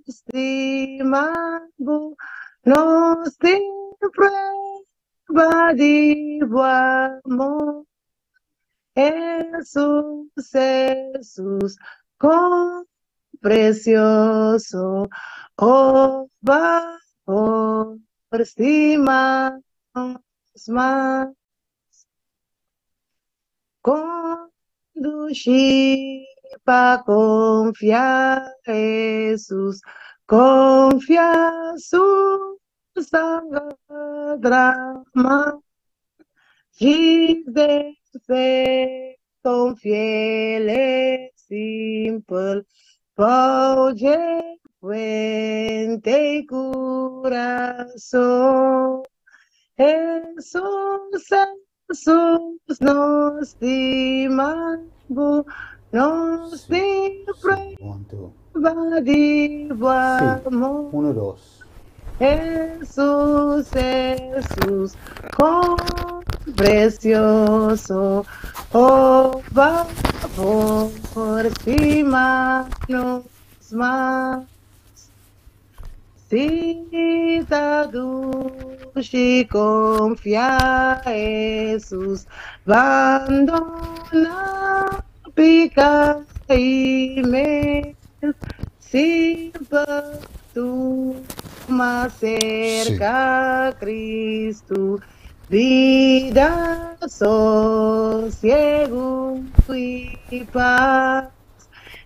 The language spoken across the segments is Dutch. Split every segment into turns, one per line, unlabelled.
estimamos, nos prueba de amor. Jesús, Jesús, con precioso, oh, por estima más, conducir para confiar Jesús, confía su sagrada mano. Jesus con fieles simple, Pauje fuente y corazón. Jesús, Jesús nos estima, nos
Sí.
libre
Sí. 1, 2.
de
Sí.
amor.
1, 2.
Jesús, Jesús, con precioso, oh, va por encima nos más. Cita dulce, confía Jesús, abandona, pica y me siempre tú más
Sí.
cerca a Cristo, vida, sosiego y paz.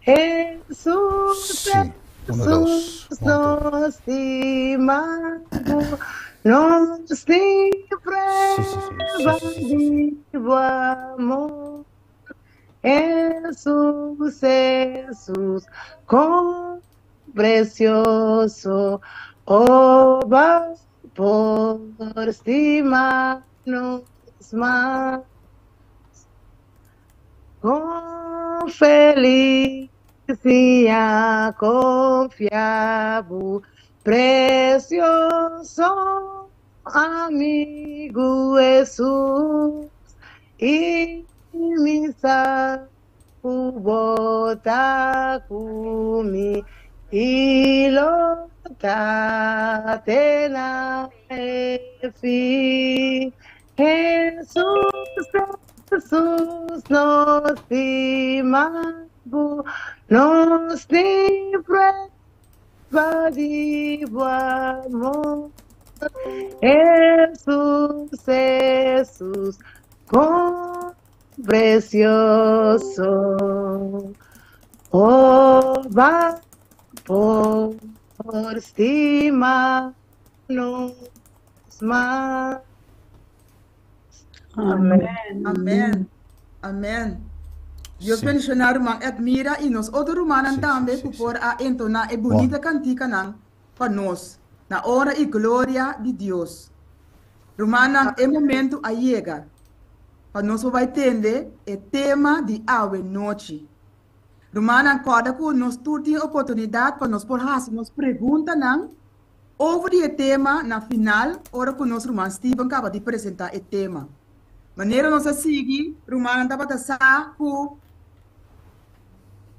Jesús,
Sí. 1, 2.
Jesús
1, 2.
nos estimamos, nos libre
Sí, sí, sí. Sí, sí, sí, sí, sí.
vivo amor. Jesús, Jesús, con precioso, oh, va por estimarnos más. Con felicidad confiado, precioso amigo Jesús, y mi bota kumi ilo tatena efi. Jesús, Jesús nos imagó, nos libre de amor. Jesús, Jesús, con precioso, oh, va por estima más. Amén.
Amém. Amém. Deus
Sí.
mencionar uma admira e nós outro humano
Sí,
também
sí, sí,
por
sí.
a entonar e bonita cantica nan para nós na hora e glória de Deus. Romana é momento a chega para nós vai entender o tema de ave noite. Romana acorda que nós tudo oportunidade para nós por fazer nos pergunta nan over o tema na final hora que nós Romana Steven acaba de apresentar o tema. Maneira nós a seguir, Romana estava a saber que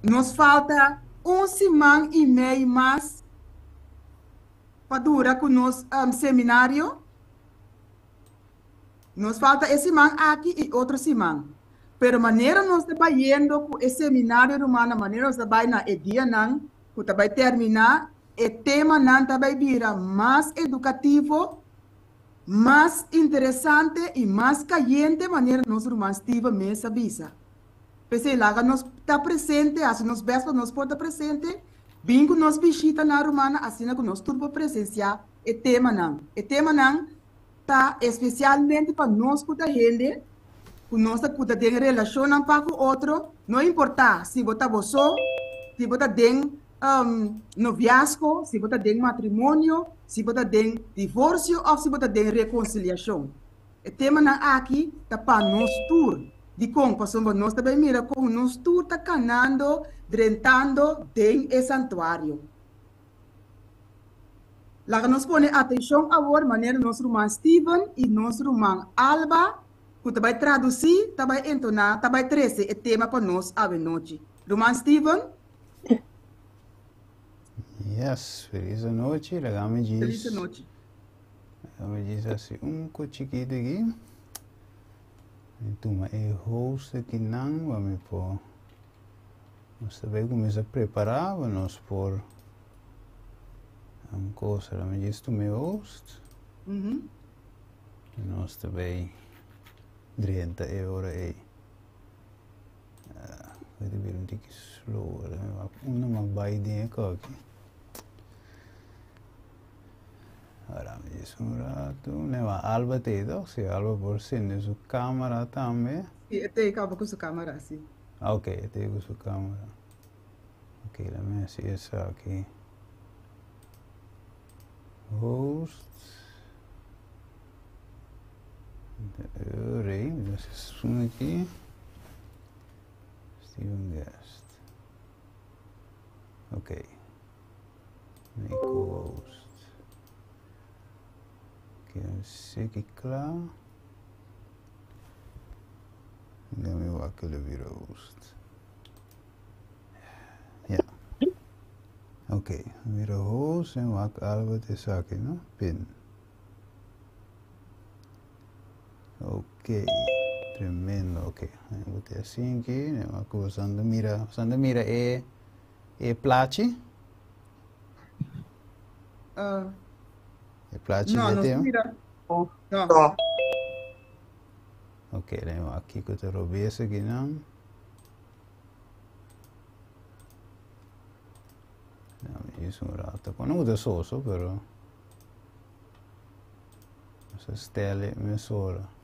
nos falta semana e meio mais para durar com o nosso seminário. Nos falta esse semana aqui e outra semana. Pero maneira nós está indo com esse seminário romano, maneira nós está na dia não, que está terminar, o tema não está virar mais educativo, mais interessante e mais caliente, maneira nós romanos estive mesa visa. Pensei lá que nós está presente, assim nós vespas nós pode presente, bem que nós visita na romana, assim que nós tudo presenciar o tema não. O tema não está especialmente para nós que gente, que nós que tem relação para com outro, não importa se você só, se você tem noviazgo, se você tem matrimônio, se você tem divórcio ou se você tem reconciliação. O tema não aqui está para nós tour. De como passamos nós também mira como nós tour está canando, drentando tem o santuário. Lá que nós põe atenção agora, maneira nosso irmão Steven e nosso irmão Alba, que vai traduzir, vai entonar, vai trazer o tema para nós a noite. Irmão Steven?
Ja, Yes, feliz noite. Legame
Feliz
diz.
noite.
Legame diz assim, chiquito aqui. Então, host aqui não, vamos por. Nós também começamos a preparar, vamos por. Uma coisa, legame diz tu meu host.
Uhum.
E nós também 30 euro aí. Pode vir um pouco slow, não vai bem aqui. Agora me diz rato, não é Alba tedo, se Alba por cima sua câmera também.
E até acaba com sua câmera assim.
Ok, até com sua câmera. Ok, lá me assim essa aqui. Host. Rei, esse som aqui. Steven Guest. Ok. Make host. Ok, sei que claro. Dá-me o aquele vira host. Yeah. Ok, vira host e o Albert esse aqui, não? Pin. Ok, tremendo, ok. Eu botei assim aqui, uma coisa, Sandra mira é placi? É placi
Não,
de
não se
tempo?
mira. Não.
Ok, lembra aqui que eu te roubei esse aqui, não? Não, isso é um rato. Não muda sosso, però. Essa stelle mezz'ora.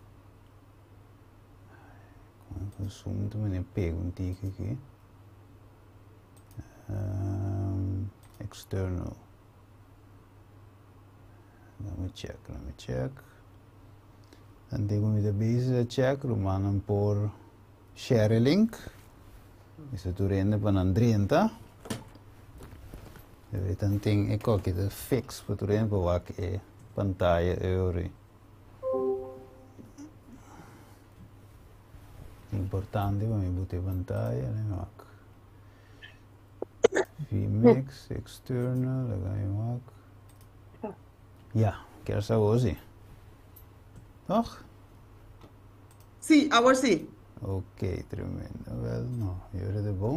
Consumo também nem pego um tique aqui. External. Let me check. Antigo mi da base check, romanam por share link. Isso tu rende para não 30. Eu vejo tanting é que é fix para tu rende para que pantalla euro. Importante para me botar pantalla, né? VMix, external, lagay ja, quero saber hoje. Toch?
Sim, agora sim.
Ok, tremendo. Wel, no, jullie de bom.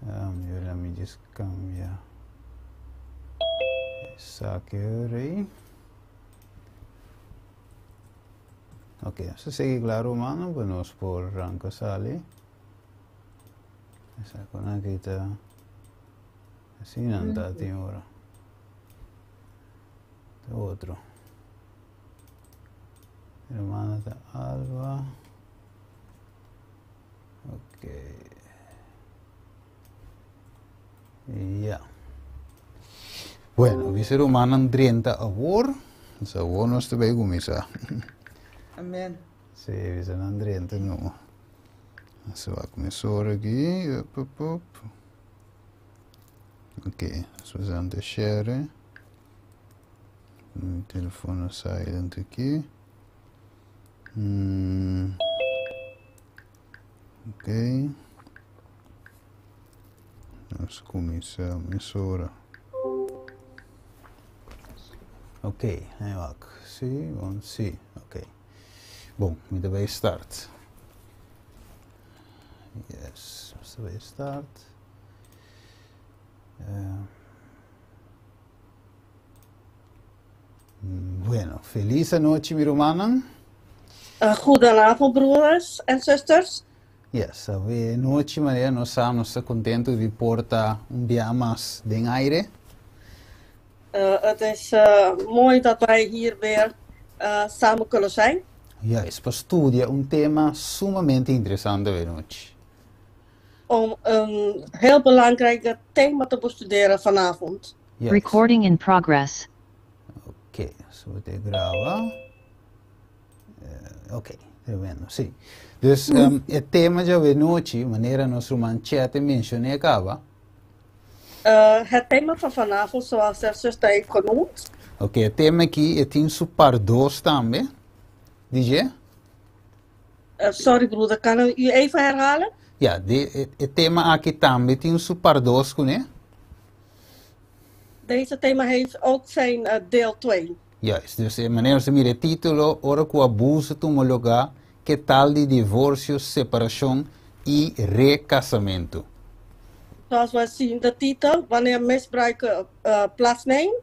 Jullie me just cambia. Saque aí. Ok, se segue claro, mano, vamos por ranco sali. Essa con aqui tá assim não tá tem hora. Tem outro. Hermana da Alba. Ok. Ya. Bueno, vi ser humano 30 award. Sa award nos te bem gumisa.
Amen.
Sì, vi sono 30 no. Adesso va come solo qui. Ok, scusate share. Il telefono silent aqui. Ok. Vamos começar a mistura. Ok, aí vai. Sim, vamos sim. Ok. Bom, me deve start. Yes, me deve start. Bueno, feliz noite, mi romanen.
Goedenavond, broeders en zusters.
Yes, we noite, Maria, nós estamos contentes de portar dia mais den aire.
Het is mooi dat wij hier weer samen kunnen zijn.
Yes, para studiar tema sumamente interessante we noite.
Om een heel belangrijk thema te bestuderen vanavond.
Yes.
Recording in progress.
Ok, so te grava. Ok, tremendo, sim. Dus het thema já we noite, maneira nós romancete mencionei acaba.
Het thema van vanavond, zoals de zuster heeft genoemd.
Ok, het thema aqui é tem super dos também. DJ?
Sorry broeder, kan u even herhalen?
Ja, het thema aqui também tem super dos, né?
Deze thema heeft ook zijn deel 2.
Juist, dus meneer se mire título, ora ku abuso tumologa, que tal de divorcio, separación y recasamento.
Zoals we zien de titel, wanneer misbruik plaatsneemt.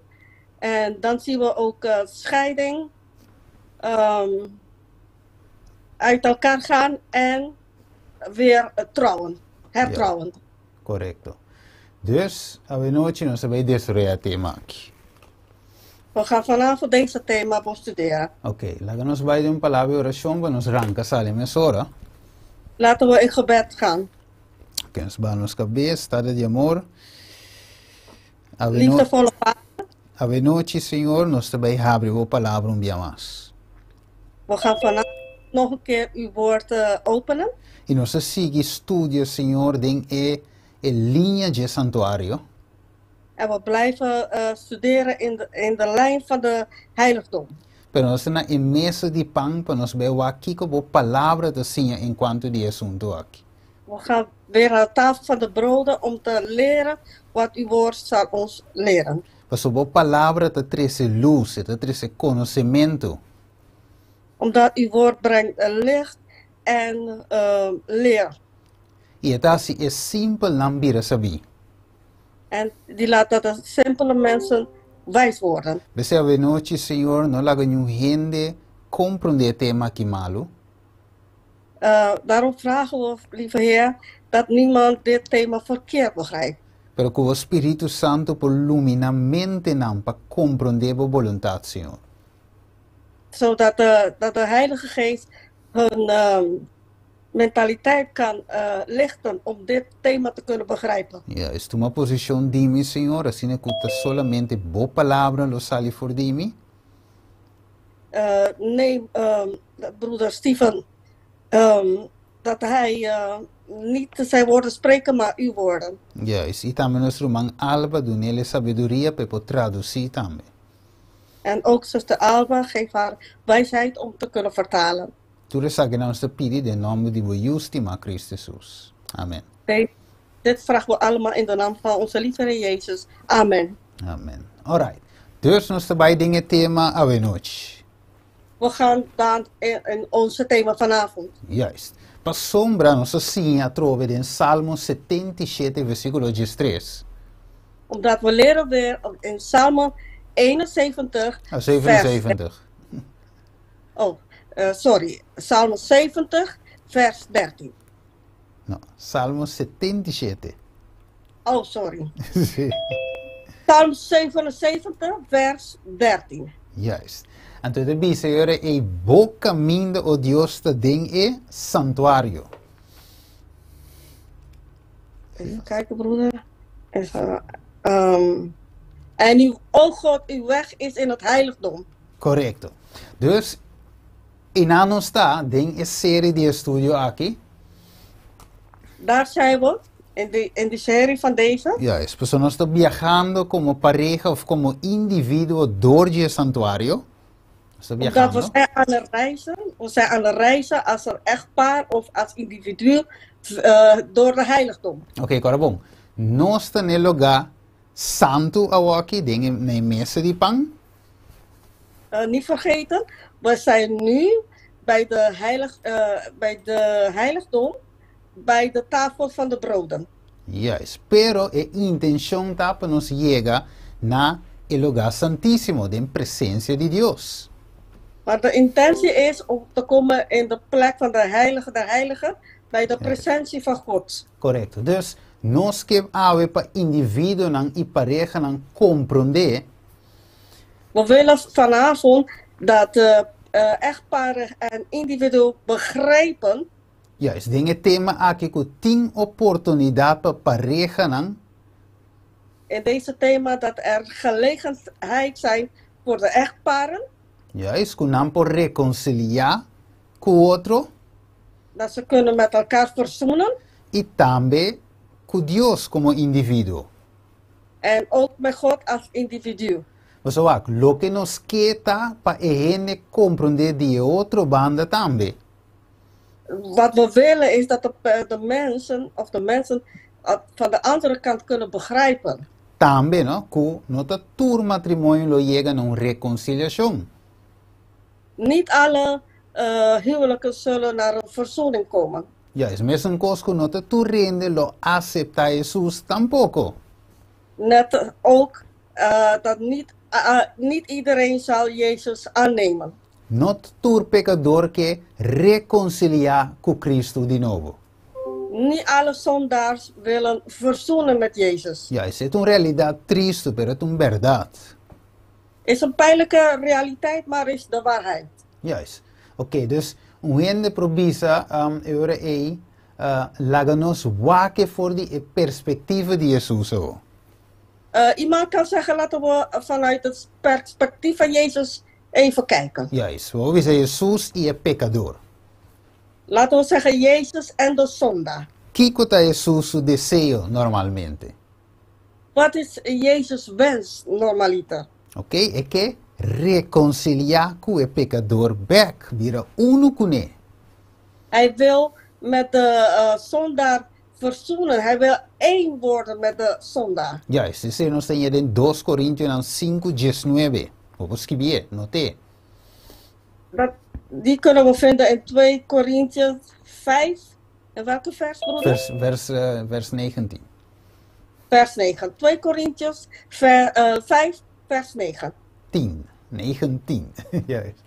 En dan zien we ook scheiding, uit elkaar gaan en weer trouwen, hertrouwen.
Ja, correcto. Dus, we noche nos vai desarrollar tema aqui.
We gaan vanavond deze thema bestuderen.
Ok, laga nos vai de een palabra de oración, we nos arranca sale mesora.
Laten we in gebed gaan.
Que nos va nos cabeça, estado de amor.
Liefdevolle Vader,
Ave noche, Senhor, nos também abre a palavra dia mais.
we gaan vanavond nog een keer uw woord openen.
E nós sigue estudio, Senhor, den linha de santuário.
En we blijven studeren in de lijn van de heiligdom.
Pero nós na mesa de pão, para nós ver aqui como a palavra da Senhor enquanto de assunto aqui.
We gaan weer aan de tafel van de broden om te leren wat uw woord zal ons leren.
Mas a palavra te traz luz, te traz conhecimento.
Omdat uw woord brengt licht en leer.
E het is simpel lambira sabi.
En die laat dat de simpele mensen wijs worden.
Bese ave noche, Senhor, não laga nenhum gente compreender tema aqui malo.
Daarom vragen we, lieve Heer, dat niemand dit thema verkeerd begrijpt.
Pero que o Espírito Santo por ilumina mente nam para compreender a vontade, Senhor.
Zodat de Heilige Geest hun mentaliteit kan lichten om dit thema te kunnen begrijpen.
Ja, is uma posição de mim, Senhor, assim que tu solamente boa palavra lo sali for de mim.
Neem broeder Steven dat hij niet zijn woorden spreken, maar uw woorden.
Ja, e também nosso irmão Alba do nele sabedoria para traduzir também.
En ook zuster Alba geeft haar wijsheid om te kunnen vertalen.
Tudo isso que nós te pedimos em nome de Justi, maar Christus Jesus. Amen.
Dit vragen we allemaal in de naam van onze lieve Heer Jezus. Amen.
Amen. Alright. Dus nós trabalhamos dingen thema ave noite.
We gaan dan in onze thema vanavond.
Juist. Para sombra, nós assim a trove in Salmo 77, versículo 3.
Omdat we leren weer in Psalm 71,
77.
Psalm 70, vers 13.
No, Salmo 77.
Oh, sorry.
Sí.
Psalm 77, vers 13.
Juist. En toen de Senhor e bom caminho o Deus te ding santuário.
Even kijken, broeder. En uw, o God, uw weg is in het heiligdom.
Correcto. Dus, in ano está, ding is serie de studio aqui.
Daar zijn we, in de serie van deze.
Juist. Pues nós estamos viajando como pareja of como individuo door het santuário.
Omdat we zijn aan het reizen. We zijn aan het reizen als een echtpaar of als individu door de heiligdom.
Oké, agora bom. Nós estamos no lugar santo aqui, na mesa de pão.
Niet vergeten, we zijn nu bij de heiligdom, bij de tafel van de broden.
Yes, pero a intenção está para nos llegar na el lugar santíssimo, de presença de Deus.
Maar de intentie is om te komen in de plek van de heilige der heiligen, bij de presentie van God.
Correcto. Dus, nós que para indivíduo e pareja compreender.
We willen vanavond dat echtparen en individuen begrijpen.
Ja, is dingen thema aqui que tem oportunidade para pareja
In deze thema dat er gelegenheid zijn voor de echtparen.
Ja, is que não por reconciliar com o outro.
Dat ze kunnen met elkaar verzoenen.
E também com Deus como indivíduo.
En ook met God als individu.
Mas ook, lo que nos queda para a gente compreender de outro banda também.
Wat we willen is dat de mensen van de andere kant kunnen begrijpen.
también, ¿no? Que no te tu matrimonio lo llega a una reconciliación.
Niet alle huwelijken zullen naar een verzoening komen.
Ja, es mesmo cosa que no te tu rende lo acepta Jesús tampoco.
Net ook dat niet iedereen zal Jezus aannemen.
Not tu pecador que reconcilia con Cristo de nuevo.
Niet alle zondaars willen verzoenen met Jezus.
Ja, es una realidad triste, pero es una verdad.
Is een pijnlijke realiteit, maar is de waarheid.
Juist. Oké, dus hoe gente provisa ahora láganos waken voor die perspectieven die Jezus heeft.
Iemand kan zeggen, laten we vanuit het perspectief van Jezus even kijken.
Juist. We zeggen Jezus y el pecador.
Laten we zeggen Jezus en de zondaar.
¿Qué es Jesús su deseo normalmente?
Wat is Jezus' wens normaliter?
Oké, es que reconciliar con el pecador back, weer uno con él.
Hij wil met de zondaar verzoenen. Hij wil één worden met de zondaar.
Juist, ese nos enseña en 2 Corintios 5:19. Vamos escribir, noté.
Die kunnen we vinden in 2 Korintiërs 5. En welke vers, broeder?
Vers 19.
Vers 9. 2 Korintiërs 5, vers 9.
19. Juist.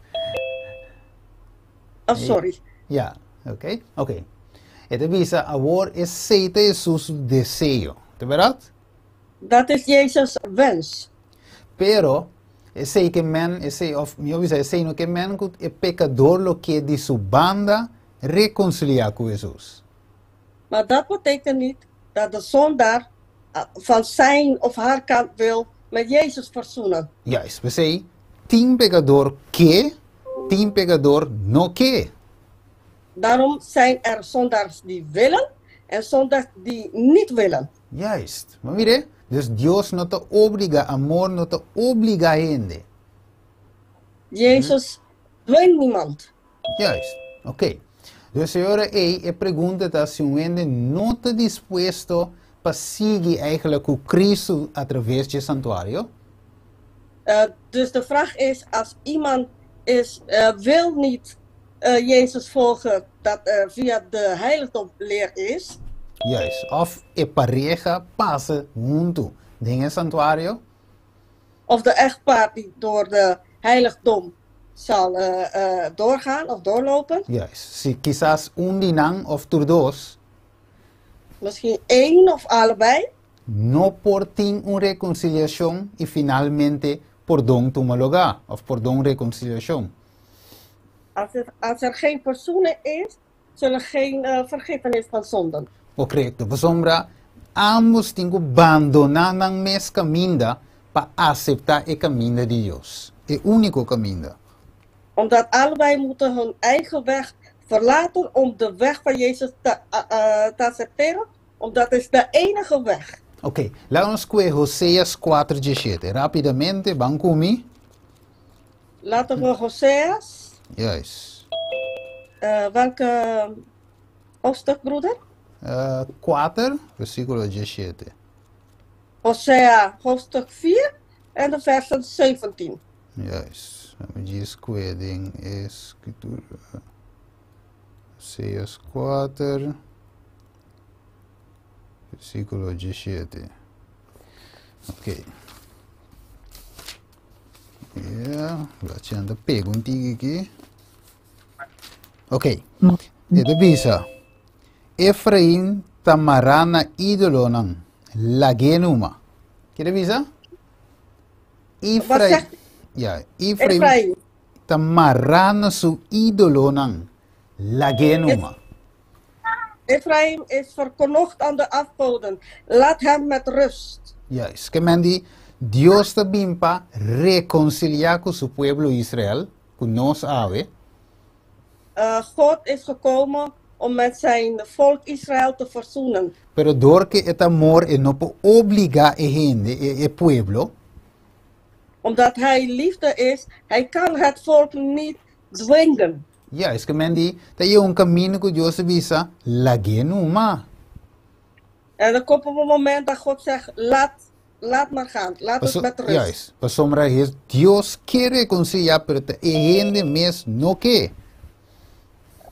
Oh, sorry.
Ja, oké. Het visa ahora es Jesús deseo, ¿de verdad?
Dat is Jezus' wens.
Pero ese que men, ese no que men el pecador lo que de su banda reconciliar con Jesús.
Maar dat betekent niet dat de zondaar van zijn of haar kant wil met Jezus verzoenen.
Juist, we zeggen 10 pecador que, 10 pecador no que.
Daarom zijn er zondaars die willen en zondaars die niet willen.
Juist, maar mire, dus Dios no te obliga, amor no te obliga a gente.
Jezus dwingt niemand.
Juist, oké. Dus ahora pregunta está si un gente no está dispuesto para seguir eigenlijk con Cristo a través del santuario.
Dus de vraag is, als iemand wil niet Jezus volgen dat via de heiligdomleer is.
Juist, of pareja pasa junto en el santuario.
Of de echtpaar die door de heiligdom zal doorgaan of doorlopen.
Juist, si quizás un dinang of dos.
Misschien één of allebei.
No por tin una reconciliación y finalmente por don tomaloga of por don reconciliación.
Als er geen verzoening is, zullen geen vergiffenis van zonden.
Correcto, pues sombra, ambos tengo abandonar ang mes camino para aceptar el camino de Dios. El único camino.
Omdat allebei moeten hun eigen weg verlaten om de weg van Jezus te accepteren. Omdat het is de enige weg.
Ok, laten we Hoseas 4:17. Rapidamente, van conmigo.
Laten we Hoseas.
Juist.
Welke hoofdstuk, broeder?
4, versículo 17.
Hosea, hoofdstuk 4 en de versen 17.
Juist. Vamos a in escritura. Hoseas 4, versículo 17. Ok. Ja, laat aan de perguntinha aqui. Ok. Dit bisa. Efraim tamarana idolonan lagenuma. Kira bisa? Efraim. Ja, Efraim tamarana su idolonan lagenuma.
Efraim is verknocht aan de afgoden. Laat hem met rust.
Juist. Que mendi Dios también para reconciliar con su pueblo Israel, con nos ave.
God is gekomen om met zijn volk Israël te verzoenen.
Pero door que het amor no obliga a gente, el pueblo.
Omdat hij liefde is, hij kan het volk niet dwingen.
Ja, es que mendi, dat je un camino que Dios visa, la genuma.
En dan komt op een moment dat God zegt, laat laat maar gaan. Laat het met rust.
Juist. Para sombra es Dios quiere reconciliar, pero te gente mes no que.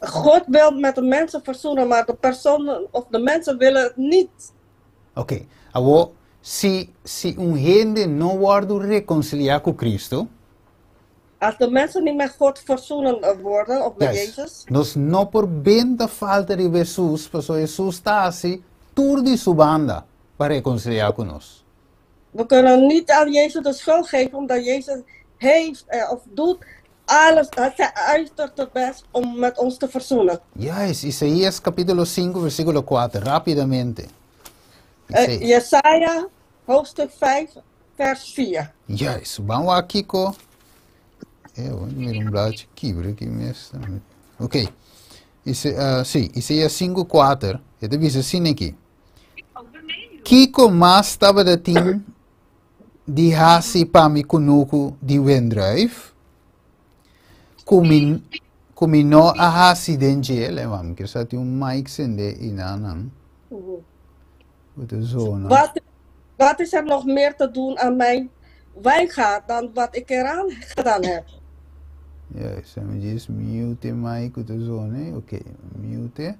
God wil met de mensen verzoenen, maar de personen of de mensen willen het niet.
Ok. Agora, se gente não wordt reconciliar com Cristo,
Als de mensen niet met God verzoenen worden, of met Jezus,
nós não por bem da falta de Jesus, porque Jesus está assim, tudo de sua banda para reconciliar conosco.
we kunnen niet aan Jezus de schuld geven, omdat Jezus heeft of doet alles, hij uiterst het best om met ons te verzoenen.
Yes, Isaías capítulo 5, versículo 4, rapidamente.
Jesaja, hoofdstuk 5, vers 4.
Yes, vamos aqui com... vou ver blaadje kieber aqui mesmo. Ok. Sim, Isaías 5, 4. Het is assim aqui. Kiko mas estava da tim di hasi pami kunuku di wendrive. Kumino a hasi denje. Lembram que er een mic sende in aan. De zona.
Wat is er nog meer te doen aan mijn wijngaard dan wat ik eraan gedaan heb?
Ja, we just mute mic de zona. Oké, mute.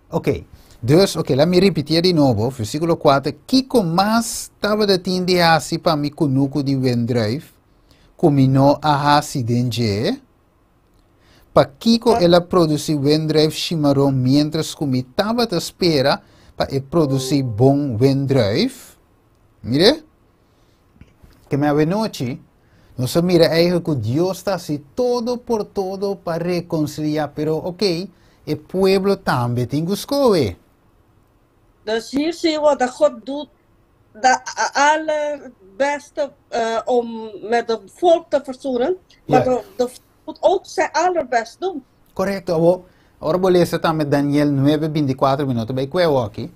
Oké, dus, laat me repetir de novo, versículo 4. Kiko mas estava da tinde hasi para mi kunuku di wendrive, comino a hasi denje. Pa Kiko ela produzir wendrive chimarrão, mientras comi estava à espera para produzir bom wendrive. Mire, que me noite, nós mira eigenlijk que Deus está assim todo por todo para reconciliar, pero ok, o pueblo também tem que escolher.
Dus hier zien we dat God doet de allerbeste om met het volk te verzoenen, maar de volk moet ook zijn allerbest doen.
Correcto, ahora vou lezen também Daniel 9, 24 minutos bij Kwewo aqui.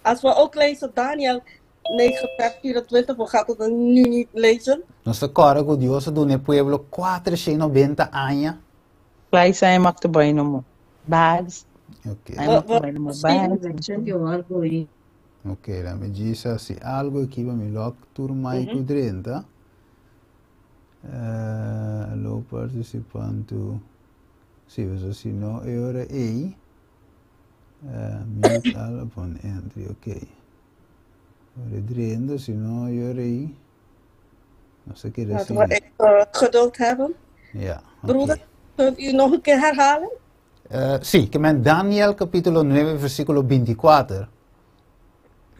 Als we ook lezen Daniel 9, vers 24, we gaan het nu niet lezen.
Nós agora que Deus do no pueblo 490 anos.
Vai sair makto boy no mo. Bags.
Ok.
Ay makto boy no mo. Bags.
Ok, la me diz assim, algo aqui vai me lock turma e kudrenta. Alô participante. Sim, mas assim não, eu era aí. Mute all upon entry, ok. Ora drendo, se não, eu era aí. Não sei o que
Laten we even geduld hebben.
Ja.
Broeder, kunt u nog een keer herhalen?
Sim, que é Daniel capítulo 9, versículo 24.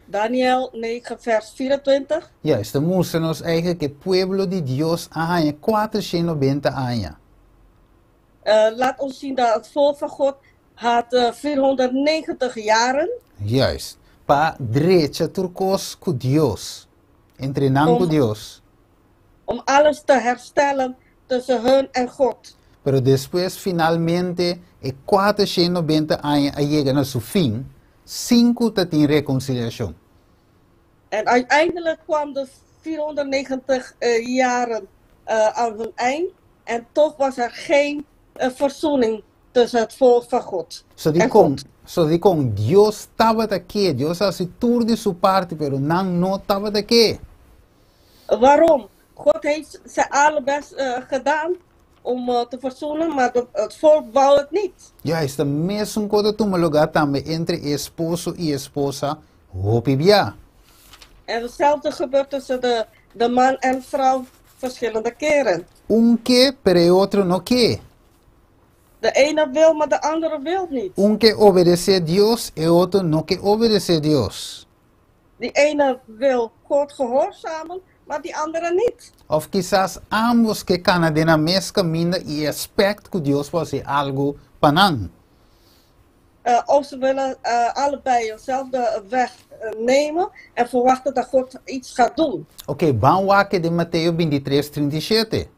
Daniel 9, vers 24.
Ja, estamos nos eigenlijk que pueblo de Dios há 490 anos.
Laat ons zien dat het volk van God had 490 jaren.
Juist. Pa derecha turcos com Deus. Entrenando com Deus.
Om alles te herstellen tussen hun en God.
Pero después finalmente 490 anos chega a seu fim. 5 dat in reconciliação.
En uiteindelijk kwam de 490 jaren aan hun eind. En toch was er geen verzoening tussen het volk van God.
So die kon Deus estava aqui. Deus assim tudo de sua parte, pero não estava aqui.
Waarom? God heeft zijn allerbest gedaan om te verzoenen, maar het volk wou het niet.
Ja, is de mesmo coisa tu lugar também entre esposo e esposa, hopibia.
En hetzelfde gebeurt tussen de man en vrouw verschillende keren.
Que, pero outro não que.
De ene wil, maar de andere wil niet.
Que obedece a Deus e outro não que obedece a Deus.
Die ene wil God gehoorzamen, maar die andere niet.
Of quizás ambos que caminham na mesma caminho e expect que Deus faça algo panang.
Of ze willen allebei dezelfde weg nemen en verwachten dat God iets gaat doen.
Ok, vamos aqui de Mateus 23, 37.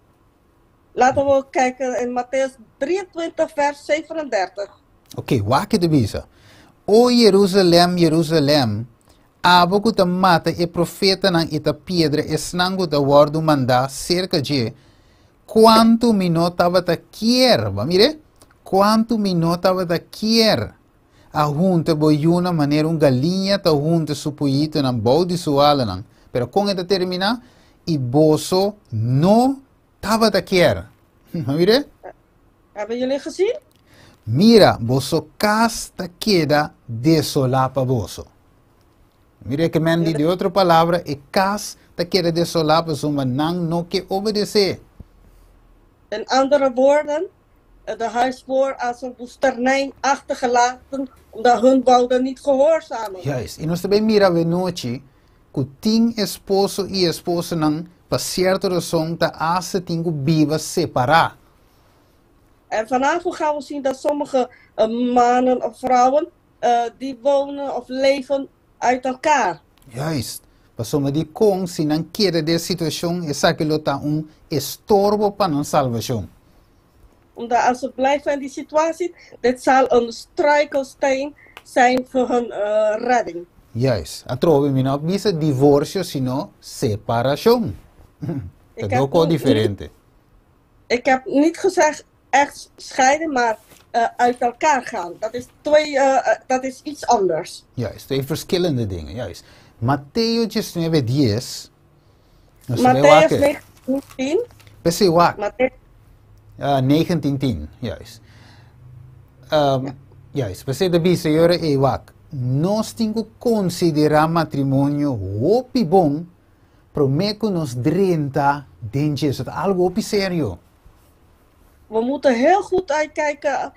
Laten we kijken in Matthäus 23, vers 37.
Ok, wakke de bisa. O Jerusalem, Jerusalem, abo que te mata e profeta nang ita pedra e snango te wordo manda cerca de quanto minota ta quier, va mire? Quanto minota ta quier. a junta boyuna maneira galinha ta junta su pollito nan body su alanan. Pero con esta termina, y boso no taba ta quer. Mire?
Hebben jullie gezien?
Mira, boso casta queda desolapa boso. Mire que men de outra palavra, e cas ta queda desolapa, zoma nang no que obedecer.
In andere woorden, de huisboer als een woesternij achtergelaten omdat hun wouden niet gehoorzamen.
Juist. E nós também mira we noite, que tem esposo e esposa nang, pa certa razão, ta asa tingo biva separar.
En vanavond gaan we zien dat sommige mannen of vrouwen die wonen of leven uit elkaar.
Juist. Pa soma di kong, si nang queda de situação, esa que lo ta estorbo pa non salvação.
Omdat als ze blijven in die situatie, dit zal een struikelsteen zijn voor hun redding.
Juist. A trove mi não bisa divórcio, sino separação. Dat is ook al diferente.
Ik heb niet gezegd echt scheiden, maar uit elkaar gaan. Dat is iets anders.
Juist, twee verschillende dingen, juist. Mateo 19:10.
Matthäus 19:10.
Pese wak.
Matthäus
19:10, juist. Juist, pese de bisa yore e wak. Nós temos que considerar matrimônio hopi bom, prometo nos 30 dentjes, het algo hopi sério.
We moeten heel goed uitkijken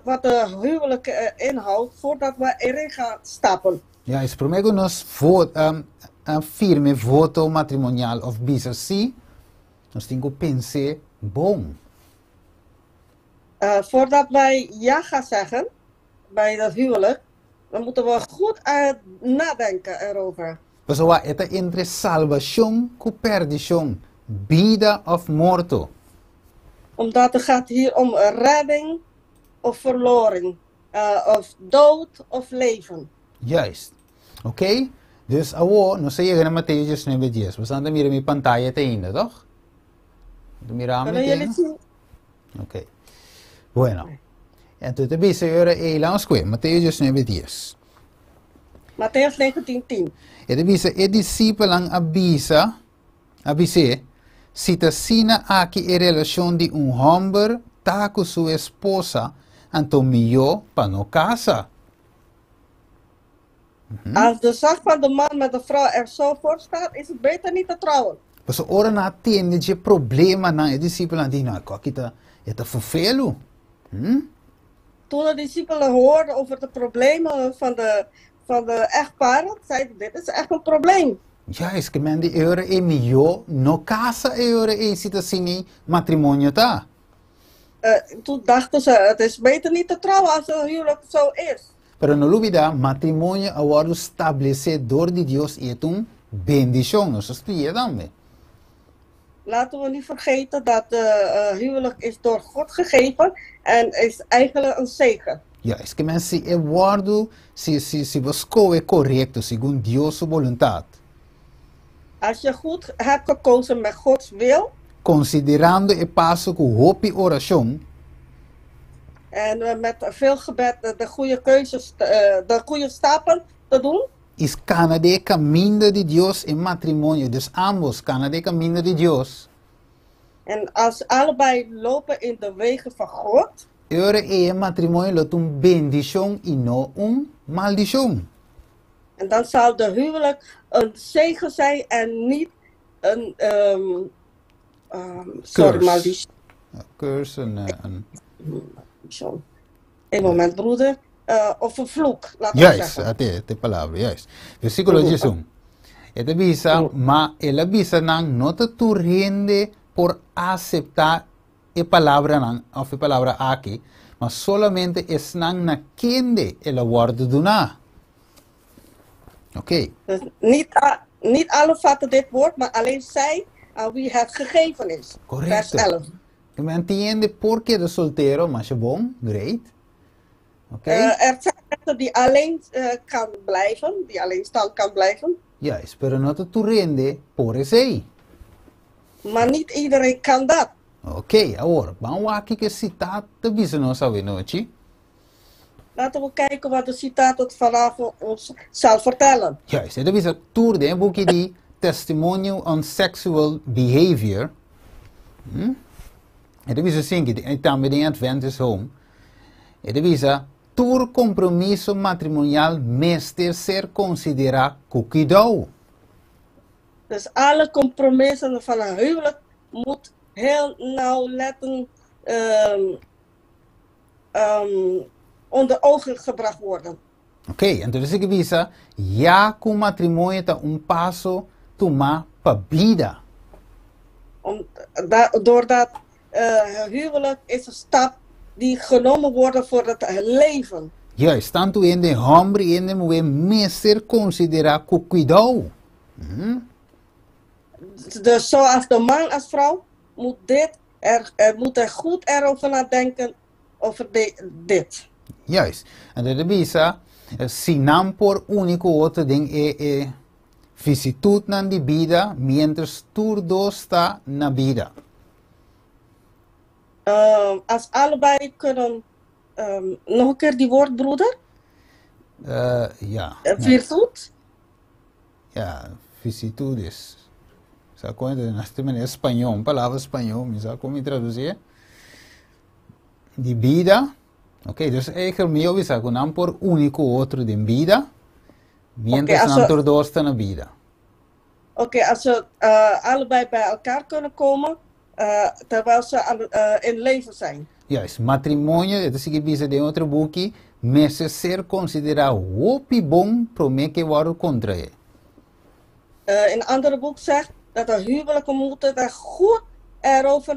wat de huwelijk inhoudt voordat we erin gaan stappen.
Ja, is prometo nos firme voto matrimonial of bisa si, nos temos que pensar bom.
Voordat wij ja gaan zeggen bij dat huwelijk, dan moeten we goed nadenken erover.
Pessoal, é entre salvação e perdição, vida of morto.
Omdat het gaat hier om redding of verloring, of dood of leven.
Juist. Ok? Dus agora, nós chegamos na Mateus 19:10. Você anda mira minha pantalla ainda, toch? Mira
Kunnen jullie het zien?
Ok. Bueno. Então, te bisa agora vamos com Mateus 19:10.
Matthäus 19:10.
E te bisa e discípulo avisa cita aqui a relação de homem tá com sua esposa, então melhor para não casar.
Als de zak van de man met de vrouw er zo voor staat, is het beter niet te trouwen.
Mas ora na atende de problema na e discípulo die na kokita eta vervelo.
Toen de discipelen hoorden over de problemen van de echtparen, zeiden dit is echt een probleem.
Ja, es que men de eure e melhor no casa eure e situação matrimônio tá.
Toen dachten ze, het is beter niet te trouwen als een huwelijk zo is.
Pero no olvida, matrimônio agora estabelecedor de Deus e é bendição, nós estudamos.
Laten we niet vergeten dat huwelijk is door God gegeven en is eigenlijk een zegen.
Ja, es que men se guardo se buscou é correto segundo Deus sua vontade.
Als je goed hebt gekozen met Gods wil.
Considerando e passo com hopi oração.
En met veel gebed de goede keuzes, de goede stappen te doen.
Is cada de caminho de Deus em matrimônio, dus ambos cada de caminho de Deus.
En als allebei lopen in de wegen van God.
Ora é matrimônio lot bendição e não maldição.
En dan zal de huwelijk een zegen zijn en niet een malditie.
Curse
Zo. Een moment, broeder. Of een vloek, laten we
juist,
zeggen.
até palavra, juist. Versículo 11. Esta bisa, mas ela bisa não te rende por aceitar a palavra não, of a palavra aqui, mas solamente es na kende ela woord doen. Oké.
Dus niet alle vatten dit woord, maar alleen zij aan wie het gegeven is.
Correcto.
Vers 11.
Je entiende por qué de soltero, mas é bom, great. Oké.
Er zijn mensen die alleen kan blijven, die alleenstaand kan blijven.
Juist, pero no te rende por ese.
Maar niet iedereen kan dat.
Ok, agora, vamos aqui que citar te bisa não sabe noite.
Laten we kijken wat de citaat het vanavond ons zal vertellen.
Juist, dat is het toer, een boekje die Testimonial on Sexual Behavior. En dat is een zin, ik tam bij Adventist Home. En dat is een toer compromiso matrimonial meester ser considera cuidado.
Dus alle compromissen van een huwelijk moet heel nauwlettend onder ogen gebracht worden.
Ok, então significa ya com matrimonio está passo tomar para vida.
Doordat huwelijk is een stap die genomen wordt voor het leven.
Juist, tanto in de hombre e in de mulher meester considera com cuidado.
Dus zoals de man als vrouw moet moet er goed erover nadenken over dit.
Juist, en dat betekent, si não por único outro ding vicissitude na die vida, mientras tu dos está na vida.
Als allebei kunnen, nog een keer die woord, broeder?
Ja.
Virtude?
Ja, vicissitudes. Sabe quando nós temos em espanhol, palavra espanhol, mas sabe como traduzir? De vida. Ok, dus eigenlijk meu is que não por único outro de vida, mientras não por dos está na vida.
Oké, als ze allebei bij elkaar kunnen komen, terwijl ze in leven zijn.
Juist, matrimonio, het is gegeven de outro boekje, mas ser considerado opi bom prome que worden contra je.
In een andere boek zegt dat de huwelijken moeten er goed erover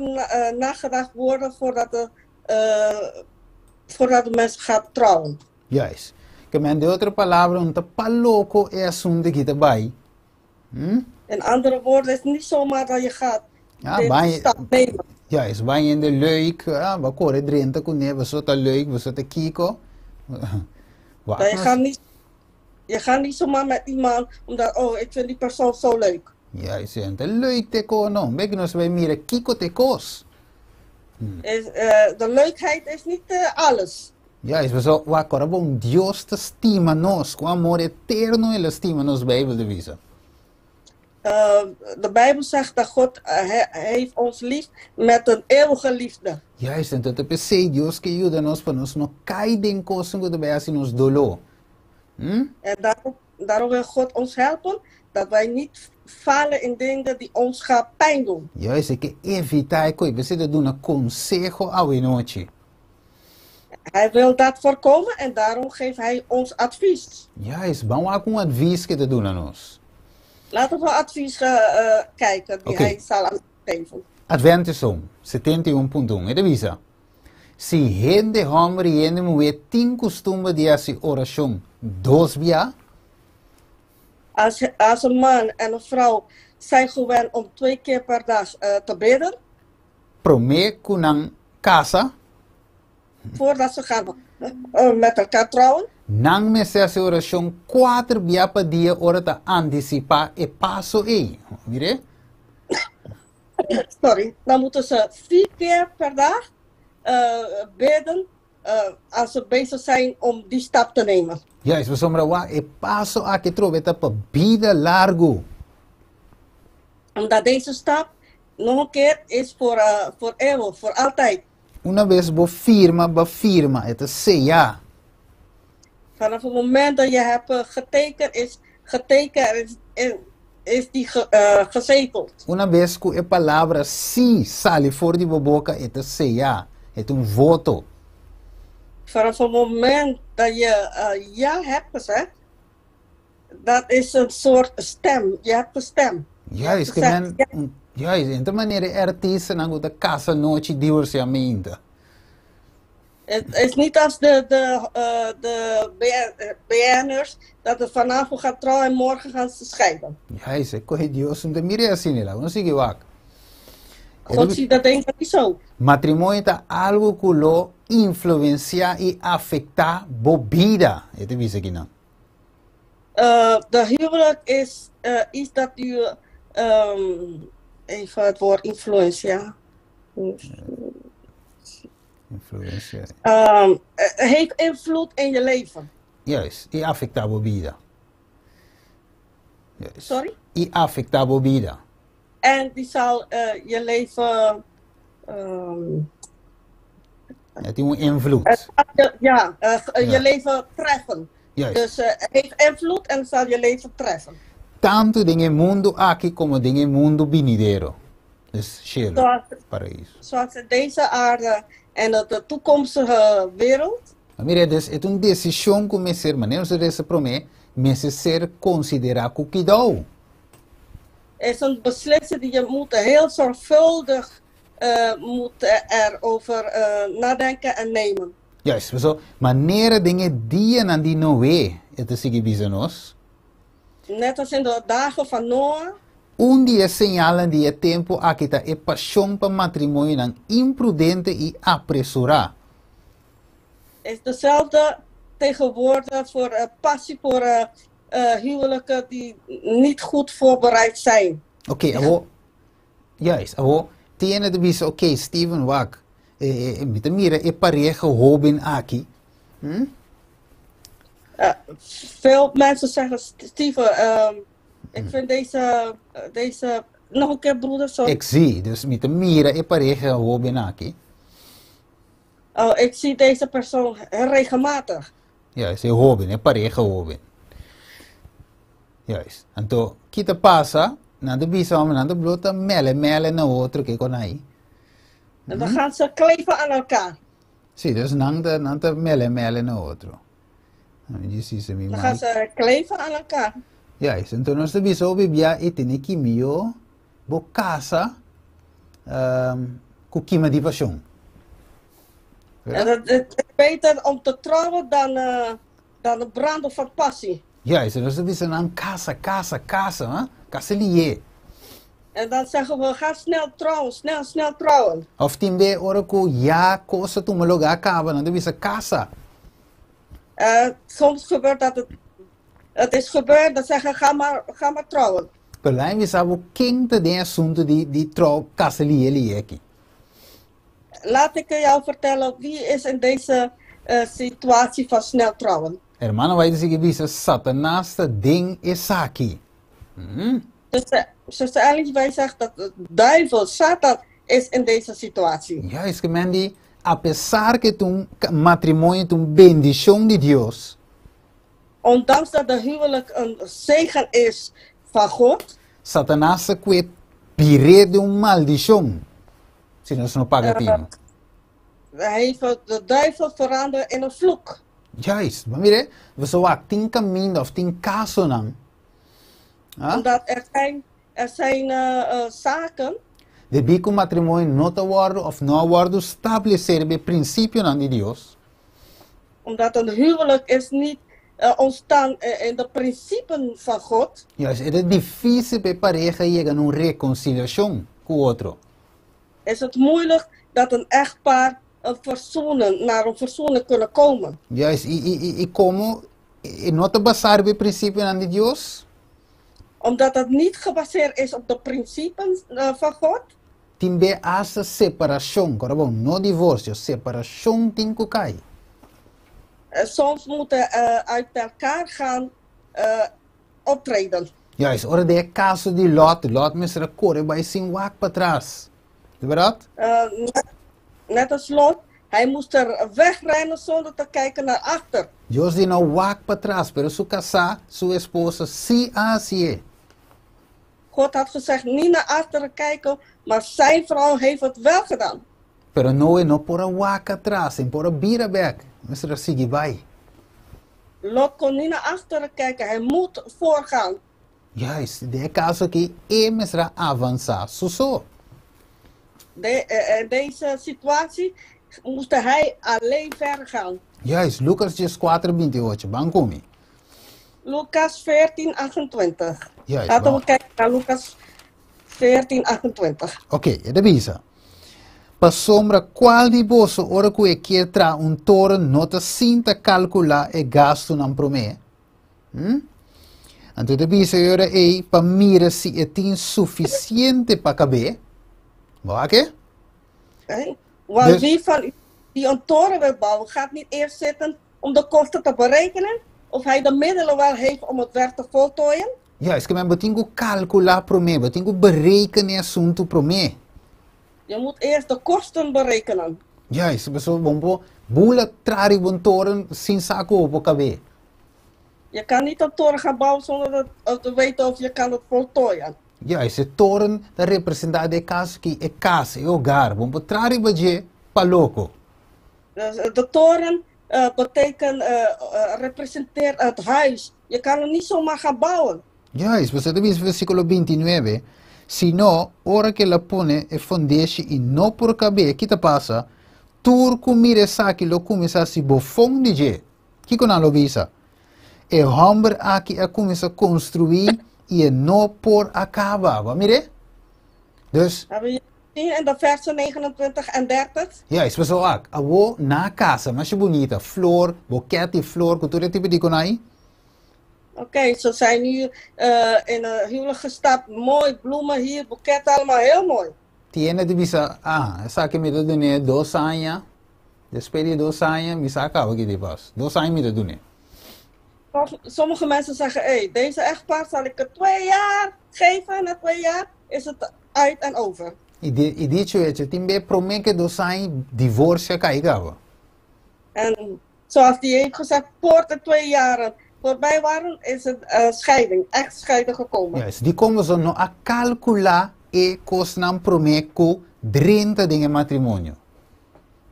nagedacht worden voordat de mens gaat trouwen.
Juist. Que men de outra palavra, não tá paloco é assunto que tá bij.
In andere woorden is het niet zomaar dat je gaat stap nemen.
Juist, wij in de leuk, we koren drinken, we zitten leuk, we zitten kijken.
Je gaat niet zomaar met iemand, omdat, ik vind die persoon zo leuk.
Juist, en de leuk te konen, weet je nog, wij meer kiko te koos.
De leukheid is niet alles.
Juist, we zo, wat koren Dios te estima nos, com amor eterno ele estima nos Bijbel de visa.
De Bijbel zegt dat God heeft ons lief met een eeuwige liefde.
Juist, en dat is Dios que ajuda nos para nos não cair em coisas que vai assim nos dolor.
En daarom wil God ons helpen dat wij niet vallen in dingen die ons gaan pijn doen.
Juist, ik evitar que we zitten doen een consejo a noite.
Hij wil dat voorkomen en daarom geeft hij ons advies.
Juist, vamos lá com advies que te doen aan ons.
Laten we advies kijken die hij zal geven.
Adventism 71.1, het visa. Si gente hombre y gente mujer tienen costumbre de hacer oración dos via.
Als een man en een vrouw zijn gewend om 2 keer per dag te bidden.
Prome kunang casa.
Voordat ze gaan met elkaar trouwen.
Nang me se hace oración 4 via per día ora te anticipar e paso mire?
Sorry, dan moeten ze 4 keer per dag bidden als ze bezig zijn om die stap te nemen.
Juist, we sombra e paso a que troveta per vida largo.
Omdat deze stap nog een keer is voor eeuwig, voor altijd.
Una vez bo firma, het is ja.
Vanaf het moment dat je hebt getekend is die gezeteld.
Una vez que a palavra sí sale fora de boca, het is ja. Het een voto.
Vanaf het moment dat je ja hebt gezegd, dat is een soort stem. Je hebt een stem.
Juist, juist. En de manier artiesten aan de casa noite divorciamento.
Het is niet als de BN'ers dat er vanavond gaat trouwen en morgen gaan ze scheiden.
Juist, ik kon Dios de mire assim nela, não sigue wak.
God ziet dat denk ik niet zo.
Matrimonio é algo que lo influencia e afecta bo vida. Het is aqui não.
De huwelijk is iets dat u even het woord influencia.
Influência.
heeft invloed in je leven.
Juist. E afeta a vida. Juist.
Sorry?
E afeta a vida.
En die zal je leven.
Het heeft een invloed.
Je leven treffen.
Juist.
Dus het heeft invloed en zal je leven treffen.
Tanto dingen mundo aqui como dingen mundo venidero. Dus cielo, paraíso.
Zoals in deze aarde en de toekomstige wereld.
Mire, dus het is een decisão que me ser, maneiro se desse promê, me ser considerar cuidado.
Is een beslissing die je moet heel zorgvuldig erover nadenken en nemen.
Juist, so maneira dingen die en die Noé, het is sige bizanos.
Net als in de dagen van Noah.
Dia señalan dia tempo aqui tá e paixão para matrimônio não imprudente e apressurar.
Is dezelfde tegenwoordig voor passie voor huwelijken die niet goed voorbereid zijn.
Oké, juist, tiene de bisa, oké, Steven Wack, met de mira e pareja hoben aqui.
Veel mensen zeggen, Steven, ik vind deze, nog een keer broeder, sorry.
Ik zie, dus met de mira e pareja hoben aqui.
Oh, ik zie deze persoon regelmatig.
Juist, e hoben, e pareja hoben. Juist, então, kita passa, na de bisa, na de blota, mele na outro que con aí.
En dan gaan ze kleven aan elkaar.
Sim, dus nanta mele na outro.
Dan gaan ze kleven aan elkaar.
Juist, então nós de bisa, bebia e tem que mio, bo casa, com quima de paixão.
En het is beter om te trouwen dan de branden van passie.
Juist, nós de bisa nan casa, hè? Caselier.
En dan zeggen we, ga snel trouwen, snel trouwen.
Of timbe orako ja cosa tu meloga acaba, dan de bisa casa.
Soms gebeurt dat het is gebeurd, dan zeggen ga maar trouwen.
Pelijn we sabo king te den assunto die trouw caselier aqui.
Laat ik jou vertellen wie is in deze situatie van snel trouwen.
Hermano, vai dizer que bisa Satanás te ding is aqui.
Zuster Ellie, wij zeggen dat de duivel, Satan, is in deze situatie.
Ja, es que Mandy, a pesar que tu matrimonio tu bendición de Dios.
Ondanks dat de huwelijk een zegen is van God.
Satanás se quet pire de un maldición. Si no se no paga tino.
Hij heeft de duivel veranderd in een vloek.
Juist, maar mire, we zo tien caminho of tien caso dan.
Omdat er zijn zaken.
De bico matrimonio no te worden of no worden establecer bij principio dan de Dios.
Omdat een huwelijk is niet ontstaan in de principes van God.
Juist, het is difícil bij pareja llegar a una reconciliación con otro.
Is het moeilijk dat een echtpaar naar een verzoening kunnen komen.
Juist, y como no te basar bij principio dan de Dios.
Omdat het niet gebaseerd is op de principes van God.
Timbe asa separación, corabon, no divorcio, separación tinkukai.
Soms moeten uit elkaar gaan optreden.
Juist, ora de caso de Lot me será corre bij sin wak para trás. De verdad?
Net als Lot, hij moest er wegrennen zonder te kijken naar achter.
Dios di no wak para trás, pero su casa, su esposa, sí así.
God had gezegd niet naar achteren kijken, maar zijn vrouw heeft het wel gedaan.
Pero no por a wak atrás, en por a bira back. Me será sigue bij.
Lot kon niet naar achteren kijken, hij moet voorgaan.
Juist, de caso que me será avançar, so.
Deze situatie moest hij alleen verder gaan.
Juist, Lucas 4:28, bancomi.
Lucas 14:28.
Juist.
Laten we kijken naar Lucas 14:28.
Oké, de bisa. Pa sombra qual di bosso ora que quer tra un toren nota sinta calcular e gasto nan promé. Anto de bisa ora pa mira si het insuficiente pa cabe. Wat?
Want wie van u die een toren wil bouwen, gaat niet eerst zitten om de kosten te berekenen? Of hij de middelen wel heeft om het werk te voltooien?
Juist, que men betingo calcular pro me, betingo berekenen assunto pro me.
Je moet eerst de kosten berekenen.
Juist, beso bombo, bula trari bon toren sin saco op kabe.
Je kan niet een toren gaan bouwen zonder te weten of je kan het voltooien.
Juist, de toren dat representa de casa que é casa, é hogar, bombo trari baje paloco.
Dus, de toren representeert het huis. Je kan het niet zomaar gaan bouwen.
Juist, você diz versículo 29, sino, ora que la pone e fondesce e no por cabe, que te passa, tur comire saki lo começa a se bofong de je. Que con lo visa? E hombre aqui a começa a construir e no por acaba, mire? Dus,
Hebben je gezien in de versen 29 en 30?
juist, pessoal, avo na casa, mas bonita, flor, boquete, flor, cultura tipo de conai.
Oké, ze zijn nu in een huwelijk gestapt. Mooi, bloemen hier, boeketten, allemaal heel mooi.
Tiene de visa, essa que me dá dune 2 anos, depois de 2 anos, me saca o que te passa. 2 anos me dá dune.
Sommige mensen zeggen, hey, deze echtpaar zal ik het 2 jaar geven. Na 2 jaar is het uit en over.
E dicho hecho, timbe promete que 2 anos divorcia caiga.
En zoals die heeft gezegd, voor de 2 jaren voorbij waren, is het scheiding, echt scheiding gekomen.
Yes, die komen zo no a calcular e cosnan promeco 30 dingen matrimonio.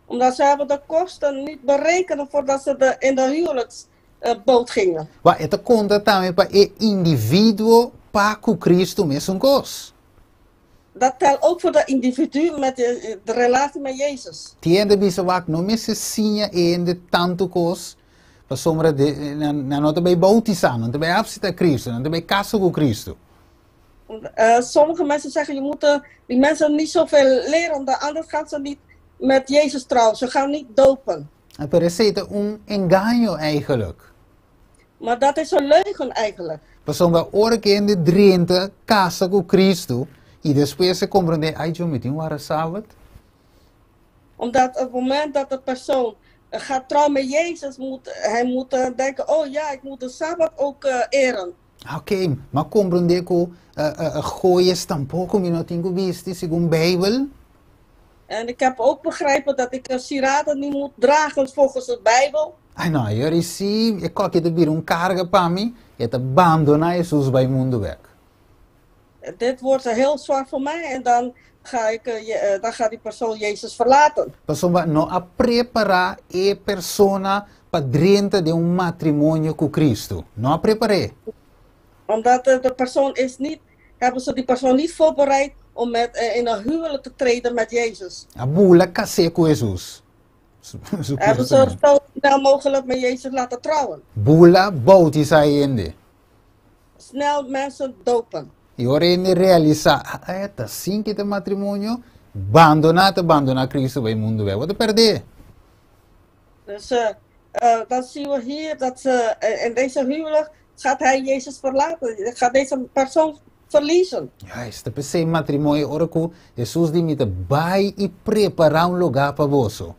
Omdat ze hebben de kosten niet berekend voordat ze in de huwelijksboot gingen.
Wa esta conta também para e individuo pa cu Cristo mesmo cos.
Dat telt ook voor de individu met de relatie met Jezus.
Tiende bisa wak no me se sinha e de tanto cos. Pa sombra de na nota bij bautizar, não bij afzita Cristo, não bij casa com Cristo.
Sommige mensen zeggen, je moet die mensen niet zoveel leren, omdat anders gaan ze niet met Jezus trouwen. Ze gaan niet dopen.
En per receita engano eigenlijk.
Maar dat is een leugen eigenlijk.
Pa sombra ora que ende 30 casa com Cristo e depois se compreende, ai eu me tinha hora sábado.
Omdat op het moment dat de persoon gaat trouwen met Jezus, hij moet denken, oh ja, ik moet de Sabbat ook eren.
Ok, maar compreende que goies tampouco me não tenho visto segundo Bijbel.
En ik heb ook begrepen dat ik sieraden niet moet dragen volgens de Bijbel.
Ai não, eu recebi, e qualquer te vir carga para mim, e te abandonar Jesus bij mundo weg.
Dit wordt heel zwaar voor mij en dan gaat die persoon Jezus verlaten.
Pessoa não a preparar e persona para dentro de matrimônio com Cristo. Não a preparei.
Omdat de persoon hebben ze die persoon niet voorbereid om in een huwelijk te treden met Jezus.
A bula casei com Jesus.
Hebben ze zo snel mogelijk met Jezus laten trouwen.
Bula bautizar ainda.
Snel mensen dopen.
E ora ele realizar, tá assim que tem matrimônio, abandonar Cristo bij mundo weg. Wat te perder?
Dus dan zien we hier dat in deze huwelijk gaat hij Jezus verlaten. Gaat deze persoon verliezen.
Juist, te pensei matrimônio, ora que Jesus dimite, vai e preparar lugar para vosso.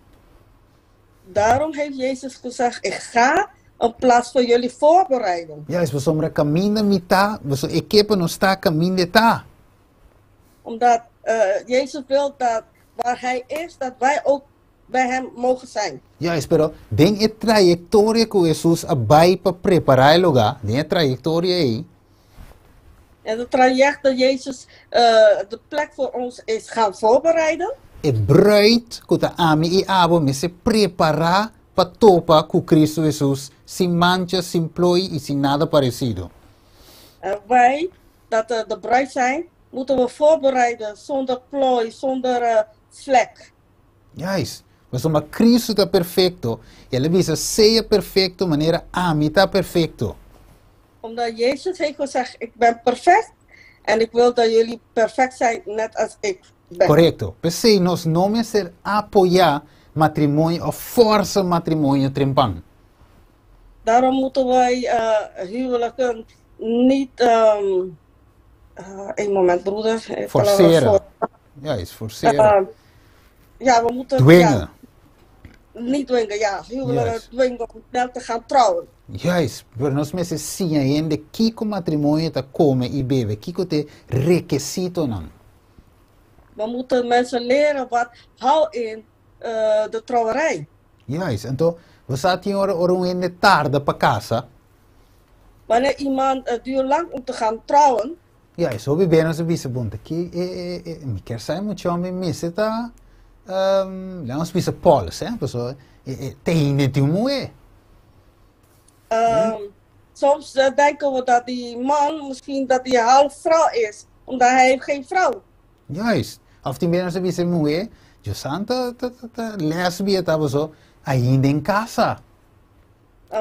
Daarom heeft Jezus gezegd, ik ga een plaats voor jullie voorbereiden.
Juist, we sombra caminho mita, we equipe não está caminho de tá.
Omdat Jezus wil dat waar hij is, dat wij ook bij hem mogen zijn.
Juist, pero den e trajectoria que Jesus vai para preparar o lugar, den e trajectoria aí.
En het traject dat Jezus de plek voor ons is gaan voorbereiden.
E bruid, que ta ami e abo, me se preparar para topa com Cristo Jesus, sem mancha, sem plooi e sem nada parecido.
En wij, dat de bruid zijn, moeten we voorbereiden zonder plooi, zonder vlek.
Juist, mas uma Cristo está perfeito, e ele visa seja perfeito, maneira ami está perfeito.
Omdat Jezus heeft gezegd, ik ben perfect en ik wil dat jullie perfect zijn, net als ik ben.
Correto. Pensei, nós não é ser apoiar matrimônio ou força matrimônio trempan.
Daarom moeten wij huwelijken niet... een moment, broeder.
Forceren. Juist, forceren.
Ja, we moeten...
Dwingen.
niet dwingen, ja. Huwelijk
Juist.
dwingen om snel te gaan trouwen.
Juist, por nós meses sim ainda kiko matrimônio tá come e bebe, kiko te requisito não.
We moeten mensen leren wat houdt in de trouwerij.
Juist, então você tem hora um tarde para casa.
Wanneer iemand het duurt lang om te gaan trouwen,
Juist, zo bij bijna zo bisa bunta que me quer sair muito homem me se tá lá uns bisa polos, hè, pessoal, tem net um moe.
soms denken we dat die man misschien dat hij half vrouw is, omdat hij heeft geen vrouw.
Juist, of die bijna zo bisa moe, je santa lesbia tava zo ainda em casa.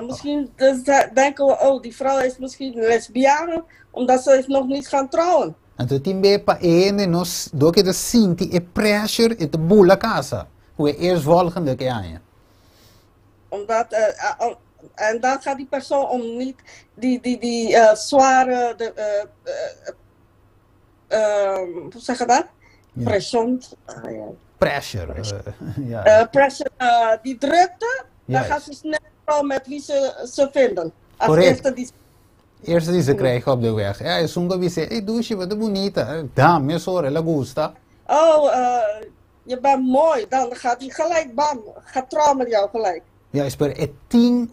Misschien dus denken we, oh, die vrouw is misschien lesbienne, omdat ze is nog niet gaan trouwen.
Então timbe pa ene nos do que de sinti e pressure e de bula casa. Hoe eerst volgende que aan je.
Omdat, en dan gaat die persoon om niet die zware, hoe zeg je dat?
Ja.
Pression.
Pressure. Ja.
Pressure, die drukte, dan
Juist.
gaat ze snel trouwen met wie ze vinden. Als
Correct.
eerste die
Eerst die ze krijgen op de weg. Ja, je zongen wie zei, hey douche, wat bonita. Dame, sorry, la gusta.
oh, je bent mooi, dan gaat hij gelijk, bam, gaat trouwen met jou gelijk.
Ja, is per het ting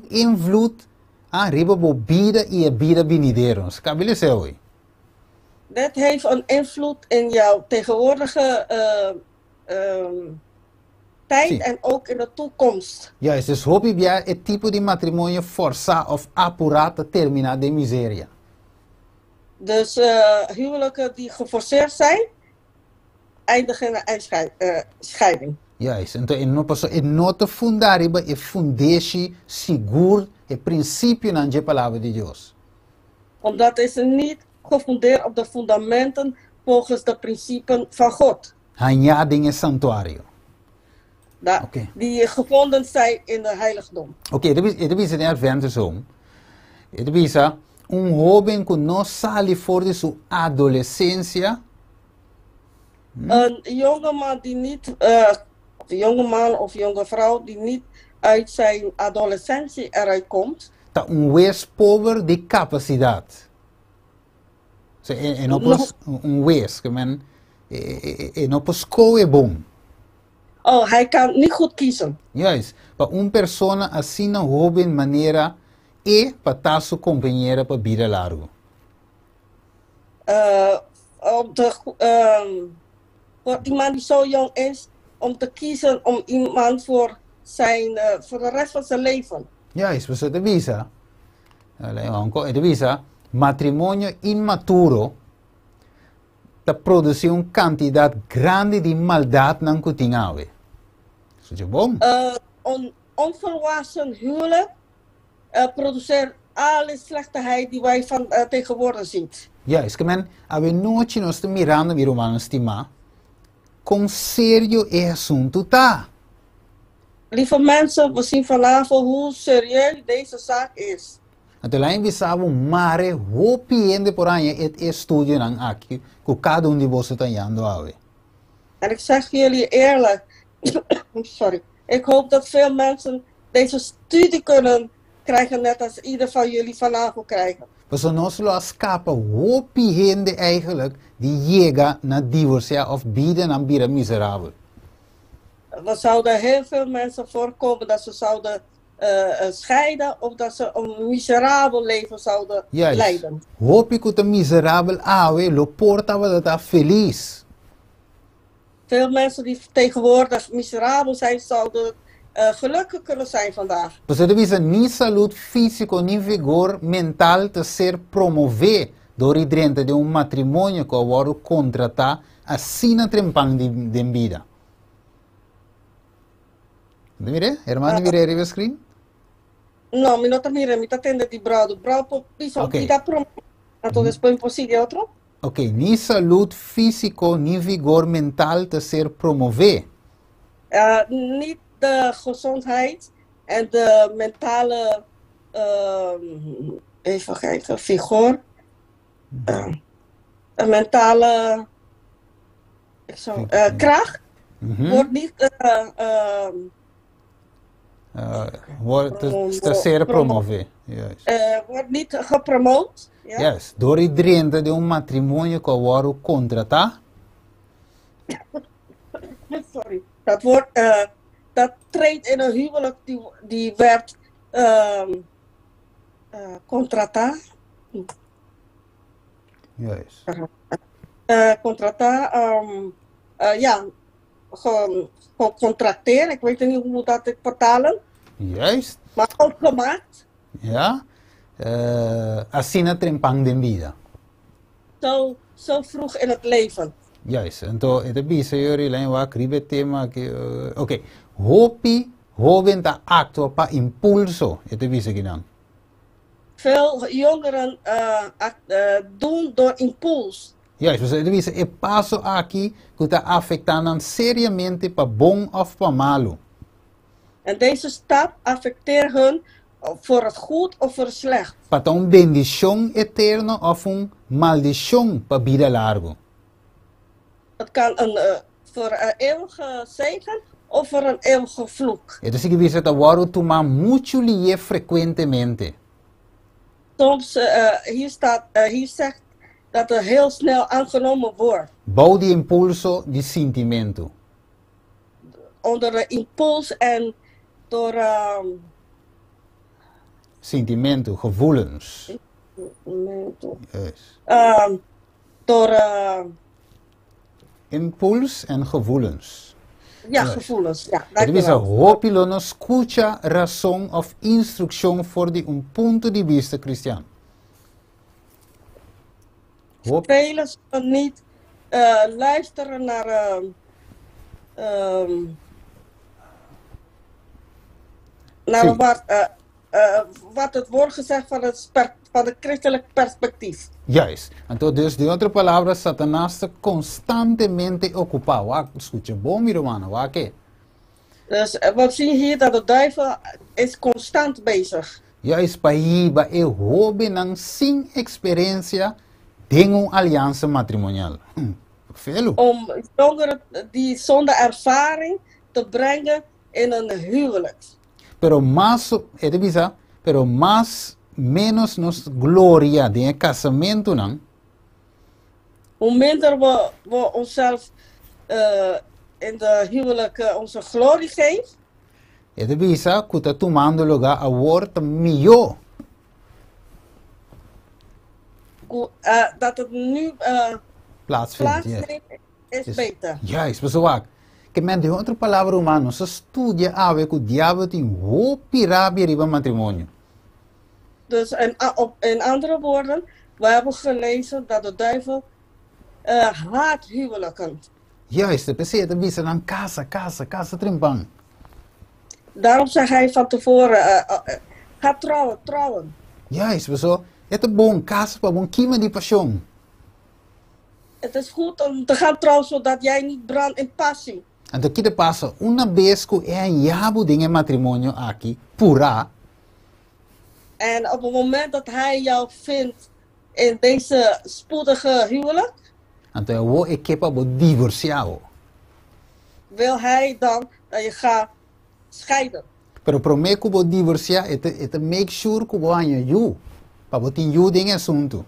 invloed aan riba bida e bida binideros. Kabile se hoy.
Dat heeft een invloed in jouw tegenwoordige tijd
Zie.
en ook in de toekomst.
Ja, is dus hoop je het tipo de matrimonio força of apurata termina de miseria.
Dus huwelijken die geforceerd zijn, eindigen in een scheiding.
Juist, então não posso não te fundar riba e fundeixe seguro e princípio na palavra de Deus.
Omdat is niet gefundeerd op de fundamenten volgens de principes van God.
Hanha dingen santuário. Oké.
Die gevonden zijn in de heiligdom.
Ok, het is een adventist home. Het is een jovem que não sale voor de sua adolescência.
Een jongeman die niet, of een jongeman of jonge vrouw die niet uit zijn adolescentie eruit komt.
Tá wees power de capacidade. So, não pos wees, que men, não pos coe bom.
Oh, hij kan niet goed kiezen.
Juist, para persona assim na jovem maneira e para tá sua companheira para vida largo.
Voor iemand die zo jong is, om te kiezen om iemand voor de rest van zijn leven.
Juist, você te visa. Te visa, matrimonio inmaturo te produce uma quantidade grande de maldade na kutingawe. Is dat bom?
Een onvolwassen huwelijk produceert alle slechtigheid die wij van tegenwoordig zien.
Juist, que men, ave noite nós te mirando, mi romano estima, com sério é assunto tá.
Lieve mensen, we zien vanavond hoe serieus deze zaak is.
Até lá envisava mare hopiende por aí het estudio nang aqui, que cada de vocês está indo ave.
En ik zeg jullie eerlijk, sorry, ik hoop dat veel mensen deze studie kunnen krijgen, net als ieder van jullie vanavond krijgen.
Dus nós lo escapa hopiende eigenlijk die llega na divorcia of bieden aan bira miserabel.
Er zouden heel veel mensen voorkomen dat ze zouden scheiden of dat ze een miserabel leven zouden leiden.
Hoop ik dat miserabel ave lo portava dat a feliz.
Veel mensen die tegenwoordig miserabel zijn, zouden gelukkig kunnen zijn vandaag.
Você devisa ni saúde físico ni vigor mental te ser promover dentro de matrimônio que agora contratar assim na trempang de vida. Mire, hermano, mire arriba screen.
No, mi no te mire, mi te atende di brado. Brado, piso,
Okay.
da promo. Entonces después imposible otro.
Ok, ni saúde físico ni vigor mental te ser promover.
Niet de gezondheid en de mentale, even kijken, figuur. Een mentale kracht wordt niet
Wordt terceira promover. Juist.
Wordt niet gepromoot. Ja?
Yes. Door iedereen de un matrimonio kan worden contratar.
Sorry. Dat treedt in een huwelijk die werd contrata.
Juist.
Contrata, ja, gecontracteerd. Ik weet niet hoe dat ik vertalen.
Juist.
Maar ook gemaakt.
Ja. Assina trempang de vida.
Zo vroeg in het leven.
Juist. Então, ito bisa yuri lang wa kribe tema que okay. Hopi hoben ta acto pa impulso. Ito bisa ginang.
Veel jongeren doen door impuls.
Juist, dus ito bisa e paso aqui que ta afectando seriamente pa bom of pa malo.
En deze stap affecteert hun voor het goed of voor het slecht.
Para un bendición eterno of un maldición pa vida largo.
Het kan voor een eeuwige zegen of voor een eeuwige vloek.
Ito significa que waro tomar mucho lie frequentemente.
Soms, hier zegt dat er heel snel aangenomen wordt.
Bouw die impulso de sentimento.
Onder de impuls en door
Sentimento, gevoelens. Yes.
door
Impuls en gevoelens.
ja,
Yes.
gevoelens. Ja,
Het is een
dankjewel.
hopilo no escucha razón of instrucción voor die un punto de vista cristiano. Hoop.
Velen zullen niet luisteren naar
Zie.
wat het wordt gezegd van het christelijk perspectief.
Juist. Entonces, de otra palabra, Satanás está constantemente ocupado. Wa, escucha, bom, mi hermano, wa que?
Dus we zien hier dat de duivel is constant bezig.
Juist, pa hiba e hobe nang sin experiencia de un alianza matrimonial. Velo.
Om jongeren die zonder ervaring te brengen in een huwelijk.
Pero más menos nos gloria de casamento nang.
Hoe minder we onszelf in de huwelijk onze glorie geven,
Ede bisa kuta tomando lugar a worta mio.
dat het nu
Plaatsvindt.
plaatsneemt, is beter.
Juist, maar zo waak. Que men de outra palavra humano, se estudia ave que o diabo tem hopi rabia riba matrimonio.
Dus in andere woorden, we hebben gelezen dat de duivel haat huwelijken.
Juist, de PC de bisa dan casa trimpang.
Daarom zei hij van tevoren, ga trouwen.
Juist, maar zo, het is bom casa pa bom kima di passion.
Het is goed om te gaan trouwen zodat jij niet brandt in passie.
Então, que te passa? Uma vez que é em jabo de matrimonio aqui, pura.
En op het moment dat hij jou vindt in deze spoedige huwelijk,
Então, eu vou equipa bo divorciado.
wil hij dan dat je gaat scheiden.
Pero prometo que vou divorciar, et make sure que vou anha you. Pa bo tin you ding assunto.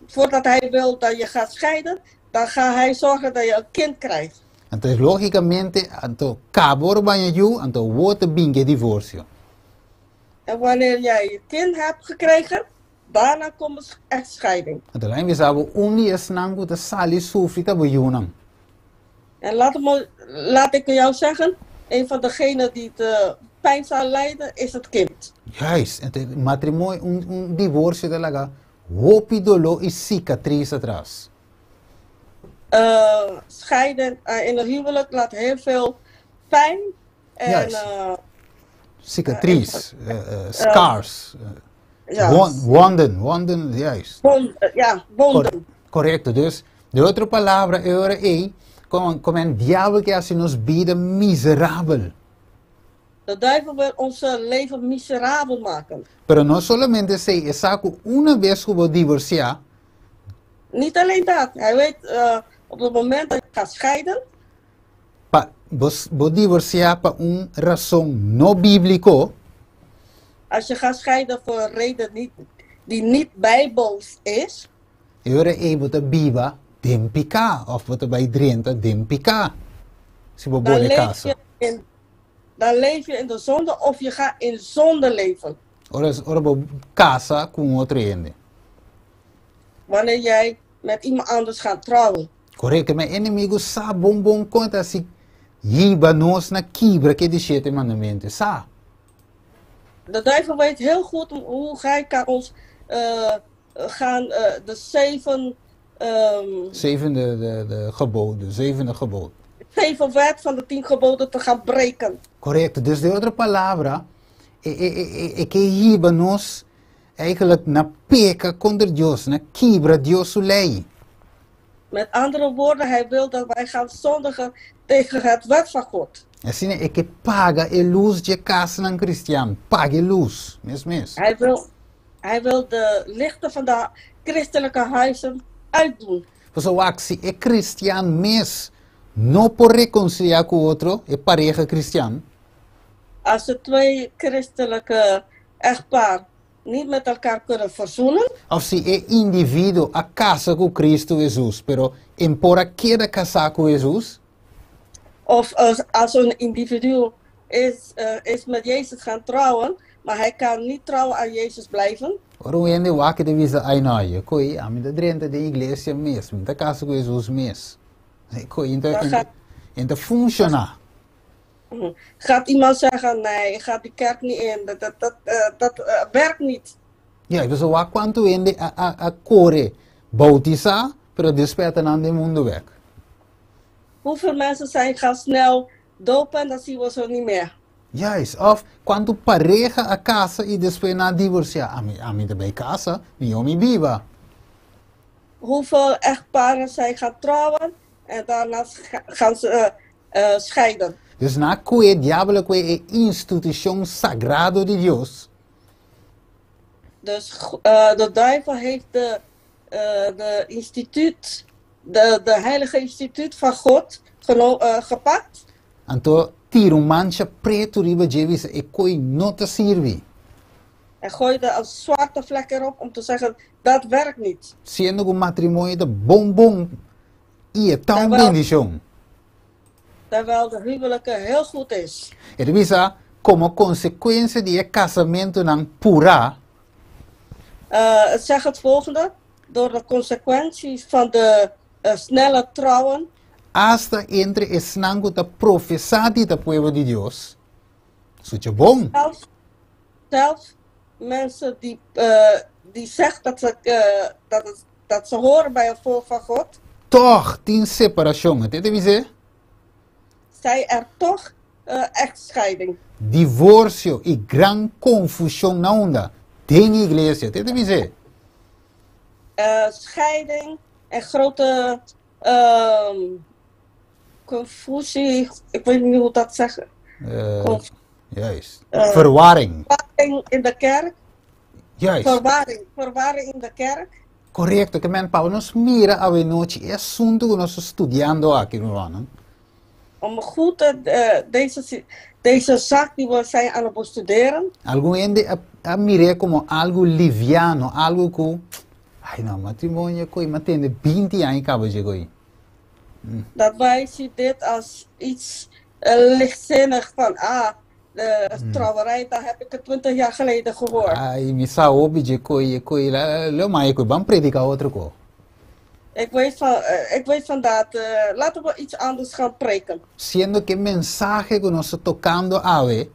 Voordat hij wil dat je gaat scheiden, dan gaat hij zorgen dat je een kind krijgt.
Então, logicamente, então, cabor banha you, então, vou te binge divorcio.
En wanneer jij je kind hebt gekregen, daarna komt echt scheiding.
Então, lá em Visabo, is nango te sali sufrita bo you nang.
En laat ik jou zeggen, een van degenen die het pijn zal lijden, is het kind.
Juist, então, matrimonio, divorcio talaga, hopi dolo e cicatriz atrás.
Scheiden in een huwelijk laat heel veel pijn en
Juist. Cicatriz, scars,
ja,
wonden, juist.
wonden.
Correcto, dus de outra palavra era como en diabo que assim nos vida miserável.
De duivel wil ons leven miserabel maken.
Pero no solamente sei, essa que uma vez que vou divorciar,
Niet alleen dat, hij weet op het moment dat je gaat scheiden,
vos divorciar por una razón no bíblico,
Als je gaat scheiden voor een reden die niet bijbels is,
je able te biba dem pika of wat bij drenta dem pika. Si bo
dan
bone
leef,
casa.
dan leef je in de zonde of je gaat in zonde leven.
Ora bo casa com outro ende.
Wanneer jij met iemand anders gaat trouwen.
Correto, mas inimigo sa bom conta si yiba nos na kibra que de sete mandamentos. Sa.
De duivel weet heel goed hoe hij kan ons de
zevende gebod.
7 wet van de 10 geboden te gaan breken.
Correto, dus de andere palavra que yiba nos eigenlijk na peca contra Deus, na kibra Deus lei.
Met andere woorden, hij wil dat wij gaan zondigen tegen het wet van God.
Assim é que paga a luz de casa ng Cristiano. Paga a luz. Mes.
Hij wil de lichten van de christelijke huizen uitdoen.
Pues o si é cristiano mes, não por reconciliar com o outro, é pareja cristiano.
Als de 2 christelijke echtpaar niet met elkaar kunnen verzoenen.
Of se é indivíduo a casa com Cristo Jesus, pero embora queira casar com Jesus,
Of als een individu is met Jezus gaan trouwen, maar hij kan niet trouwen aan Jezus blijven.
ora ende wake de visa ai noi, coi a da drenta de igreja mesmo, da casa com Jesus mesmo. Coi inte funciona.
Gaat iemand zeggen, nee, ik ga die kerk niet in, dat werkt niet.
Ja, dus wa quanto ende a core bautiza, pero desperta nan de mundo weg.
Hoeveel mensen gaan snel dopen en dan zien we ze niet meer.
Juist, of quando pareja a casa e depois na divorciar. A mim também casa, mi homem viva.
Hoeveel echtparen zijn gaan trouwen en daarna gaan ze scheiden.
Dus na que diablo que é instituição sagrado de Deus.
Dus de duivel heeft de instituut, de heilige instituut van God gepakt.
Então, tira mancha preto riba jevis e coi não te serve.
En gooide een zwarte vlek erop om te zeggen, dat werkt niet.
Sendo um matrimônio de bom e é tão bendição.
Terwijl de huwelijke heel goed is.
E revisa, como consequência de casamento não pura.
Het zegt het volgende, door de consequenties van de snelle trouwen.
Hasta entre esnango da profecia da povo de Deus. Isso é bom.
Zelfs mensen die zeggen dat ze horen bij het volk van God.
Toch tem separação, entende dizer?
Zij er toch echtscheiding.
Divórcio e gran confusão na onda. Tem igreja, entende dizer?
Scheiding en grote confusie, ik weet niet hoe dat zeggen.
Juist. Verwarring.
Verwarring in de kerk.
Juist.
Verwarring in de kerk.
Correto, que men Paulo nos mira a noite é assunto que nós estudando aqui no ano.
Om goed deze zaak die we zijn aan het bestuderen.
Algum ende a mire como algo liviano, algo que ai não, matrimônio coi matende 20 anos acaba de coi.
Dat wij zien dit als iets lichtzinnig van, trouwerij, daar heb ik het 20 jaar geleden gehoord.
Ai, me saúde de coi lá mais coi, vamos predicar outro co.
Ik weet van dat, laten we iets anders gaan preken.
Sendo que mensagem que nós tocando ave.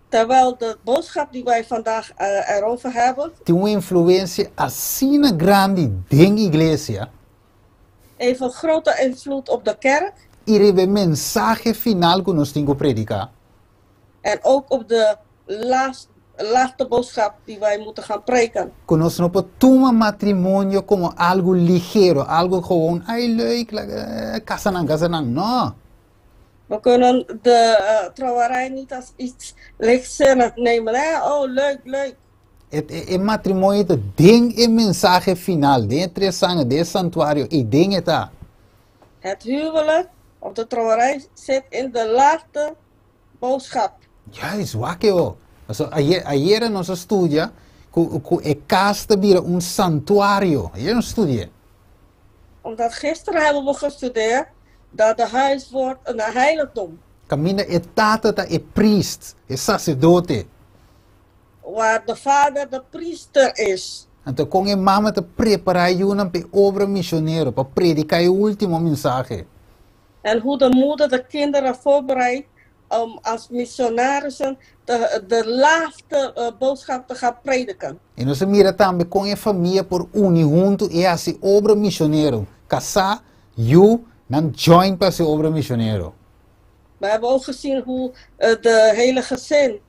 Terwijl de boodschap die wij vandaag erover hebben.
Tem uma influência assim grande dentro da igreja.
Heeft een grote invloed op de kerk.
E rebe mensagem final que nós temos que predicar.
En ook op de laatste boodschap die wij moeten gaan preken.
Que nós não podemos tomar matrimônio como algo ligeiro, algo gewoon, ai leuk, casa não, não.
We kunnen de trouwerij niet als iets lichtzinnig nemen. Hè? Oh, leuk.
Het matrimônio tem een mensagem final, dentro de sangue, de santuário, e dentro está.
Het huwelijk of de trouwerij zit in de laatste boodschap.
Juist, wakeo. Also, ayer en onze studie, ku e casa bira un santuario. Ayer een studie.
Omdat gisteren hebben we gestudeerd dat de huis wordt een heiligdom.
Camina e tata ta e priest, e sacerdote.
Waar de vader de priester is.
Então, com a mama te preparar para a obra missionária, para predicar o último mensagem.
En hoe de moeder de kinderen voorbereidt om als missionarissen de laatste boodschap te gaan prediken.
E nós mira também com a família por unir junto e essa obra missionária. Casar, you, dan join para essa obra missionária.
We hebben ook gezien hoe de hele gezin,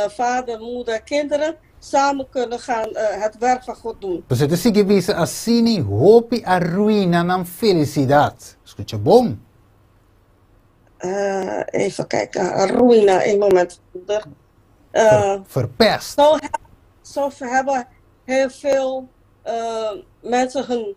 vader, moeder, kinderen, samen kunnen gaan het werk van God doen.
Você te sigue visa assim, hope a ruína na felicidade. Escuta bom?
Even kijken, ruïna, een moment.
Verpest.
Zo hebben heel veel mensen hun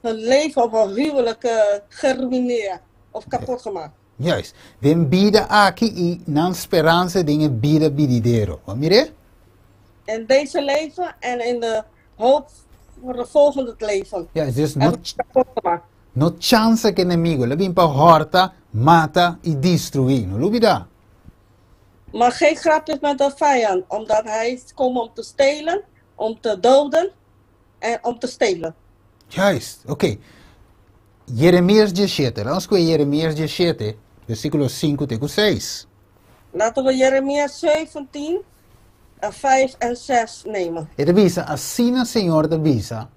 leven of hun huwelijk geruineerd of kapot gemaakt.
Juist. Den bida aqui e na esperança de bida bididero. Wat mire?
In deze leven en in de hoop voor de volgende leven.
Ja, dus
kapot gemaakt.
no chance que inimigo, le vim pa horta, mata e destruir. No lubi da.
Maar geen grapjes met de vijand, omdat hij komt om te stelen, om te doden en om te stelen.
Juist, oké. Jeremias 17, vamos com Jeremias 17, versículo 5 até 6.
Laten we Jeremia 17, 5 en 6 nemen.
Ele avisa, assim o Senhor te avisa,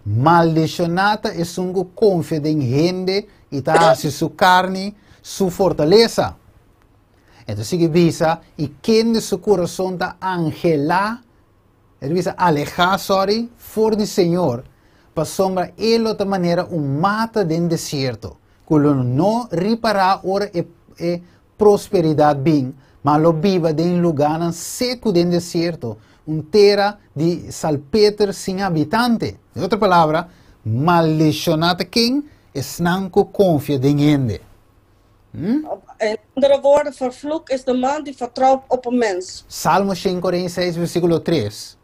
maldicionada é sungo confia em gente e tá su carne, su fortaleza. Então sigue avisa, e quem de su coração tá angela, ele avisa, alejar, sorry, for de Senhor, para sombra ele outra maneira mata dentro do deserto, quando não reparar ora é prosperidade bem, mas lo viva em lugar seco dentro do deserto, terra de salpeter sem habitante. Em outra palavra, maldicionado quem não confia em gente.
In andere woorden, vervloekt is de man die vertrouwt op een mens.
Salmo 146, versículo 3.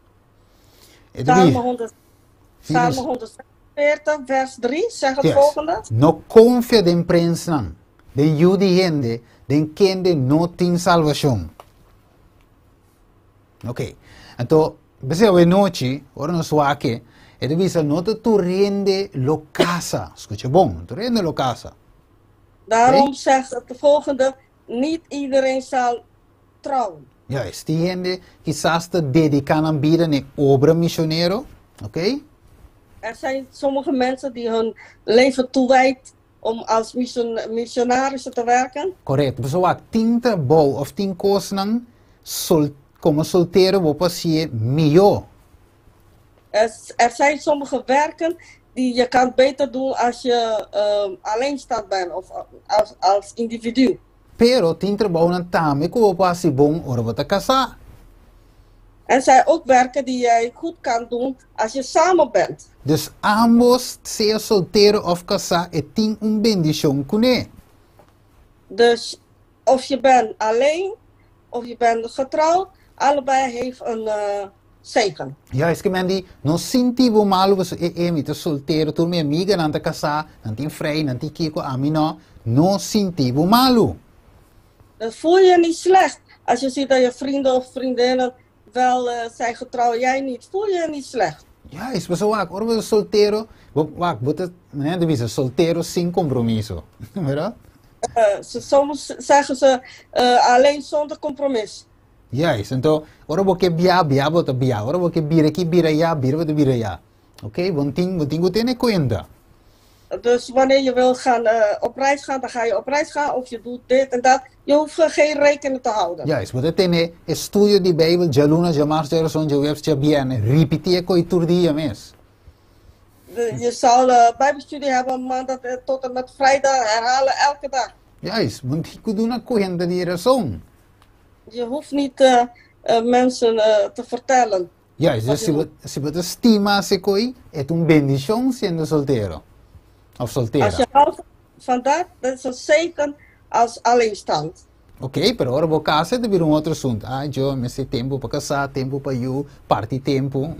Salmo 140, vers 3, zeg het volgende.
No confia de prensa, de judi gente, de quem não tem salvação. Ok. Então, você vai noite, ora no sua aqui, ele diz, não te rende lo casa. Escuta bom, tu rende lo casa.
Daarom zegt het volgende, niet iedereen zal trouwen.
Juist, die gente quizás te dedican aan bieden in obra missionario, ok?
Er zijn sommige mensen die hun leven toewijdt om als missionarissen te werken.
Correto, pessoal, tem trabalho of tem coisas como solteiro vou passear melhor.
Er zijn sommige werken die je kan beter doen als je alleenstaand bent of als individu.
Pero tem trabalho também que vou passear bom ora vou te casar.
Er zijn ook werken die jij goed kan doen als je samen bent.
Dus ambos, seja solteiro of casar, tem bendição com ele.
Dus of je bent alleen of je bent getrouwd, allebei heeft een zegen.
Ja, is que mendi, não senti o malo, você é solteiro, tu minha amiga, não te casar, não tem vrij, não tem kiko, a mim não senti o malo.
Dan voel je je niet slecht als je ziet dat je vrienden of vriendinnen wel zijn getrouwd, jij niet. Voel je je niet slecht.
Ja, is pessoal, agora você solteiro, você, né, devisa, solteiro sem compromisso, verdade?
Soms zeggen ze alleen zonder compromis.
Juist, então, ora você bia, bota bia, ora você bira aqui, bira já, bira já. Oké, want tingo tem conta.
Dus wanneer je wil gaan op reis gaan, dan ga je op reis gaan of je doet dit en dat. Je hoeft geen rekening te houden.
Juist, você tem estudo de Bijbel, já luna, já março, já son, já webs, já bien, repetir coi tur dia mes.
Je zal bijbelstudie hebben maandag tot en met vrijdag herhalen elke dag.
Juist, want ik doe een conta de razão.
Je hoeft niet mensen te vertellen.
Juist, dus se você estima se coi, é bendição sendo solteiro. Of soltera.
vandaar, dat is een zegen als alleenstand.
Ok, pero ahora vos casa de vir un otro asunto. Ah, yo me sé tempo para casar, tempo para you, party tempo.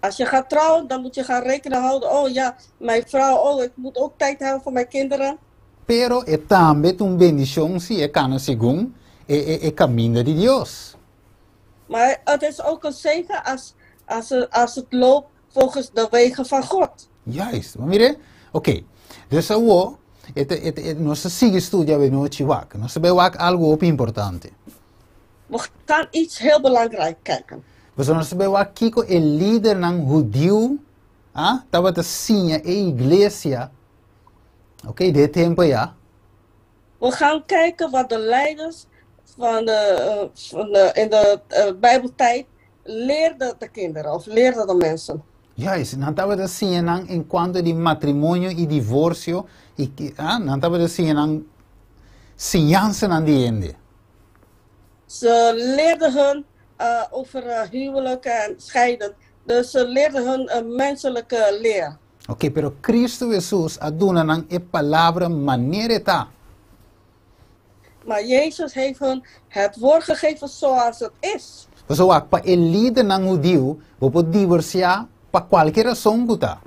Als je gaat trouwen, dan moet je gaan rekening houden. Oh ja, mijn vrouw, oh, ik moet ook tijd hebben voor mijn kinderen.
Pero é também uma bendição se é cana segundo é caminho de Deus.
Maar het is ook een zegen als het loopt volgens de wegen van God.
Juist, maar mire, ok. Dus agora, nós seguimos estudando bem no chiwak. Nós sabemos algo importante.
We gaan iets heel belangrijk kijken.
Nós sabemos que o líder ng judeu, estava te sinha a igreja, ok, de tempo ja.
We gaan kijken wat de leiders in de Bijbeltijd leerden de kinderen of leerden de mensen.
Juist, não estava te sinha em quanto de matrimônio e divórcio, não estava te sinha sinhança aan die ende.
Ze leerden hun over huwelijk en scheiden. Dus ze leerden hun een menselijke leer.
Ok, pero Cristo Jesus aduna nang e palavra maneira.
Maar Jezus heeft hun het woord gegeven zoals het is.
So ak pa el líder ng judeu, pode divorciar pa qualquer razão guta.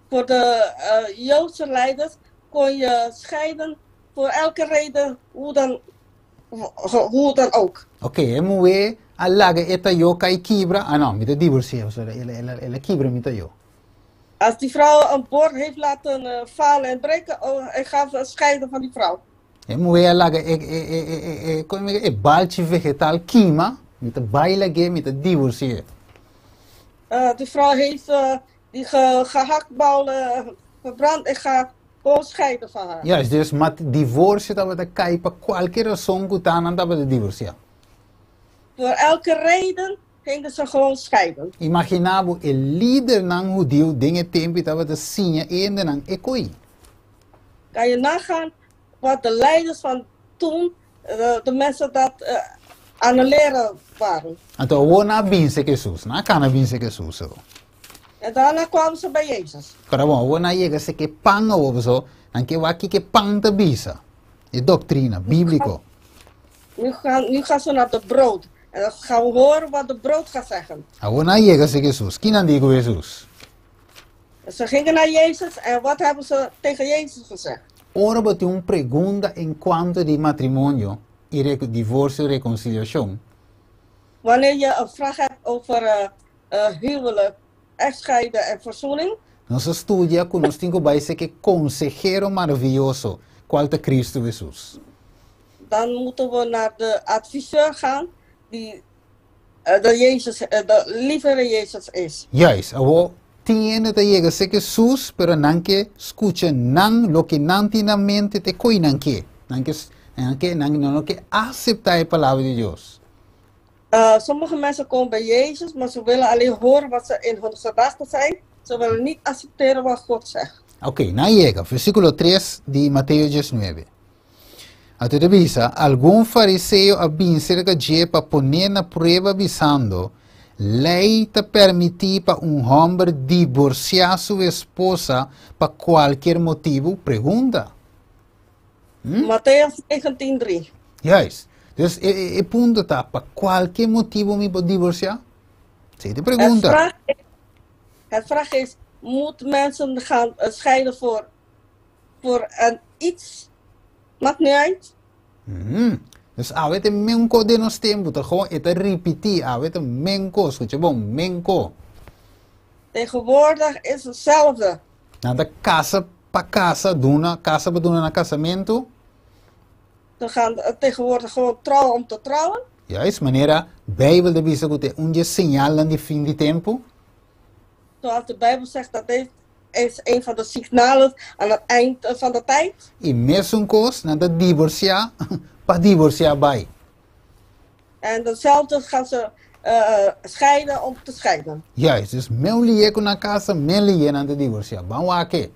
Voor de Joodse leiders kon je scheiden voor elke reden, hoe dan ook.
Ok, moe alaga eta yo kai kibra, não, me divorcia, ela kibra me yo.
Als die vrouw een bord heeft laten falen en breken, ik ga scheiden van die vrouw.
Moe alaga baltje vegetal kima, met baila ge met divorcia.
Die vrouw heeft die gehaktballen verbrand, ik ga gewoon scheiden van haar.
Ja, dus met divorcie dat we de kai pa qualquer razão guta dat we de divorcia.
Voor elke reden gingen ze gewoon scheiden.
Imaginabo el líder ng judeu dinge tempo dat we de sinha ende ng ekoi.
Kan je nagaan wat de leiders van toen, de mensen dat aan het leren waren.
Então, o na binse Jesus, na cana binse Jesus.
En daarna kwamen ze bij Jezus.
Cara bom, o na yega se que panga o so, dan que waki que pang te bisa. E doctrina, bíblico.
Nu gaan ze naar de brood. En dan gaan we horen wat de brood gaat zeggen.
O na yega se Jesus, quem digo Jesus?
Ze gingen naar Jezus en wat hebben ze tegen Jezus gezegd?
Ora bote pergunta en quanto de matrimônio e divórcio e reconciliação.
Wanneer je een vraag hebt over huwelijk, echtscheiden en verzoening.
Nós estudia com nós temos que que consejero maravilhoso, qual é Cristo Jesus.
Dan moeten we naar de adviseur gaan die de lievere Jezus is.
Juist, abo tiene te llega se Jesus, pero não que escucha não lo que não tem na mente te coi não que não que aceitar a palavra de Deus.
Sommige mensen komen bij Jezus, maar ze willen alleen horen wat ze in hun gedachten zijn. Ze willen niet accepteren wat God zegt.
Ok, na llega, versículo 3 de Mateus 19. Até de bisa, algum fariseu havia cerca de para poner na prova visando, lei te permitir para homem divorciar sua esposa para qualquer motivo? Pergunta.
Mattheüs 19:3.
Juist. Dus het punt está, para qualquer motivo me pode divorciar? Zie de pergunta.
Het vraag is, moet mensen gaan scheiden voor iets? Maakt niet uit.
Dus awet een menko de nos tempo, toch gewoon het repetir, awet een menko, escucha bom, menko.
Tegenwoordig is hetzelfde.
Na de casa pa casa, casa para doen na casamento.
Ze gaan tegenwoordig gewoon trouwen om te trouwen.
Juist, maneira, Bijbel de bisa que onde señal aan de fin de tempo.
Zoals de Bijbel zegt, dat dit is een van de signalen aan het eind van de tijd.
E mesmo cos, na de divorciar, pa divorciar bij.
En datzelfde gaan ze scheiden om te scheiden.
Juist, dus meu lié com na casa, meu lié na de divorciar. Vamos aqui.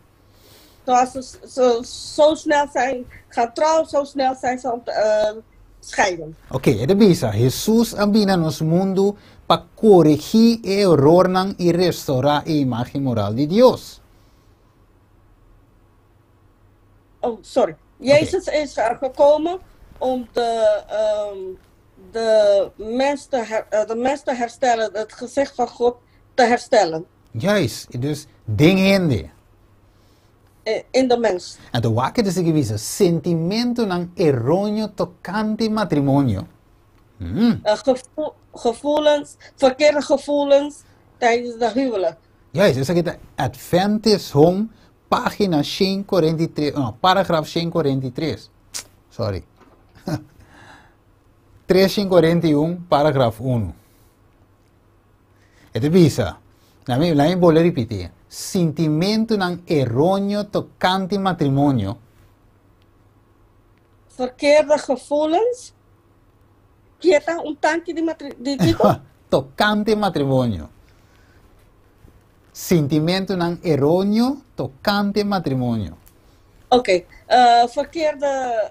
Zoals ze zo snel zijn gaan trouwen, zo snel zijn ze om te scheiden.
Ok, de bisa, Jesus ambina nos mundo para corrigir error e restaurar a imagem moral de Deus.
Oh, sorry. Jezus is gekomen om de mens te herstellen, het gezicht van God te herstellen.
Juist, dus ding hende.
In de mens.
En de wakker is geweest, sentimento ng erróneo tocante matrimonio.
Gevoelens, verkeerde gevoelens tijdens de huwelijk.
Juist, dus ik het Adventist Home, pagina 543, no, paragraf 543. Sorry. 341, paragraf 1. Het bisa. Laat me boleh repetir. Sentimento ng erróneo tocante matrimonio.
Verkeerde gevoelens. Quieta un tanque di tipo.
Tocante matrimonio. Sentimento ng erróneo tocante matrimonio.
Oké, verkeerde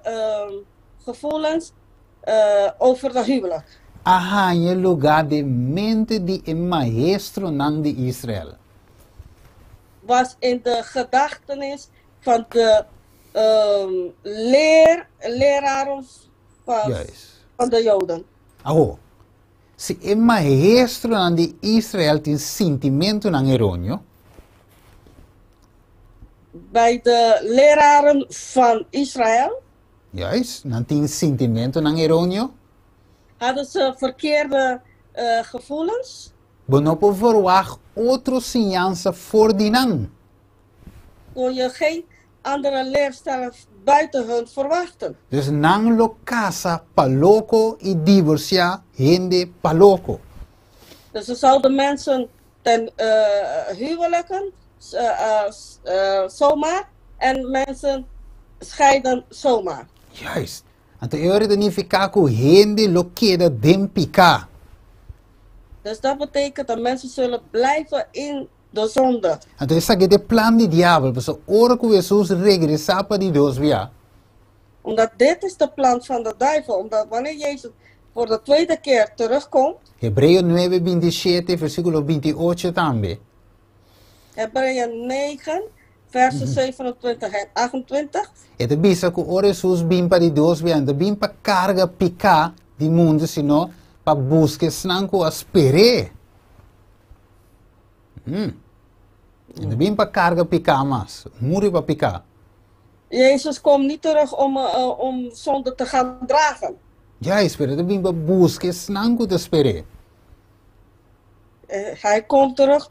gevoelens over de huwelijk.
Aha, in el lugar de mente di el maestro ng de Israel.
Was in de gedachtenis van de leraren van de Joden.
Aho, si el maestro ng de Israel tin sentimento ng erróneo,
bij de leraren van Israël,
juist, nan tin sentimento ng erróneo,
hadden ze verkeerde gevoelens.
bonopo verwacht otro enseñanza voor die nang.
Kon je geen andere leerstijlen buiten hun verwachten.
Dus nang lo casa paloko y divorcia hende paloko.
Dus ze zouden mensen ten huwelijken zomaar en mensen scheiden zomaar.
Juist. En te eure de nificaco hende lo queda dempika.
Dus dat betekent dat mensen zullen blijven in de zonde.
En toen is de plan di diablo, dus ora que Jesus regresa para die dos via.
Omdat dit is de plan van de duivel. Omdat wanneer Jezus voor de tweede keer terugkomt.
Hebreeën 9:27, versículo 28 también.
Hebreeën 9, versen 27 en 28.
Het bisa que ora Jesus bim para die dos via, en de bim para carga pica di mundo, sino para buscar snanco aspere. En de bim para carga pica mas, muri para pica.
Jezus komt niet terug om zonde te gaan dragen.
Ja, espera, de bim para buscar snanco te spere.
Hij komt terug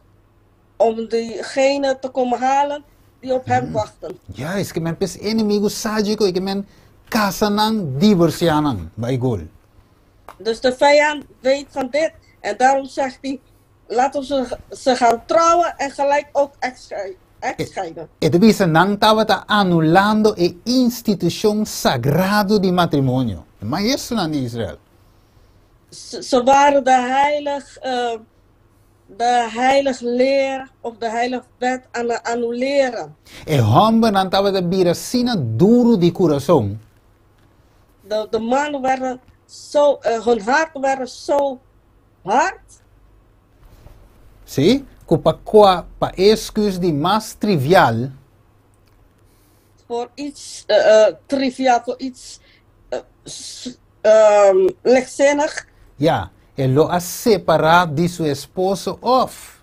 om diegenen te komen halen die op hem wachten.
Ja, is que men pes enemigo sádico, que men casanang divorcianang, bij gol.
Dus de vijand weet van dit en daarom zegt hij, laten we ze gaan trouwen en gelijk ook echtscheiden.
Het bisa nang tawata anulando e institución sagrado di matrimonio. De maestro in Israël.
Ze waren de heilige leer of de heilige wet aan het annuleren.
E homem nang tawata birasina duro di corazón.
De mannen werden zo, hun harten werden zo hard.
Sí, qua pa excus di más trivial.
Voor iets triviaal, voor iets lichtzinnig.
Ja, él lo ha separado de su esposo of.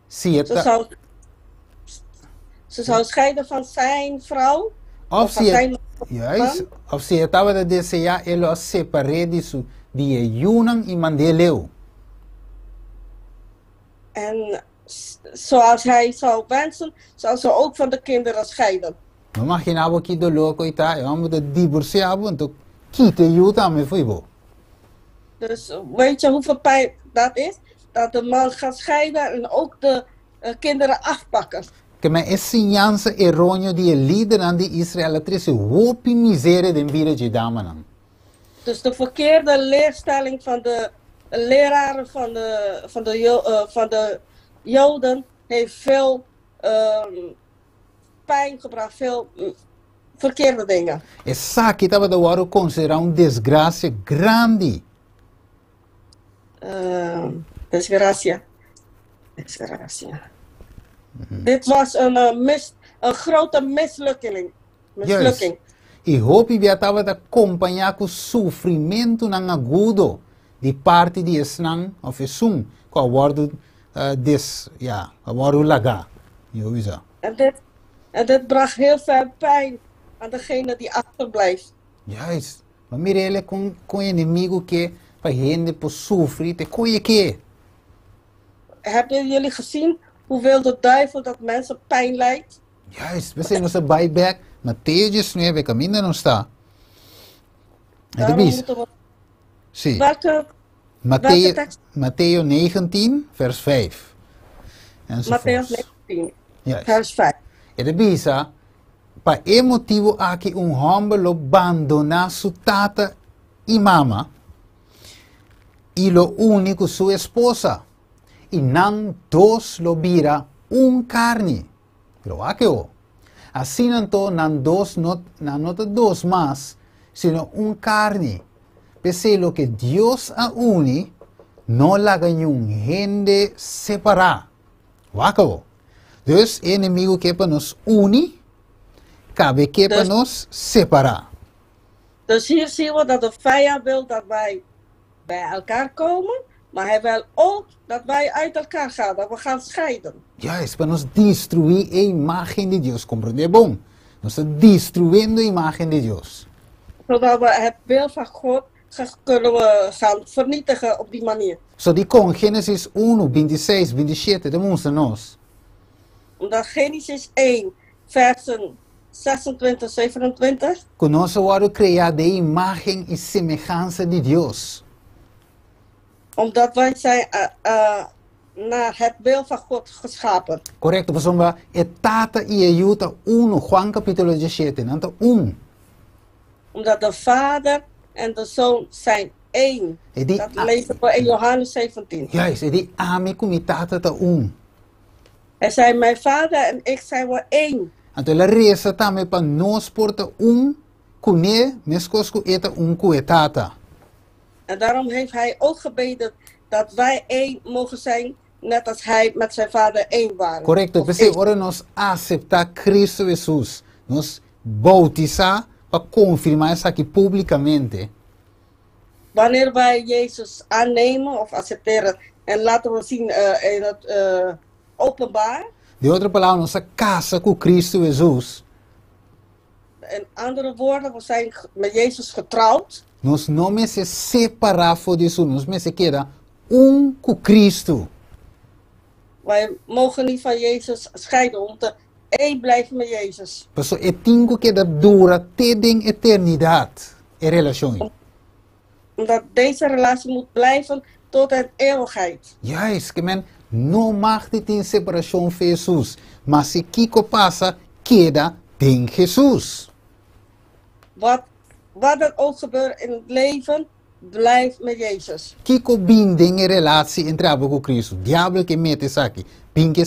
Sí,
ze zou scheiden van zijn vrouw.
Of si estaba de desear, él lo separé de su die Yunan y Mandeleu.
En zoals hij zou wensen, zou ze ook van de kinderen scheiden.
No imaginaba que do loco y tal, vamos de divorciado, entonces quite you también fui.
Dus weet je hoeveel pijn dat is? Dat de man gaat scheiden en ook de kinderen afpakken.
Que me enseñanza erróneo die líder aan die Israëlitische hopi miserie den vida de damanan.
Dus de verkeerde leerstelling van de leraren van de Joden heeft veel pijn gebracht, veel verkeerde dingen.
Essa que estava de waro considerar desgracia grande.
Desgracia. Dit was een grote mislukking. mislukking.
E hope que estava a acompanhar com sofrimento não agudo de parte de esnang of esum com a word des ja a word laga. Je weet zo.
En dit bracht heel veel pijn aan degene die achterblijft.
Juist. Maar mirele com inimigo que para gente por sofrer te conhe que.
Hebben jullie gezien hoeveel de duivel dat mensen pijn lijdt?
Juist. We zijn onze buyback. Mateus 19 caminho não está. É de bis. Sim.
Welke tekst?
Mateo 19 vers 5.
Matthäus 19
Juist.
vers 5.
É de bisa. Pa e motivo aqui homem lo abandona su tata e mama e lo único sua esposa e não dos lo vira carne. Pero aqui assim não nota dos mas sino carne. Pese lo que Dios a uni no la ganhou gente separar. Wako. Dus inimigo que para nos uni cabe que para nos separar.
Dus hier zien we dat de vijand wil dat wij bij elkaar komen, maar hij wil ook dat wij uit elkaar gaan, dat we gaan scheiden.
Juist, para nos destruir a imagen de Dios, compreende bom? Nos destruindo a imagen de Dios.
Zodat we het beeld van God kunnen we gaan vernietigen op die manier.
So die con Genesis 1, 26, 27, de monster nos.
Omdat Genesis 1, versen 26, 27.
Conosco worden criar de imagen e semelhança de Deus.
Omdat wij zijn naar het beeld van God geschapen.
Correcto, pues somos etata e ayuda 1, Juan capítulo 17, nanta 1.
Omdat de Vader en de Zoon zijn één. Dat lezen we in Johannes 17.
Juist, e die ami comitata ta 1.
Hij zei, mijn vader en ik zijn we één.
Então, a reza também para nós porta cune, mescosco eta cuetata.
En daarom heeft hij ook gebeden dat wij één mogen zijn, net als hij met zijn vader één waren.
Correcto, porque ora nós aceitar Cristo Jesus, nós bautizar para confirmar isso aqui publicamente.
Wanneer wij Jezus aannemen of accepteren en laten we zien in het openbaar.
De outra palavra, nossa casa com Cristo Jesus.
In andere woorden, we zijn met Jezus getrouwd.
Nós não me se separar voor Jesus, nós me se queda com Cristo.
Wij mogen niet van Jezus scheiden, om te één blijven met Jezus.
Por isso, é tingo que dura até em eternidade, a relação.
Omdat deze relatie moet blijven tot in eeuwigheid.
Juist, que men não mag dit in separação van Jesus, mas se Kiko passa, queda em Jesus.
Wat er ook gebeurt in het leven, blijf met Jezus.
Kiko binding een relatie entre com Cristo. Diablo que mete isso aqui. Bin que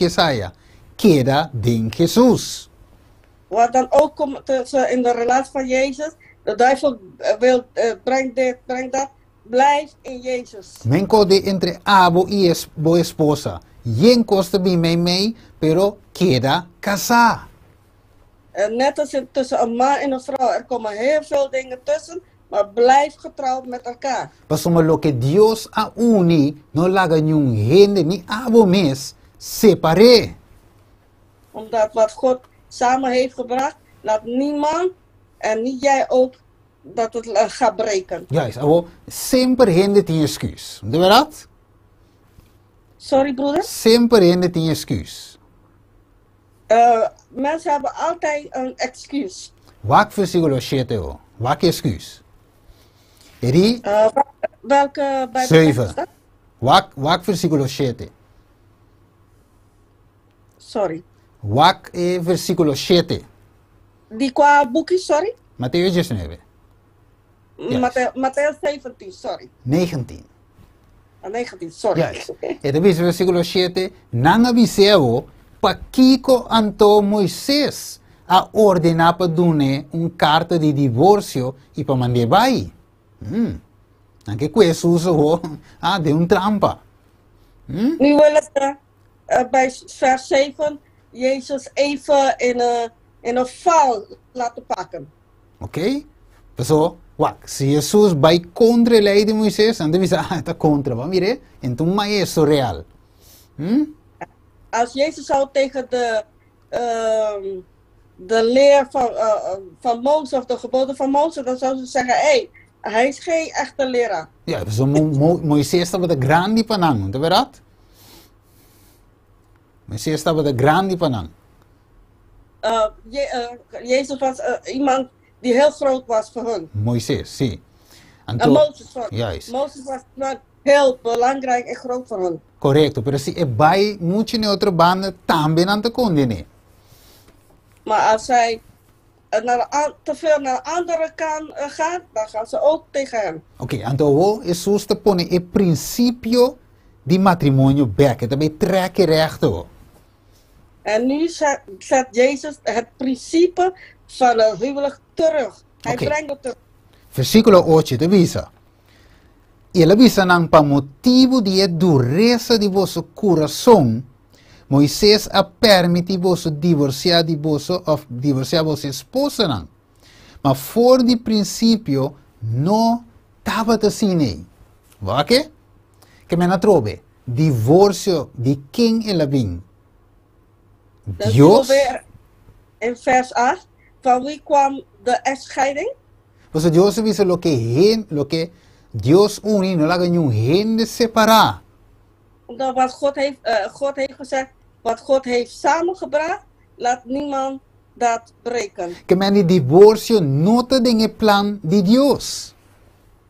saia. Queda em Jesus.
Wat dan ook komt in de relatie van Jezus, de duivel brengt dat, blijf in Jezus.
Men code entre abo e esposa. Yen costa bem mei, pero queda casar.
En net als tussen een man en een vrouw, er komen heel veel dingen tussen, maar blijf getrouwd met elkaar.
Pasoma lo que Dios a uni, no laga nyung gente ni abo mes, separé.
Omdat wat God samen heeft gebracht, laat niemand en niet jij ook dat het gaat breken.
Juist, abo sempre gente tem excuus. De verdade?
Sorry broeder?
Sempre gente tem excuus.
Mensen hebben altijd een excuus.
Wak versículo 7 o. Wak excuus. Eri
Welke bij
7. Wak versículo 7.
Sorry.
Wak versículo 7.
Die qua boekje, sorry?
Mateus 19. Yes.
Matthäus 17, sorry.
19.
19, sorry.
Yes. Este dice versículo 7. Nanga viseo pa Kiko anto Moisés a ordenar para dune carta de divórcio e para mandar vai. Anche questo uso de trampa.
Nu wil ik bij vers 7 Jezus even in een val laten pakken.
Oké? So, wak, se Jesus bij contra lei de Moisés, dan devisa, ah, está contra, va, mire, en tu maestro real.
Als Jezus zou tegen de leer van Mozes of de geboden van Mozes, dan zou ze zeggen, hij is geen echte leraar.
Ja, so Moisés estava de grande panang, não é verdade? Moisés estava de grande panang.
Jezus was iemand die heel groot was voor hun.
Moisés, sim.
Mozes, sorry.
Juist.
Mozes was iemand heel belangrijk en groot voor hun.
Correto, pero se é vai muito em outra banda, também não te condene.
Maar als hij te veel naar de andere kant gaat, dan gaan ze ook tegen hem.
Ok, então Jesus te põe o princípio de matrimônio back, het também trekken recht.
En nu zet Jezus het principe van het huwelijk terug. Hij
Oké.
brengt het terug.
Versículo 8 te visa. Ele avisa não para motivo de dureza de vosso coração, Moisés a permite vosso divorciar de vosso of divorciar vossa esposa não. Mas for de princípio não estava assim nem. Vá que? Que me na trobe. Divórcio de quem ela vem?
Dan zien we
Dios.
weer in vers 8, van wie kwam de echtscheiding?
Você Deus avisa lo que Deus une, não laga nenhum gente separar.
Omdat wat God heeft gezegd, wat God heeft samengebracht, laat niemand dat breken.
Que men die divorcio não te den plan de Deus.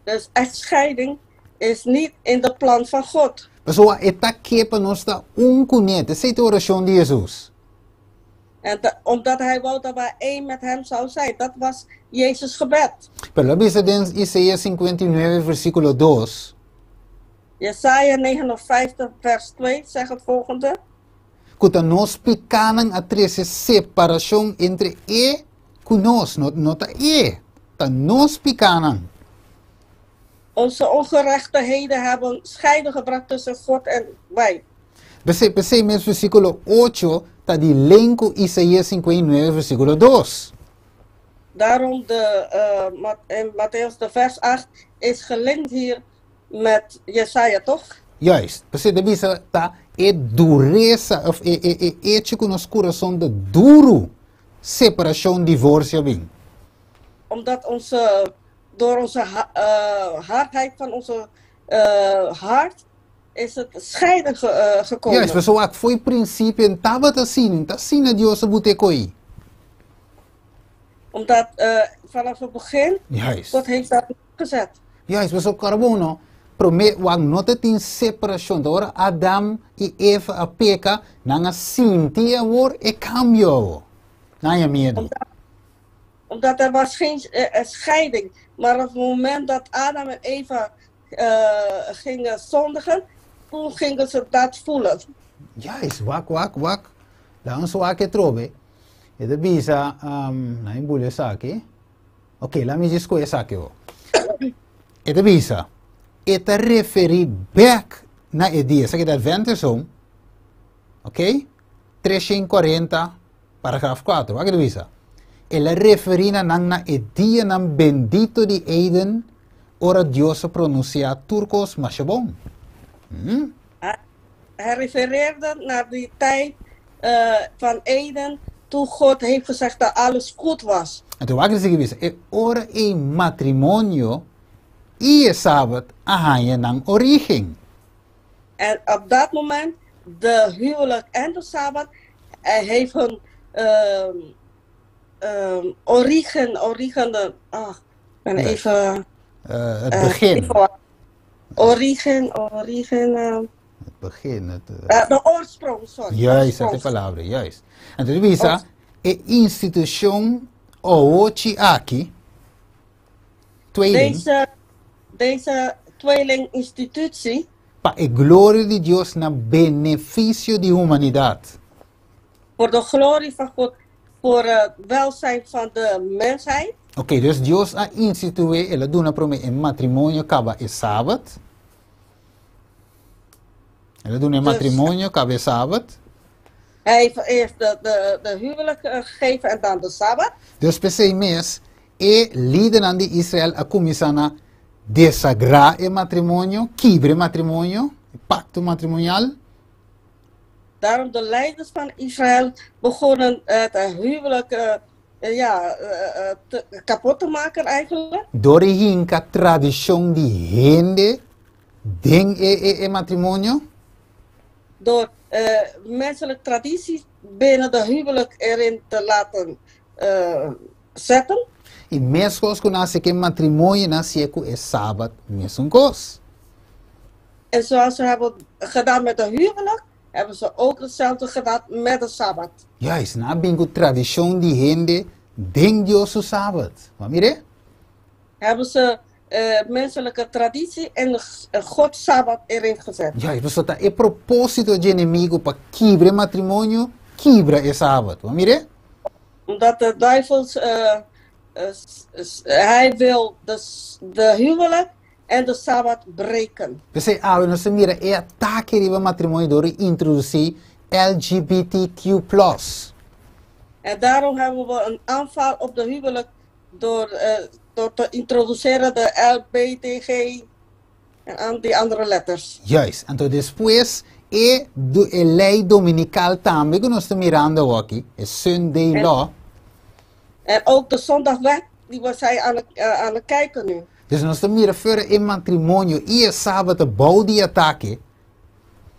Dus echtscheiding is niet in de plan van God.
Pessoal, está aqui para nós dar conhecimento. Essa é a oração de Jesus.
En omdat hij wou dat wij één met hem zou zijn. Dat was Jezus' gebed.
Pero la Biblia en Isaías 59, versículo 2.
Jesaja 59 vers 2 zegt het volgende.
Que nós pecanan a trece separação entre e conosco, não tá e. Tá nós pecanan.
Onze ongerechtigheden hebben scheiden gebracht tussen God en wij.
Pensei mesmo versículo 8, tá de elenco Isaías 59, versículo 2.
Daarom in Matthäus de vers 8 is gelinkt hier met Jesaja, toch?
Juist. Pensei da Bíblia tá dureza, of hecho com nosso coração de duro separação, divórcio bem.
Omdat door onze hardheid van onze hart is het scheiden gekomen.
Juist, pessoal, que foi princípio, estava assim a Deus a botar coi.
Omdat vanaf het begin,
Juist.
God heeft dat gezet.
Juist, pessoal, carbono, promet, wag nota tin separação, agora Adam e Eva a peca, nanga sinti amor e cambio. Naya medo.
Omdat er was geen scheiding, maar op het moment dat Adam en Eva gingen zondigen, toen gingen ze dat voelen.
Juist, wak. Dan zo wak trove. E de bisa, na imbulho sake. Ok, lá me diz coisa sake. E de bisa, e te referi back na dia, sabe da Adventism, ok? 340, paragrafo 4, wak de bisa. Ela referina na dia nan bendito de Eden, ora Dios pronuncia turcos machabon.
Hij refereerde naar die tijd van Eden, toen God heeft gezegd dat alles goed was.
En toen was het e ora een matrimonio, e sabat ahaya ng origen.
En op dat moment, de huwelijk en de sabbat, heeft hun origen, ben even...
Het begin.
Origen.
Het begin.
De oorsprong, sorry.
Juist, dat is de palavra, juist. En toen was het een institution oochi aki, tweeling.
Deze tweelinginstitutie.
Pa e gloria de Dios na beneficio de humanidad.
Voor de glorie van God, voor het welzijn van de mensheid.
Ok, dus Dios a institue, ela duna para mim, een matrimonio acaba e sábado. Ela duna een matrimonio acaba e sábado.
Hij heeft eerst de huwelijk gegeven en dan de Sabbat.
Dus per se mes, líder aan die Israël a comisana desagra e matrimonio, quibre matrimonio, pacto matrimonial.
Daarom de leiders van Israël begonnen het huwelijk kapot te maken eigenlijk.
Door hinka tradition die hende, ding e matrimonio.
Door menselijke tradities binnen de huwelijk erin te laten zetten.
E mescos com nasce que matrimonio nasce com é sábado, mesmo cos.
En zoals ze hebben gedaan met de huwelijk, hebben ze ook hetzelfde gedaan met de Sabbat.
Ja, is na bingo tradition die hende, ding Dios o sábado. Wat mire?
Hebben ze menselijke traditie en God Sabbat erin gezet.
Ja, isso está é propósito de inimigo para quebrar matrimonio, quebra é sábado. Wat mire?
Omdat de duivel, hij wil de huwelijk en de Sabbat breken.
Você ah, não se mira é ataque riba matrimonio door introduzir LGBTQ+.
En daarom hebben we een aanval op de huwelijk door te introduceren de LBTG en aan die andere letters.
Juist. Então depois é lei dominical também que nós estamos mirando aqui, é Sunday Law.
En ook de zondagwet, die we zijn aan het kijken nu.
Dus nós estamos mirando fora é matrimonio e é sábado bouw die ataque.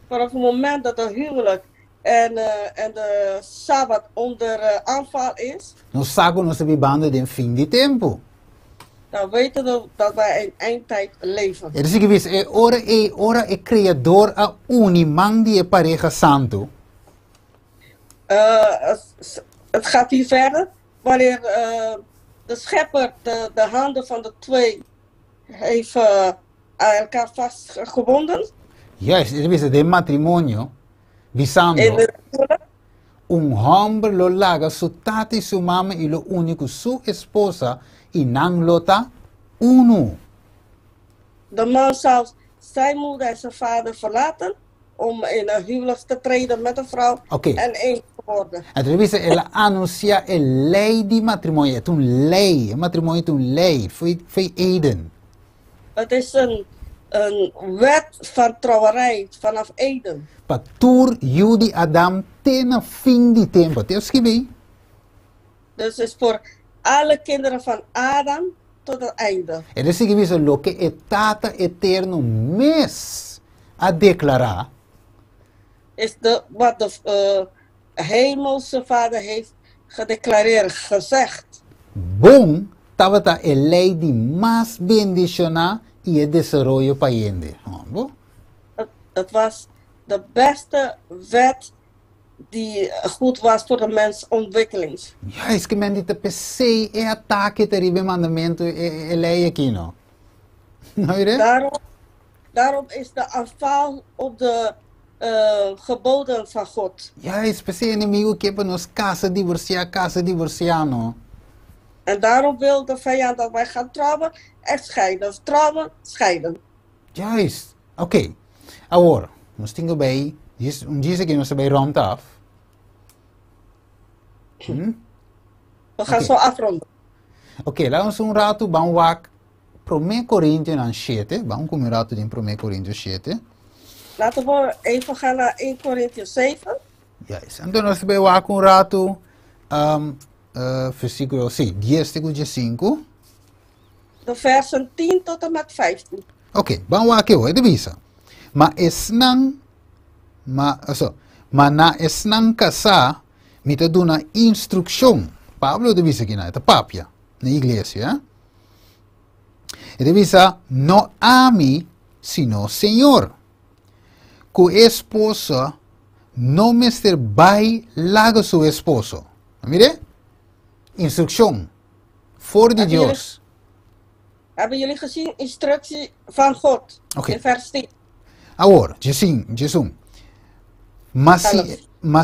Vanaf het moment dat de huwelijk en de Sabbat onder aanval is,
Nós sabemos nós estamos vivendo de fim de tempo.
dan weten we dat wij in eindtijd leven.
É assim que diz, ora é criador a unimang die é pareja santo.
Het gaat hier verder. Wanneer de schepper de handen van de twee heeft aan elkaar vastgebonden.
Juist, é diz, de matrimonio, visando
In het huwelijk.
hombre lo laga su tata y su mama y lo único su esposa y nang lota uno.
De man zal zijn moeder en zijn vader verlaten om in een huwelijk te treden met een vrouw en één te worden.
Entonces ela anuncia el ley de matrimonio, es un ley, el matrimonio es un ley, fue Eden.
Het is een wet van trouwerij vanaf Eden.
Patur Judi Adam tena fin de tempo, te escrevi?
Dus het is voor alle kinderen van Adam tot het einde.
Es decir, que dice lo que el Tata Eterno mes a declarar.
Is wat de hemelse vader heeft gedeclareerd, gezegd.
Bom, estava a lei de mais bendicionar e el desarrollo para ende.
Het was de beste wet die goed was voor de mensontwikkeling.
Ja, es que me han dicho, PC é ataque terrible mandamento é lei aqui, não? Não é?
Daarom is de aanval op de geboden van God.
Ja, es PC inimigo que para nos casa divorciar, não?
En daarom wil de vijand dat wij gaan trouwen en scheiden. Trouwen, scheiden.
Juist. Oké. Agora, nós temos bem, diz aqui nós bem rond af.
We gaan zo afronden.
Oké, laten we rato vamos lá 1 Coríntios 7. Vamos com um rato de 1 Coríntios 7.
Laten we even gaan naar 1 Corinthians 7.
Yes. Então nós vamos lá com um rato versículo 10,
De versen 10 tot en met 15.
Ok, vamos lá aqui, de visa. Mas na esnang casa, me te duna instrução. Pablo de visa aqui na papia, na igreja. E de visa, no ame, sino Senhor. Que esposa não me ester bai lago su esposo. Mire? Instrução. Voor de Deus.
Hebben jullie gezien instructie van God?
Okay.
In vers 10.
Agora, Jesus. Mas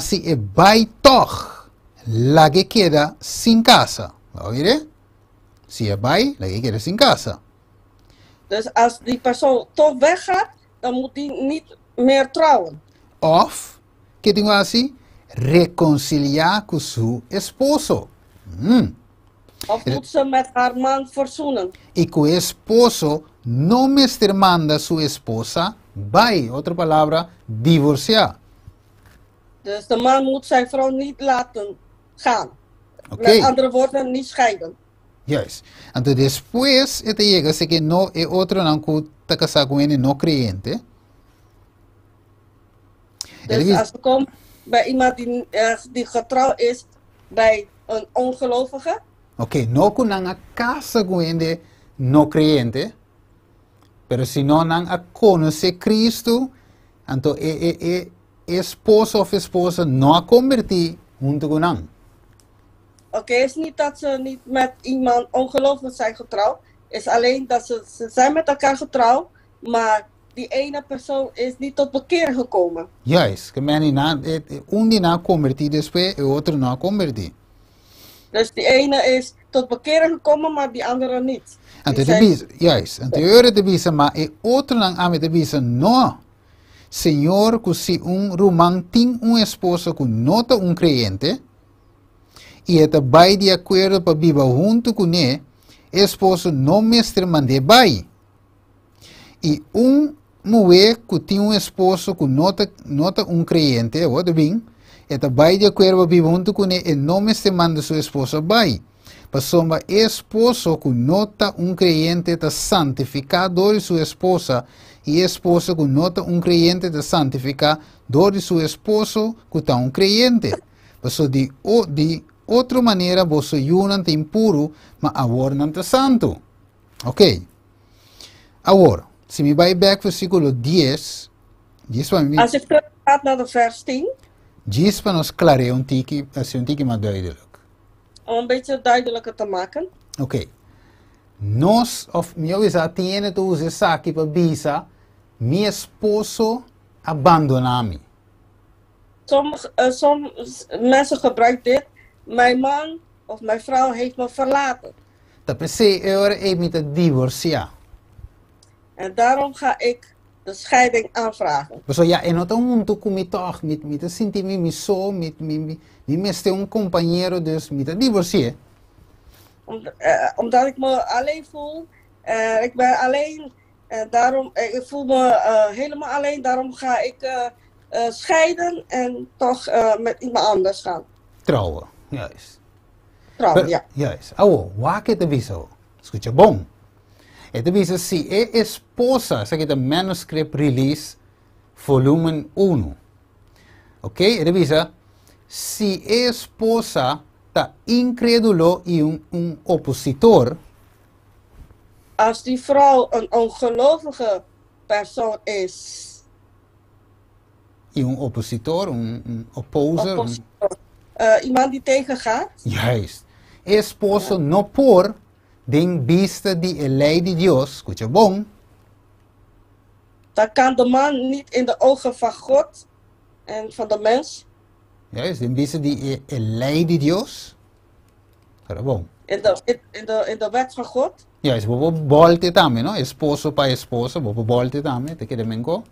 se é vai toch, lá que queda sem casa. Ouvire? Se é vai, lá que queda sem casa.
Dus als die persoon toch weggaat, dan moet die niet meer trouwen.
Of, que tenho assim, reconciliar con su esposo.
Of moet ze met haar man verzoenen?
Y que el esposo no me manda a su esposa, by, otra palabra, divorciar.
Dus de man moet zijn vrouw niet laten gaan.
Oké.
Met andere woorden, niet scheiden.
Yes. Entonces después, este llega, sé que no es otro no que está casado con él no creyente.
Dus als ze komt bij iemand die getrouwd is bij een ongelovige.
Ok, no con a casa con él no creyente, pero si no a conocer Cristo, entonces esposo of esposa no a convertir junto con él.
Oké, is niet dat ze niet met iemand ongelovig zijn getrouwd. Is alleen dat ze zijn met elkaar getrouwd, maar die ene persoon is niet tot bekeer gekomen.
Juist, que un día convertir después, el otro no convertir.
Dus die ene is tot bekeer gekomen, maar die andere niet.
Juist, anterior te bisa, maar el otro no ame te bisa, no. Señor, que si un román tiene un esposo que no es un creyente, y está by de acuerdo para vivir junto con él, el esposo no me mande by. Y un mujer que tiene un esposo que no es un creyente, ¿verdad bien? Está by de acuerdo para vivir junto con él, y no me manda su esposo by. Pero el esposo que no es un creyente está santificado de su esposa, y el esposo que no es un creyente está santificado de su esposo que está un creyente. Pero de otra manera, vos ayunan impuro, mas ahora no está santo. Ok. Ahora, si me voy back versículo 10,
Als je terug gaat naar de vers 10,
10 para nos clarear un tiki más duidelijk.
om een beetje duidelijker te maken.
Ok. Nos, of mi avisa, tiene tu use saki para visa, mi esposo abandonami.
Sommige mensen gebruiken dit. Mijn man of mijn vrouw heeft me verlaten.
Dat pensé, ahora ik moet divorciar.
En daarom ga ik de scheiding aanvragen.
So ja, en otro mundo como toch, met sentir mi so, mi meste un compañero, dus met divorciar.
Omdat ik me alleen voel. Ik ben alleen. Daarom, ik voel me helemaal alleen. Daarom ga ik scheiden en toch met iemand anders gaan.
Trouwen, juist.
Trouwen, ja.
Juist. Ahora, waar que te viso? Escucha, bom. Te viso si esposa, zeg het manuscript release, volumen 1. Ok, te viso, si esposa está incrédulo y un opositor.
Als die vrouw een ongelovige persoon is.
Y un opositor, un opposer.
Iemand die tegengaat.
Juist. Esposo no por den vista de ley de Dios, escucha bon.
Dan kan de man niet in de ogen van God en van de mens.
Juist, den vista de ley de Dios. Escucha bon.
In de wet van God.
Juist, we volte también, ¿no? Esposo para esposa, we volte también, te quiere mengo.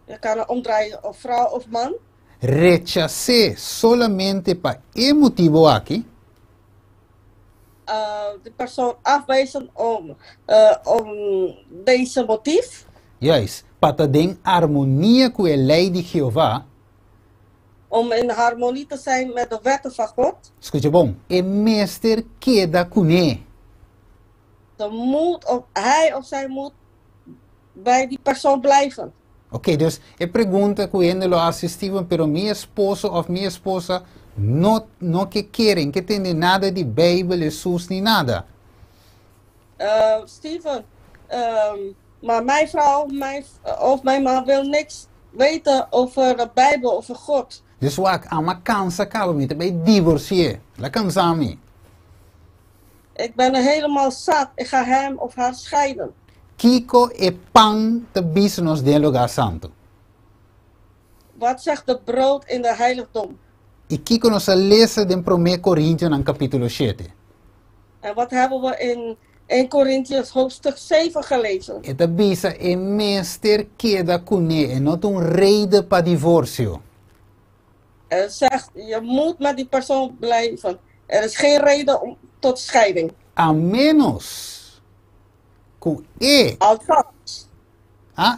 Je kan er omdraaien of vrouw of man.
Rechacé solamente para el motivo aquí.
De persoon afwijzen om deze motief.
Juist, para den armonía con el ley de Jehová.
Om in harmonie te zijn met de wetten van God.
Escucha bon, el meester queda con él.
Hij of zij moet bij die persoon blijven.
Ok, dus ik pregunta cuando lo asistivo, pero mi esposo of mi esposa no que quieren, que tienen nada de Bijbel, Jesús ni nada.
Steven, maar mijn vrouw of mijn man wil niks weten over de Bijbel, over God.
Dus wat aan mijn kans acaba met bij divorcië. La cansami.
Ik ben er helemaal zat. Ik ga hem of haar scheiden.
Kiko e pan te business del lugar santo.
Wat zegt de brood in de heiligdom?
Y Kiko nos lezen de 1 Corinthians en capítulo 7.
En wat hebben we in 1 Corinthians hoofdstuk 7 gelezen?
Esta bisa e meester queda con él, no un reden para divorcio.
zegt, je moet met die persoon blijven. Er is geen reden tot scheiding.
A menos que
Althans,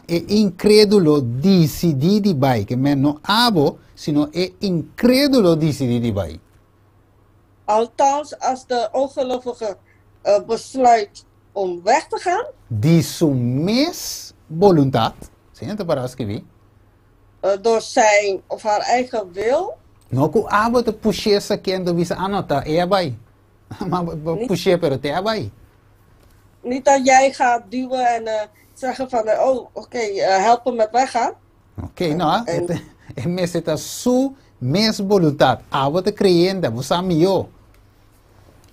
e incrédulo decidi di bai, que men no abo, sino incrédulo decidi di bai.
althans, als de ongelovige besluit om weg te gaan,
Di su mes voluntad, sim, então para escrever.
door zijn of haar eigen wil,
No ku abo te puxe sa kendo bisa anota e bai. Maar puxe pero te bai.
niet dat jij gaat duwen en zeggen van, oké, help hem met weggaan.
Ok, no, e mes eta su mes voluntad. Abo te creyenda, busa mio.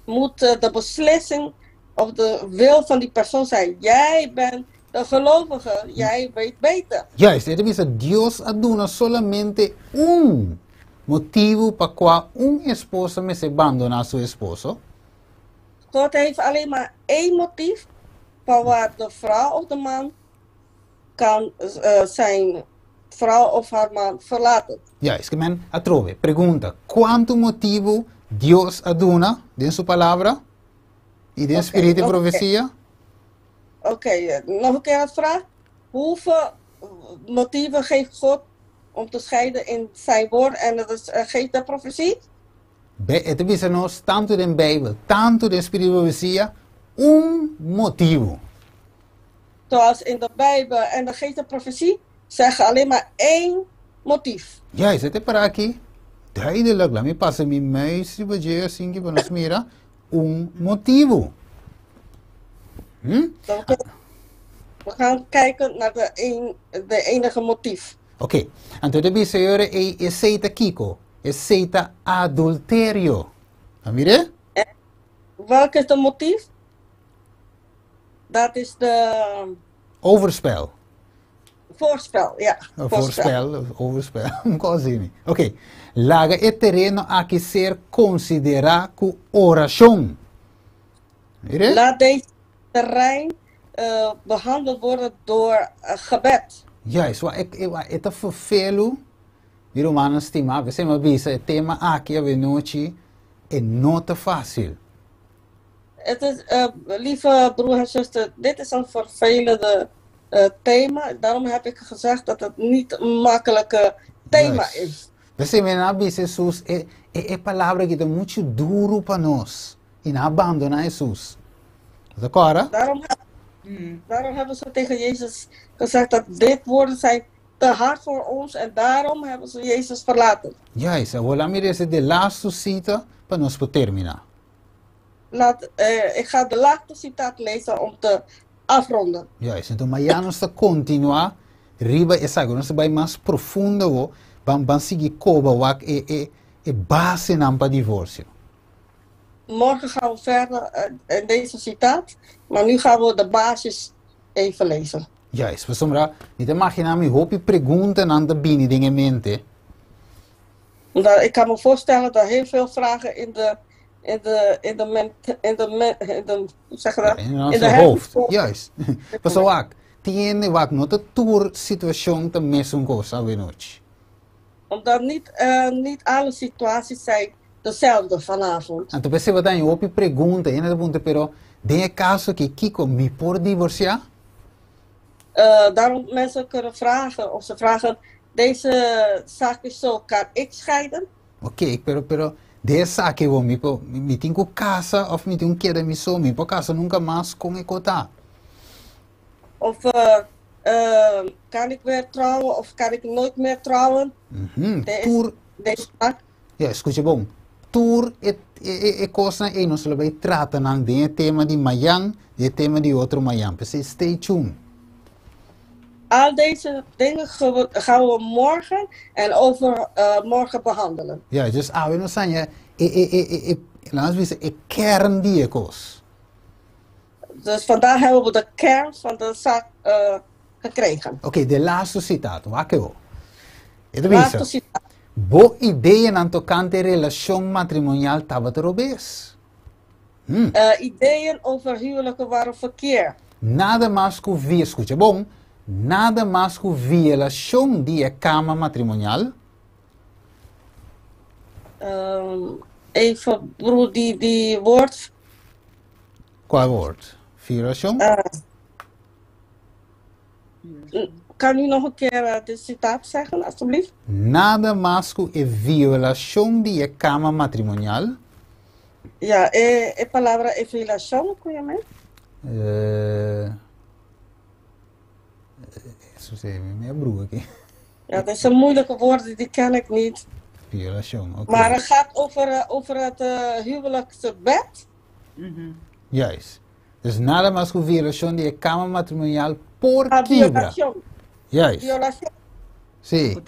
Moet de beslissing of de wil van die persoon zijn. Jij bent de gelovige, jij weet beter.
Juist, het is Dios aduna solamente un motivo para qual esposo me se abandona a su esposo.
God heeft alleen maar één motief van waar de vrouw of de man kan zijn vrouw of haar man verlaten.
Juist, que men atrove. Pergunta, quanto motivo Dios aduna de su palabra y de espíritu de profecía?
Oké, nog een keer het vraag. Hoeveel motieven geeft God om te scheiden in zijn woord en geeft de profetie?
Het is nos tanto de Bijbel, tanto de espíritu de profecía, un motivo.
Zoals in de Bijbel en de geest de profetie zeggen alleen maar één motief.
Juist, het is para aqui. Duidelijk, laat me passen mijn muis, je assim que nos mira, un motivo.
We gaan kijken naar de enige motief.
Ok, entonces dice señor, es seita Kiko, es seita adulterio. Mire?
Welk is de motief? Dat is de
Overspel.
voorspel, ja.
Voorspel, overspel, così. Ok, laga e terreno a que ser considerado como oración. Mire?
Laat deze terrein behandeld worden door gebed.
Juist, het is vervelend. Die Romanen stima, we zijn maar bezig, het thema aqui, we noche, is niet te fácil.
Het is, lieve broer en zuster, dit is een vervelende thema. Daarom heb ik gezegd dat het niet een makkelijke thema is.
We zijn maar bezig, Jesus, é palavra que é muito duro para nós. E não abandona Jesus. De acordo?
Daarom hebben ze tegen Jezus gezegd dat dit woorden zijn te hard voor ons en daarom hebben ze Jezus verlaten.
Juist, vou lá me dizer de laatste cita para nós poder terminar.
Ik ga de laatste citaat lezen om te afronden.
Juist, então amanhã nós vamos continuar riba essa agora nós vamos mais profundo, vamos seguir coba wak e base nam para divórcio.
Morgen gaan we verder in deze citaat, maar nu gaan we de basis even lezen.
Juist, we sombra, niet imaginar me hoop je pergunta aan de bini dingen mente.
Ik kan me voorstellen dat heel veel vragen in de
hoofd. Juist. Pas wak, tiene wak not de tour situatie te mesum cosa venoch.
Omdat niet alle situaties zijn dezelfde vanavond.
Então você vai dar em outra pergunta, ainda pergunta, pero tem caso que Kiko me por divorciar?
Daarom mensen kunnen vragen, of ze vragen, deze zaak is zo, kan ik scheiden?
Ok, pero deze zaak eu me tenho casa of me tenho que me so, me por casa nunca mais com ecotar.
Of kan ik weer trouwen of kan ik nooit meer trouwen? Deze zaak.
Ja, escute bom. Tour é coisa e nós vai tratar não de tema de Mayang, de tema de outro Mayang. Dus stay tuned.
Al deze dingen gaan we morgen en overmorgen behandelen.
Ja, dus we nog zijn laten we zeggen, kern die ekos.
Dus vandaag hebben we de kern van de zaak gekregen.
Oké, de laatste citaat. Wakker.
Laatste citaat.
Bo ideeën aan tocante relación matrimonial tabaterobes.
Ideeën over huwelijken waren verkeerd.
Nada más que via, escucha bom, nada más que violación de cama matrimonial.
Even, broer, die woord.
Qual woord? Violación?
Kan u nog een keer de citaat zeggen, alstublieft?
Nada más que violación de cama matrimonial.
Ja, palabra e violación, kun je mee?
Eso se me broer aqui.
Ja, dat is een moeilijke woord, die ken ik niet.
Violación, oké.
Maar het gaat over het huwelijksbed.
Juist. Dus nada más que violación de cama matrimonial por quiebra.
Violación.
Juist.
Violación.
Sí.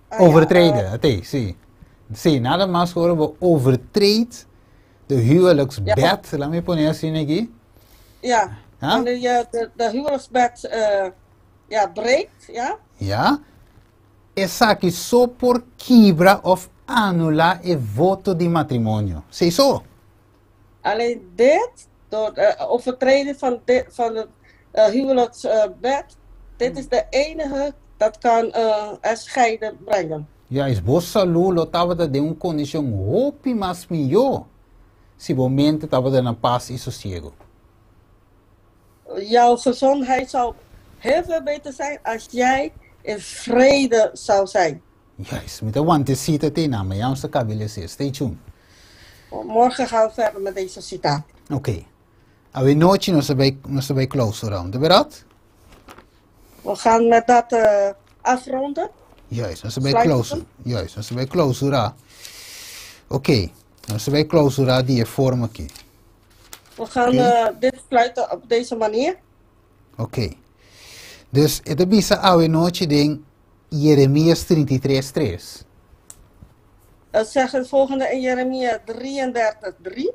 Ah,
Overtreden,
ja,
até, sí. Sí, nada más que we overtreed de huwelijksbed.
Ja.
Laat me poner assim aqui.
Ja,
Ja?
wanneer je de huwelijksbed breekt, ja?
Ja? Essa aqui só por quebra of anular e voto de matrimônio. Sei só.
Alleen dit, door overtreden van het huwelijksbed, dit is de enige dat kan een scheiden brengen.
Ja, is bossa lulo tava de condição hopi mas melhor. Se momento tava de na paz e sossego.
Jouw gezondheid zou heel veel beter zijn als jij in vrede zou zijn.
Ja, is met de wante cita te na, maar jou cabelo se. Stay tuned.
Morgen gaan we verder met deze citaat.
Oké. Awe noite nós vai close round, de verdade?
We gaan met dat afronden.
Juist, nós vai close. Juist, nós vai close ra. Oké. Nós vai close ra die vorm aqui.
We gaan dit sluiten op deze manier.
Oké. Dus het bisa awe noite ding Jeremias 33:3.
Het zegt het volgende in Jeremia 33:3.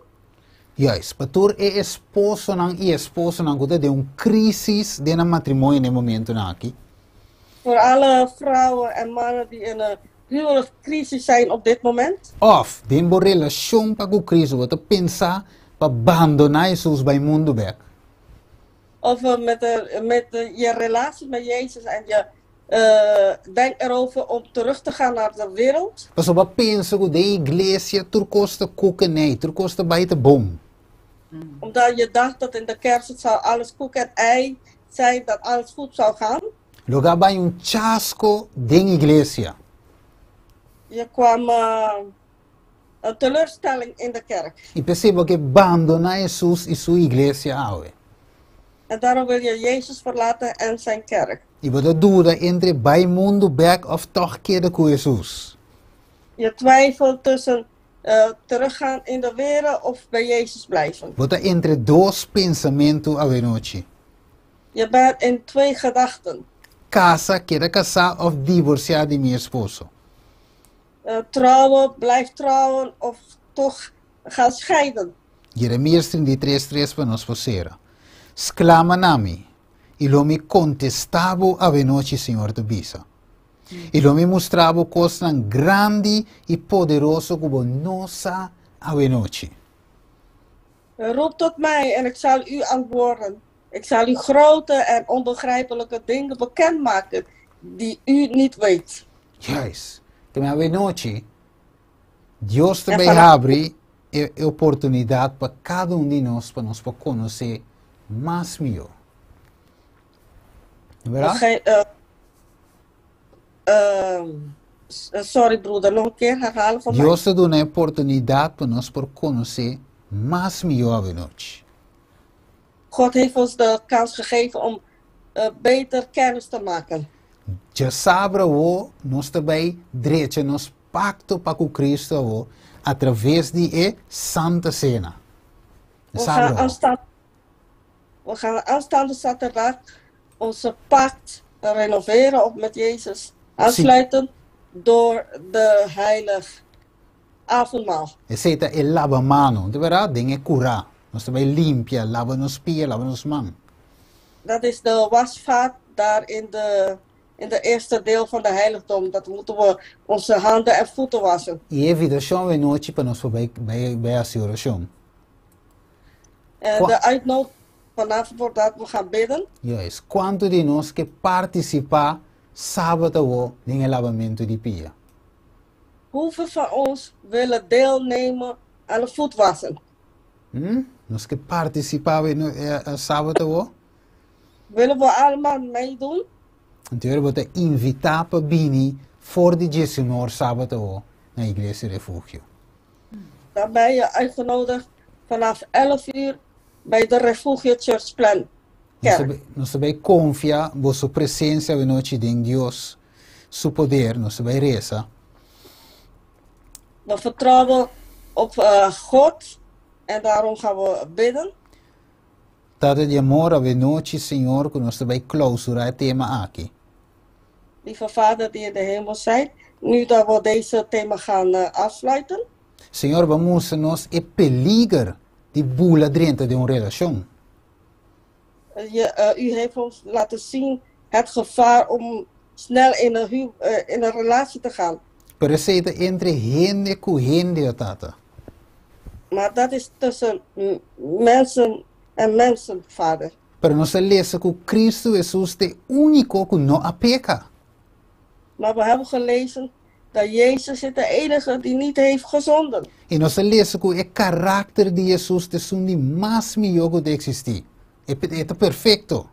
Juist, patur esposo nang kuda de crisis de na matrimônio no momento na aqui.
Voor alle vrouwen en mannen die in een huwelijkscrisis zijn op dit moment.
Of, den bo relação pa ku crisis, wat pensa pa abandonar Jesus bij mundo back.
Of met je relatie met Jezus en je denkt erover om terug te gaan naar de wereld.
Pas op pensa ku de iglesia turcosta kukenei, turcosta baita bom.
Omdat je dacht dat in de kerk het zou alles koek en ei zijn, dat alles goed zou gaan.
Lugar bij chasco den iglesia.
Je kwam een teleurstelling in de kerk.
E perceba que abandonar Jesus e sua iglesia awe.
En daarom wil je Jezus verlaten en zijn kerk.
E você dúvida entre bij mundo back of toch keerde com Jesus.
Je twijfelt tussen teruggaan in de wereld of bij Jezus blijven.
Você entre dois pensamentos a noite.
Je bent in twee gedachten.
Casa, quer casar of divorciar de meu esposo.
Trouwen, blijf trouwen of toch gaan scheiden.
Jeremias 33:3 para nós possera. Exclama nami. E lo me contestava a noite, Senhor de Bisa. E lo me mostrava coisas grande e poderoso como nossa a noite.
Roep tot mij en ik zal u antwoorden. Ik zal u grote en onbegrijpelijke dingen bekendmaken die u niet weet.
Juist. Também a noite, Deus também abre a oportunidade para cada de nós, para nós conhecer mais melhor.
Sorry broeder, nog een keer herhalen van mij.
Deus te dá uma oportunidade para nós conhecer mais melhor a noite.
God heeft ons de kans gegeven om beter kennis te maken.
Já sabe o nós também direito nos pacto para com Cristo através de Santa Cena.
We gaan aanstaande zaterdag onze pact renoveren of met Jezus aansluiten door de heilig avondmaal.
Essa é lava mano, de verdade, dingen curar. Nós também limpia, lava nos pés, lava nos mãos.
Dat is de wasvaat daar in de eerste deel van de heiligdom. Dat moeten we onze handen en voeten wassen.
E evitação de noite para nós bij a oração.
De uitnodiging vanavond wordt dat we gaan bidden.
Yes. Quanto de nós que participar sábado em lavamento de pia?
hoeveel van ons willen deelnemen aan de voetwassen?
Nós que participava no sábado wo.
Willen we allemaal meedoen?
Então eu te invitar para bini voor de 19 sábado wo na igreja refúgio.
Dan ben je uitgenodigd vanaf 11 uur bij de Refugio Churchplan kerk.
Nós vai confiar em sua presença e noite de Deus, seu poder, nós vai rezar.
We vertrouwen op God en daarom gaan we bidden.
Tata de amor a noite, Senhor, que nós vai clausurar o tema aqui.
Lieve Vader die in de hemel zijt, nu dat we deze thema gaan afsluiten.
Senhor, vamos nós é peligro de bula dentro de uma relação.
U heeft ons laten zien het gevaar om snel in een relatie te gaan.
Pero essa entre gente com gente, tata.
Maar dat is tussen mensen en mensen, Vader.
Pero nós lezen que Cristo Jesus é único que não há peca.
Maar we hebben gelezen dat Jezus is de enige die niet heeft gezonden.
E nós lezen que o caráter de Jesus é o mais melhor que existe. É perfeito.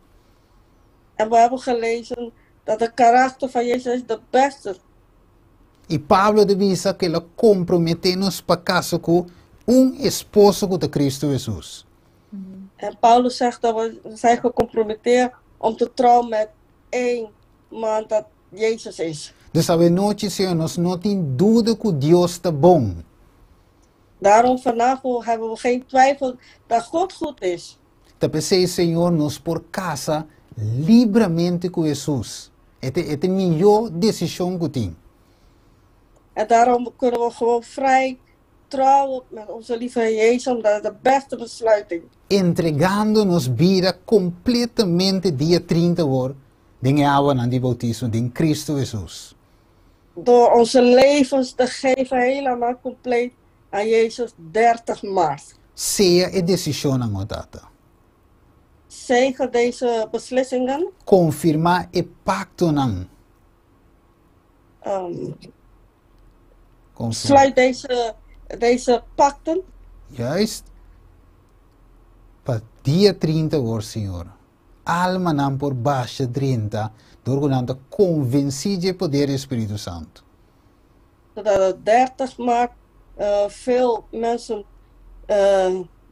En we hebben gelezen dat de karakter van Jezus de beste is.
E Pablo dice que ele compromete-nos para casar com esposo de Cristo Jesus.
En Paulus zegt dat we zijn gecompromitteerd om te trouwen met één man dat Jezus is.
Dus a noite, Senhor, nós não temos dúvida que Deus está bom.
Daarom vanavond hebben we geen twijfel dat God goed is.
Te pensei, Senhor, nós por casa livremente com Jesus. É a melhor decisão que tem.
En daarom kunnen we gewoon vrij trouwen met onze lieve Heer Jezus, omdat het de beste besluiting is.
Entregando nos vida completamente dia 30 horas de água na de bautismo de Cristo Jesus.
Door onze levens te geven helemaal compleet aan Jezus 30 maart.
Seja a decisão na data.
Zegen deze beslissingen.
Confirmar o pacto nan.
Sluit deze pacten.
Juist. Para dia 30 horas, Senhor. Alma não por baixo 30, doorgaande convencie je poder Espírito Santo.
Zodat op 30 maart veel mensen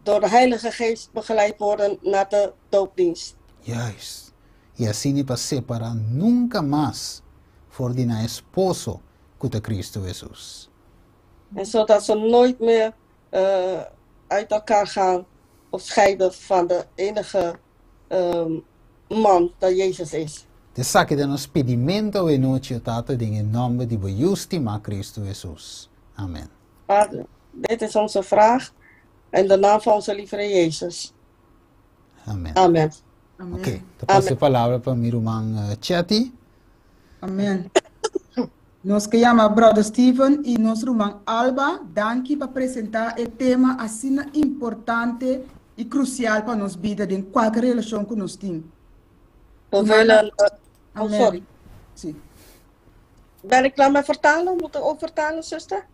door de Heilige Geest begeleid worden naar de doopdienst.
Juist. E assim para separar nunca mais voor die na esposo com Cristo Jesus.
En zodat ze nooit meer uit elkaar gaan of scheiden van de enige man dat Jezus is.
De saque de nos pedimento e noite tata in nome di Justima Cristo Jesus. Amen.
Vader, dit is onze vraag in de naam van onze lieve Jezus.
Amen.
Amen.
Amen.
Ok, te passo a palavra para meu irmão Chati.
Amen. Nós chamamos Brother Steven e nosso irmão Alba, danke para apresentar o tema assim importante e crucial para nossa vida em qualquer relação que nós temos.
We willen. Oh,
Amen.
sorry.
Sim.
Ben ik klaar met vertalen? Moet ik ook vertalen, zuster?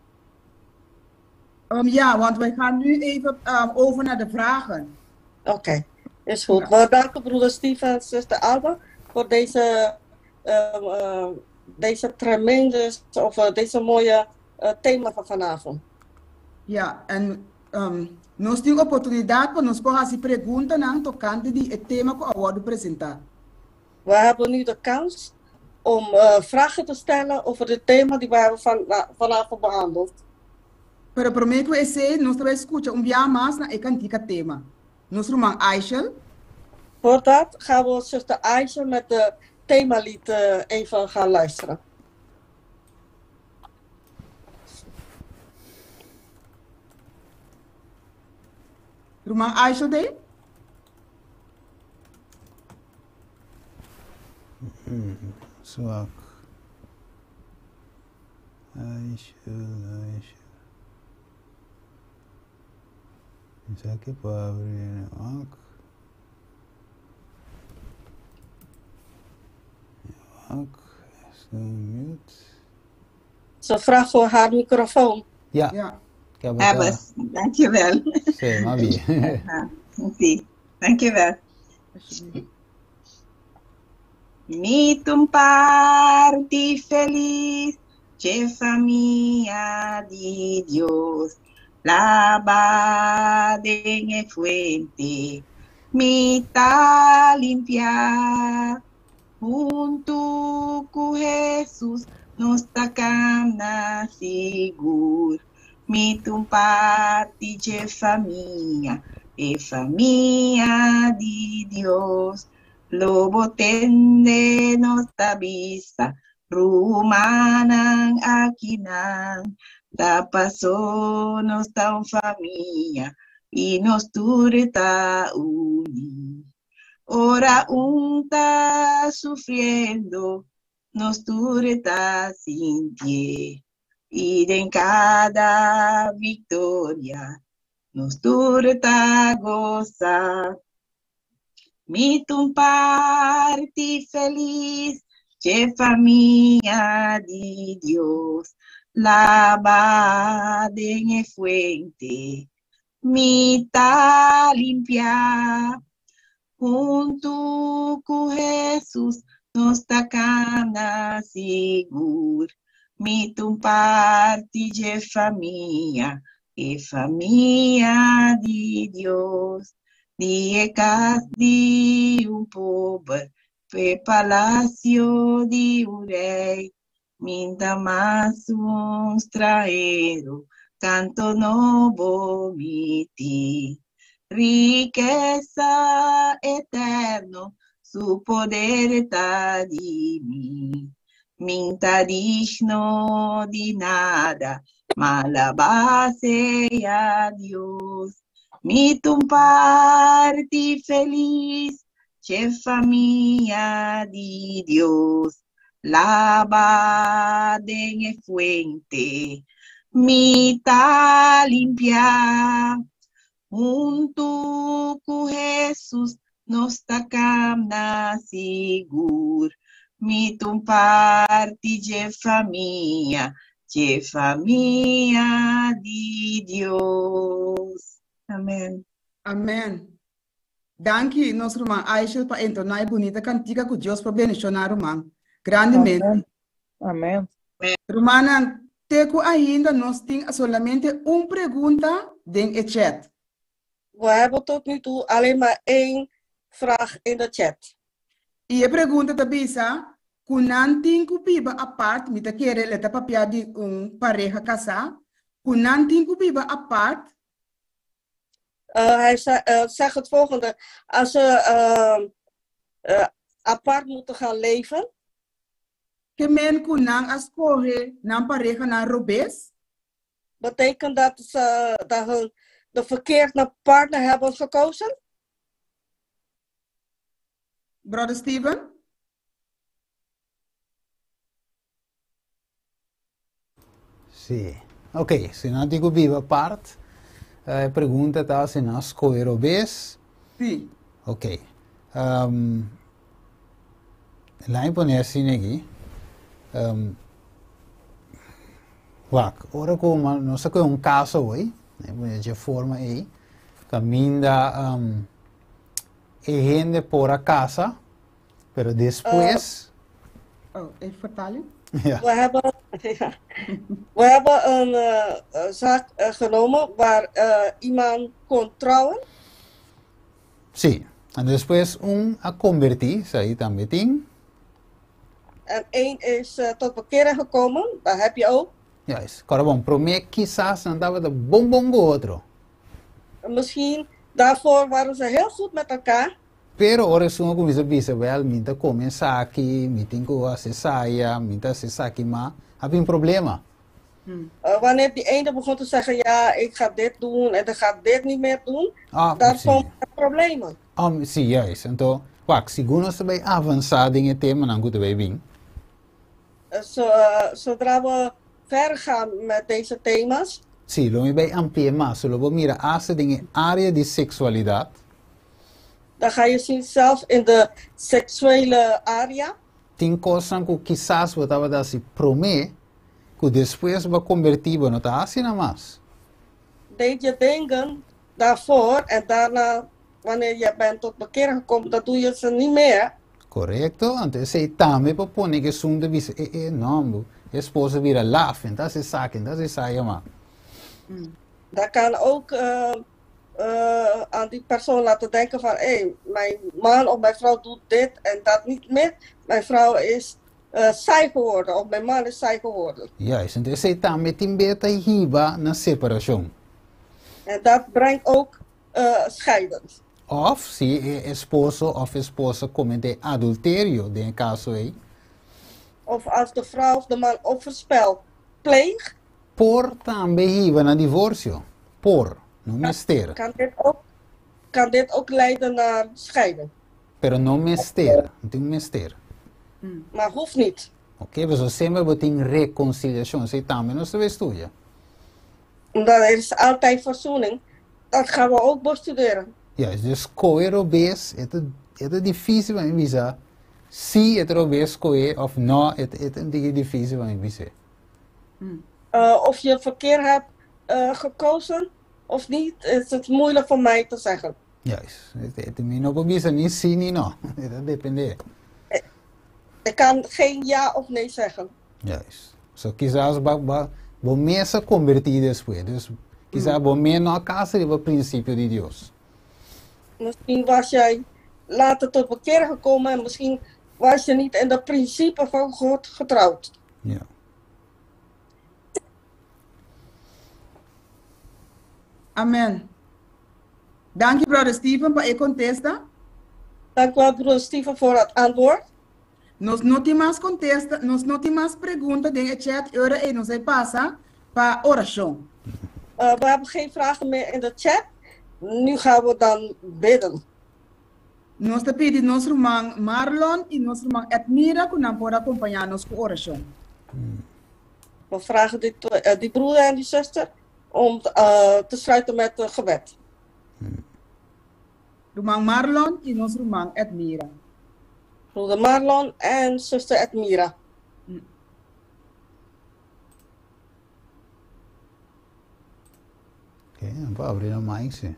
Ja, want wij gaan nu even over naar de vragen.
Oké, is goed. We danken broeder Steven en zuster Alba voor deze tremendous, of deze mooie thema van vanavond.
Ja, en nós temos oportunidade para nos fazer perguntas não tocante de het tema que eu vou apresentar.
We hebben nu de kans om vragen te stellen over het thema die we hebben vanavond behandeld.
Pero prometo que nós vamos escutar dia mais na antiga tema. Nosso irmão Aishel.
Voor dat gaan we zuster Aisha met de themalied even gaan luisteren.
Irmã Aishel daí?
Suak. Aisha. Isso aqui para abrir, ok. Ok, estou mute.
Ze vraagt voor haar microfoon.
Ja,
Ja.
ik heb het.
Abbas, dankjewel.
Sim, maar wie?
Sim, dankjewel. Meet um party feliz, de família de Deus, lavada em fuente, me tá limpiar, junto com Jesus, nos tacana seguro, meet um party de família, e família de Deus. Lobo tende nossa vista, rumanang akinang, da passou nossa família, e nos turta uni. Ora tá sofrendo, nos turta sentir, e em cada vitória, nos turta gozar. Meet um party feliz, de família de Deus, lavada em fuente, me tá limpiar, junto com Jesus, nos tacana seguro. Meet um party de família, e família de Deus. Die casa de pobre, foi palácio de rei, minta mais estrangeiro, canto novo miti. Riqueza eterno, su poder está de mim. Minta digno de nada, malabase a Deus. Meet um party feliz, de família de Deus, lavada em fuente, me tá limpiar, junto com Jesus, nos tacana seguro. Meet um party de família de Deus. Amém.
Amém. Danke, nosso irmão Aisha, para entonar a bonita cantiga que Deus para bendicionar o irmão. Grandemente.
Amém.
Romana, teco ainda nós temos solamente uma pergunta dentro do chat.
We hebben tot nu toe alleen maar één vraag in de chat.
E a pergunta também é, quando tem que piba a parte, me tá querendo letar papel de pareja casar, quando tem que piba a parte,
Hij zegt het volgende. Als ze apart moeten gaan leven,
que men kunang escolhe na pareja na robes,
betekent dat ze de verkeerde partner hebben gekozen?
brother Steven?
Sì. Ok, se non dico viva parte, pergunta tá se nós escolher o bes.
Sim.
Ok. Lá em poner assim aqui. Ora como nós temos um caso hoje, né, de forma aí, caminha gente por a casa, pero depois.
Oh, even vertalen.
Ja.
We hebben een zaak genomen waar iemand kon trouwen.
Sim. En depois a convertir, aí também tem.
En één is tot bekering gekomen, dat heb je ook.
Juist. Agora, bom, para mim, quizás não estava de bom com o outro.
Misschien daarvoor waren ze heel goed met elkaar.
Pero ora sono come se visse wel, minta come saki, mitinko se saia, minta se saki ma, heb je een problema.
Wanneer die ene begon te zeggen, ja, ik ga dit doen en dan ga ik dit niet meer doen, dan komen er problemen.
Sim, juist. Então, segundo se vai avançar in het thema, dan goed wij bing.
Zodra we verder gaan met deze thema's.
Sì, lo mi vai ampliare ma, se lo vuoi mira ase in area di sexualità.
Dan ga je zien zelfs in de seksuele area.
Tem coisas que quizás você estava assim, promê, que después va convertido, no está así nada más.
Deed je dingen daarvoor en daarna, wanneer je bent tot bekering gekomen, dan doe je ze niet meer.
Correcto? Entonces, se también propone que son de visa, no, esposa vira laf, entonces saquen, entonces saquen más.
Dat kan ook aan die persoon laten denken van, hé, mijn man of mijn vrouw doet dit en dat niet meer. Mijn vrouw is saai geworden of mijn man is saai geworden.
Juist, entonces se también te invita hiba na separación.
En dat brengt ook scheiden.
Of si esposo of esposa comete adulterio, de caso aí,
Of als de vrouw of de man overspel pleegt,
por também hiba na divórcio. Por, no mister.
kan dit ook leiden naar scheiden.
Pero no mister, não tem mister.
Maar hoeft niet.
Ok, mas sempre vai ter reconciliação, se também não se estuda.
Omdat er is altijd verzoening. Dat gaan we ook bestuderen.
Ja, dus coer obes, het is difícil para mim dizer. Se het obes coer of não, het is difícil para mim dizer.
Of je verkeer hebt gekozen of niet, is het moeilijk voor mij te zeggen.
Juist, het is niet op bisa niet sim niet no, dat depende.
Ik kan geen ja of nee zeggen.
Juist. So quizás vou mesa convertir después, dus quizás vou menos casa de princípio de Deus.
Misschien was jij later tot bekeer gekomen en misschien was je niet in de principe van God getrouwd.
Ja.
Amen. Dank je, brother Stephen, para contesta.
Dank u wel, broeder Steven, voor het antwoord.
Nos no te más contesta, nos no te más preguntas en el chat, ahora nos pasa para oración.
We hebben geen vragen meer in de chat. Nu gaan we dan bidden.
Nos te pide nuestro hermano Marlon y nuestro hermano Edmira que nos pueda acompañarnos con oración.
We vragen die broeder en die zuster om te sluiten met het gebed.
Hermano Marlon y nuestro hermano Edmira.
Broeder Marlon en zuster Edmira.
Oké, dan gaan we naar mij zien.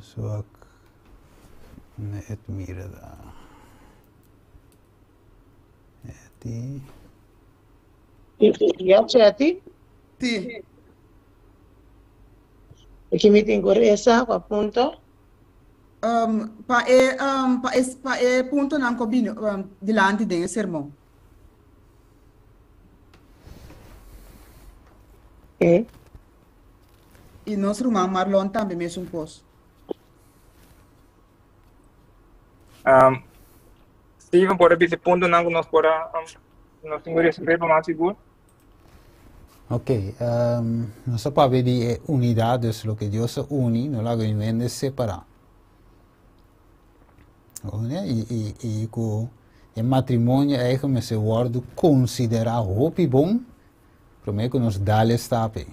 Zo ik net mira daar. Die.
Ya, Chati.
Sí.
Aqui me tem essa, com a ponto.
Pa punto nan combino dilante del sermão.
Ok.
E nosso irmão Marlon também me posto.
Steven, por esse ponto não nós nós temos receber para mais seguro.
Ok, nossa palavra de unidade é o que Deus une, não é que separar. E com o matrimônio é como se word considerar roupa bom, para mim que nos dá estape.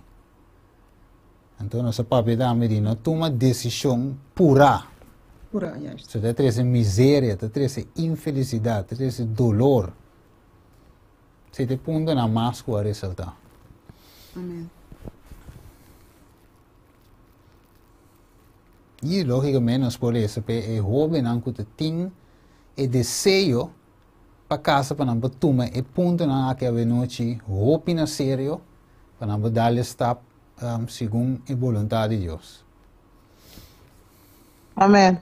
Então nossa palavra também não toma decisão pura.
Pura, ja.
So dat er is een miseria, dat er is een infelicidade, dat er is een dolor. Se te punto na más com a resulta.
Amen.
E logicamente nós podemos saber é jovem não que tem o desejo para casa para não tomar e ponto na que a noite roupa na sério para não dar step segundo a vontade de Deus.
Amen.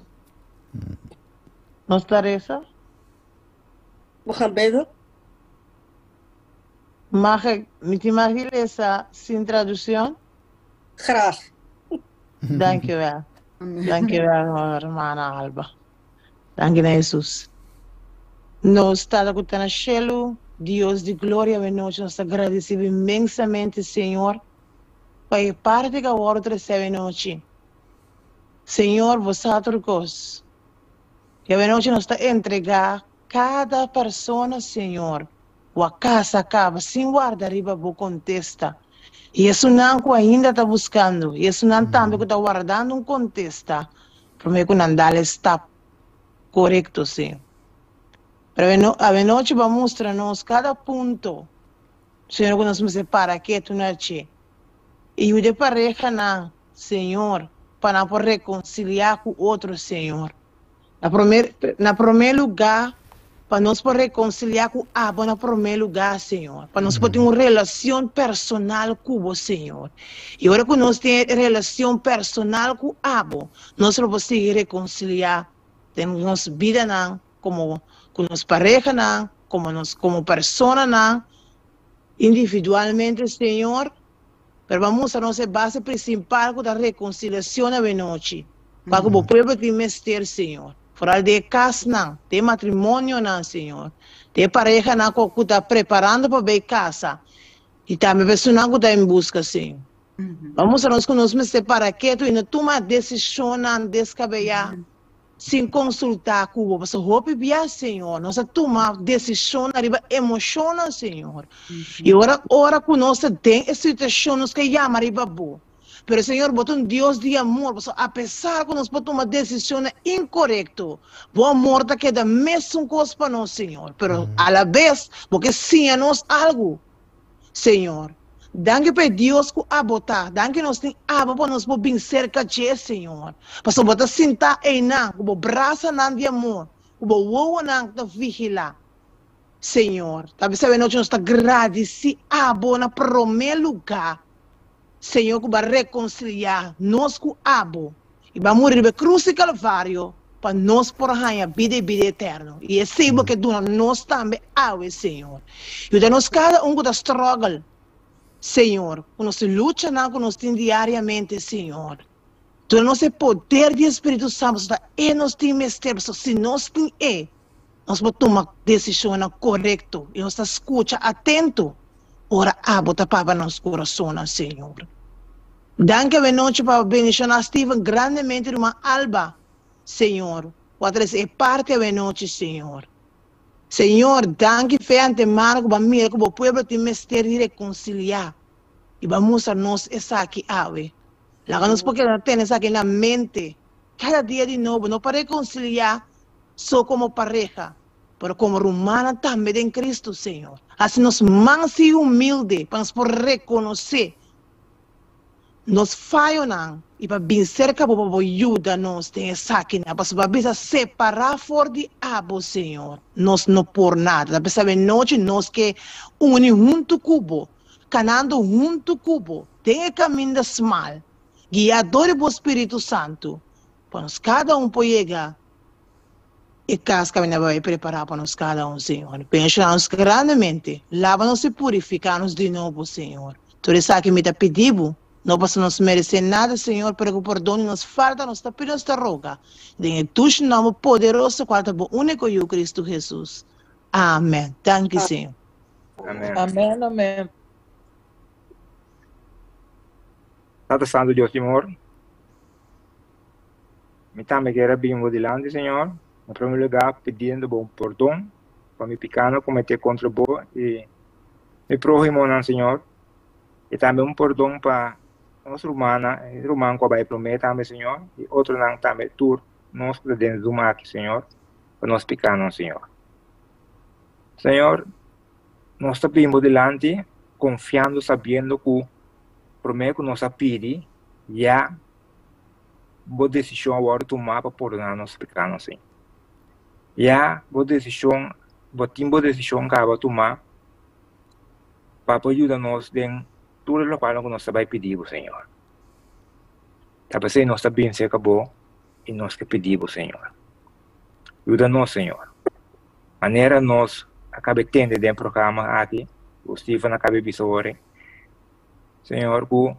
Nos Teresa?
We gaan bidden.
Mag ik met die mag lezen sin traducción?
Graag.
Dankjewel.
Amen.
Dankjewel, hermana Alba. Dank je, Jesus. Nós estamos aqui no cielo, Deus de glória, nós agradecemos imensamente, Senhor, para parte que agora recebe noite. Senhor, você atrocos. E a noite nós está entregar cada pessoa, Senhor, o a casa acaba, sem guardar riba, vou contesta. E isso não ainda está buscando, e isso não também está guardando contesta, para mim que não dá stop. correcto, Senhor. A noite vai mostrar-nos cada ponto, Senhor, que nós nos separa aqui, tu não te. E o de pareja, não, Senhor, para não reconciliar com outro, Senhor. Na primeiro lugar, para nós poder reconciliar com Abba, na primeiro lugar, Senhor. Para nós poder ter uma relação personal com o Senhor. E agora que nós temos relação personal com Abba, nós vamos conseguir reconciliar. Temos nossa vida, não, como com nossa pareja, não, como pessoa, não, individualmente, Senhor. Pero vamos a nossa base principal da reconciliação na noite. Para que o povo te mestre, Senhor. Fora de casa, não. De matrimônio, não, Senhor. De pareja, não, que está preparando para ver casa. E também pessoa que está em busca, Senhor. Vamos a nós que nos separar quieto e não tomar decisão, não descabelhar, sem consultar com o povo. Roupa bem, Senhor. Nós tomar decisão, arriba emoção, Senhor. E ora que nós tem situações que chama arriba boa. Pero, Senhor, botou um Deus de amor. Apesar que nós podemos tomar decisão incorreta, o amor está queda mesmo coisa para nós, Senhor. Pero, a la vez, porque sim a nós algo, Senhor. Danke para Deus que abotar. Danke nós tem aba para nós bem cerca de Senhor. Para nós botar sentar aí não, o braço não de amor, o boa não de vigilar, Senhor. Talvez sabendo que nós está agradecido abo na primeiro lugar. Senhor, que vai reconciliar nós com o abo. E vai morrer na cruz e calvário para nós por a vida e vida eterna. E é sempre que nós também, Senhor. E o nós cada que está struggle, Senhor, que nós luta que nós temos diariamente, Senhor. Tu não é poder do Espírito Santo, e nós temos mestre, se nós temos nós vamos tomar decisão correta, e nós escuta atento. Ora, bota para nosso coração, Senhor. Danke a noite para bendicionar Steven grandemente numa alba, Senhor. Outra é parte da noite, Senhor. Senhor, danke fé antemano que mira que o povo te mestre e reconciliar. E vamos a nós essa aqui, ave. Lá nós porque não tem essa aqui na mente. Cada dia de novo, não para reconciliar só como pareja, mas como humana também em Cristo, Senhor. Assim nós mansos e humildes, para nós poder reconhecer. Nós falhamos e para bem cerca, para ajudar nós, tem essa aqui, para separar fora de abo, Senhor. Nós não por nada. Para saber noite, nós que unir junto cubo, canando junto cubo, tem o caminho das mal, guiador do Espírito Santo, para nós cada pode chegar. E casa que vai preparar para nós cada Senhor. Pensa-nos grandemente. Lava-nos e purifica-nos de novo, Senhor. Tudo isso que me está pedindo, não possamos merecer nada, Senhor, pero que perdone nos falta, nos está pedindo esta roga. Em tu nome poderoso, qual é o único e o Cristo Jesus. Amém. Thank you, Senhor.
Amém.
Amém, amém.
Santo Santo Deus de amor. Me também quero bem modelando, Senhor. Em primeiro lugar, pedindo bom perdão para me pecado, cometer contra o bom e me próximo, Senhor. E também perdão para nós romano que vai prometer também, Senhor. E outro não também, tu, nós que dentro do mar, Senhor, para nós pecar, Senhor. Senhor, nós estamos delante, confiando, sabendo que promete que nós pedimos, já, boa decisão agora tomar para perdonar nosso pecado, Senhor. Já, boa decisão que vai tomar para ajudar-nos em tudo o que nós vai pedir, Senhor. Talvez nós também se acabou e nós que pedimos, Senhor. Ajuda-nos, Senhor. Maneira nós acabamos tendo dentro do programa aqui, o Stephen acaba de dizer, Senhor, que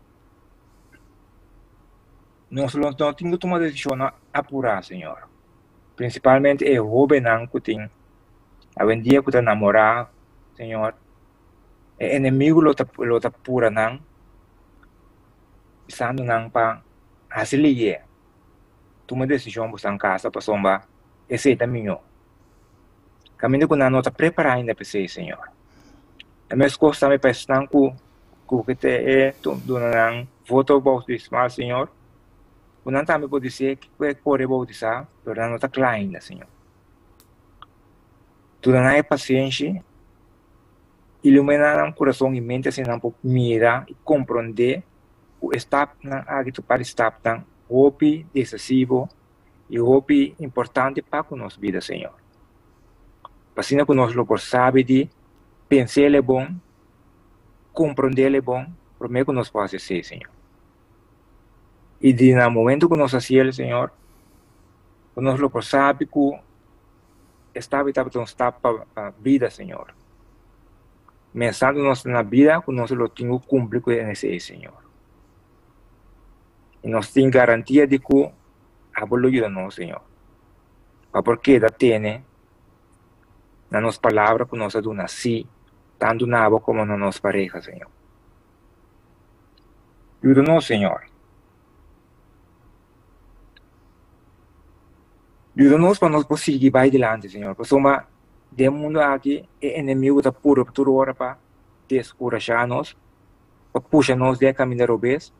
nós não temos que tomar decisão apurada, Senhor. Principalmente é o jovem que tem a vendia que está namorado, Senhor. É inimigo lo tá pura não, pensando não para asilia. Toma decisão para casa para sombar, esse é caminho. Caminho que não está preparado ainda para ser, Senhor. A minha coisa também pensando que te é tudo não voto bautismal, Senhor. O não também pode dizer que é corre bautizar, mas não está claro ainda, Senhor. Tu dá paciência, iluminar o coração e mente, assim, não mirar e compreender o estado que tu para estar tão hope decisivo e hope importante para a nossa vida, Senhor. Assim que nós lo sabe de pensar é bom, compreender é bom, para mim que nós podemos ser, Senhor. E de no momento que nós fazemos, Senhor, nós lo sabe que está para a vida, Senhor. Pensando na vida, que nós lo temos cumprido nesse, Senhor. E nós temos garantia de que a boa ajuda-nos, Senhor. Porque da tem na nossa palavra que nós damos sim, tanto na boa como na nossa pareja, Senhor. Ajuda-nos, Senhor. Ajuda-nos para nós seguir para adiante, Senhor. Porque somos de mundo aqui, é inimigo da pura hora para descorajar-nos, para puxar-nos de caminhar obes,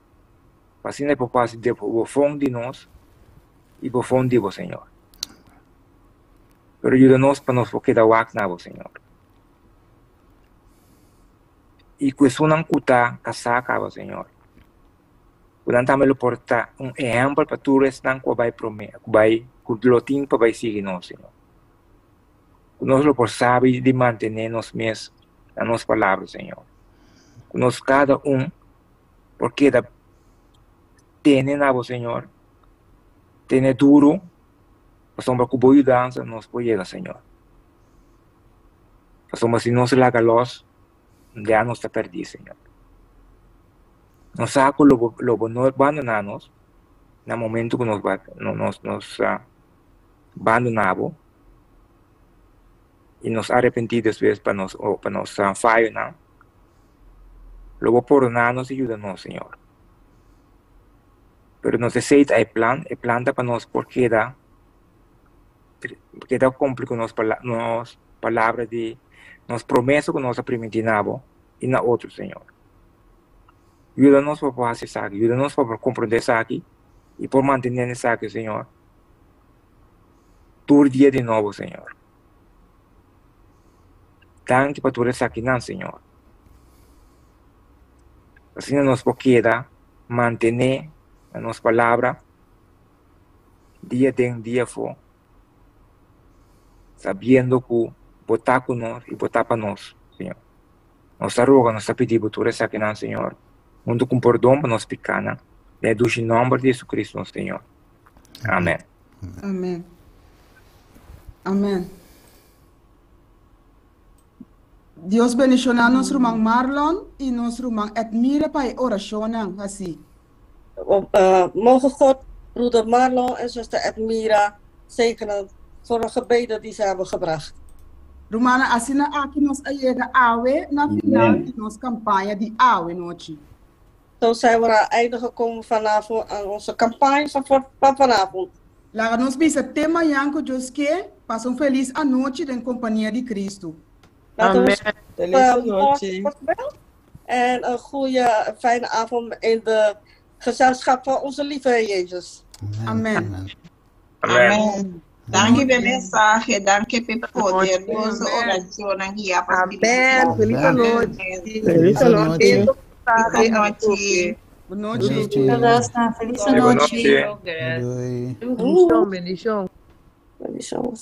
para assim é para passar de fundo de nós e para fundo de você, Senhor. Pero ajuda-nos para nós porque da wak na você, Senhor. E que isso não custa casaca, Senhor. Quando também porta exemplo para tu restar que vai prometer, que vai lotin para vai seguir nós, Senhor. Nós lo sabe de manter-nos mesmos na nossa palavra, Senhor. Nós cada porque da tem na você, Senhor, tem duro, sombra que boa dança nos pode Senhor. Sombra se nós laga los, já nos está perdido, Senhor. Nós saco lo não abandonamos no momento que nos abandonamos e nos arrepentimos vezes para nos falho, não. Logo por nada nos ajuda-nos, Senhor. Pero nos aceita o planta para nós porque dá cumpre com nos palavras de nos promessas que nós aprimentinamos e na outro, Senhor. Ajuda-nos para fazer isso aqui, ajuda-nos para compreender isso aqui e por manter isso aqui, Senhor. Todo dia de novo, Senhor. Tanto para tu isso aqui, não, Senhor. Assim nos queda manter a nossa palavra dia em dia for, sabendo que botar com nós e botar para nós, Senhor. Nossa roga, nossa pedido, tu isso aqui, não, Senhor. Muito com perdão para nós pecados, em nome de Jesus Cristo, nosso Senhor. Amém.
Amém. Amém. Deus bendicionar nosso irmão Marlon e nosso irmão Edmira para a oração, assim.
Mogen God, broeder Marlon en zuster Edmira zegenen voor de gebeden die ze hebben gebracht.
Romana, assim aqui nós ainda awe na final de nossa campanha de awe noite.
Zo zijn we aan het einde gekomen vanavond aan onze campagne van vanavond.
Laat ons bij het thema Janko Joske, pas een feliz a noite in companhia de Cristo.
Laten we
Feliz noche.
En een goede, fijne avond in de gezelschap van onze lieve Heer Jezus.
Amen.
Amen. Danke pela mensagem, danke pela poderosa oração aqui.
Amém. Feliz noite.
Feliz noite.
Feliz noite.
Boa noite.
Feliz noite.
Bendición, bendición.
Bendición.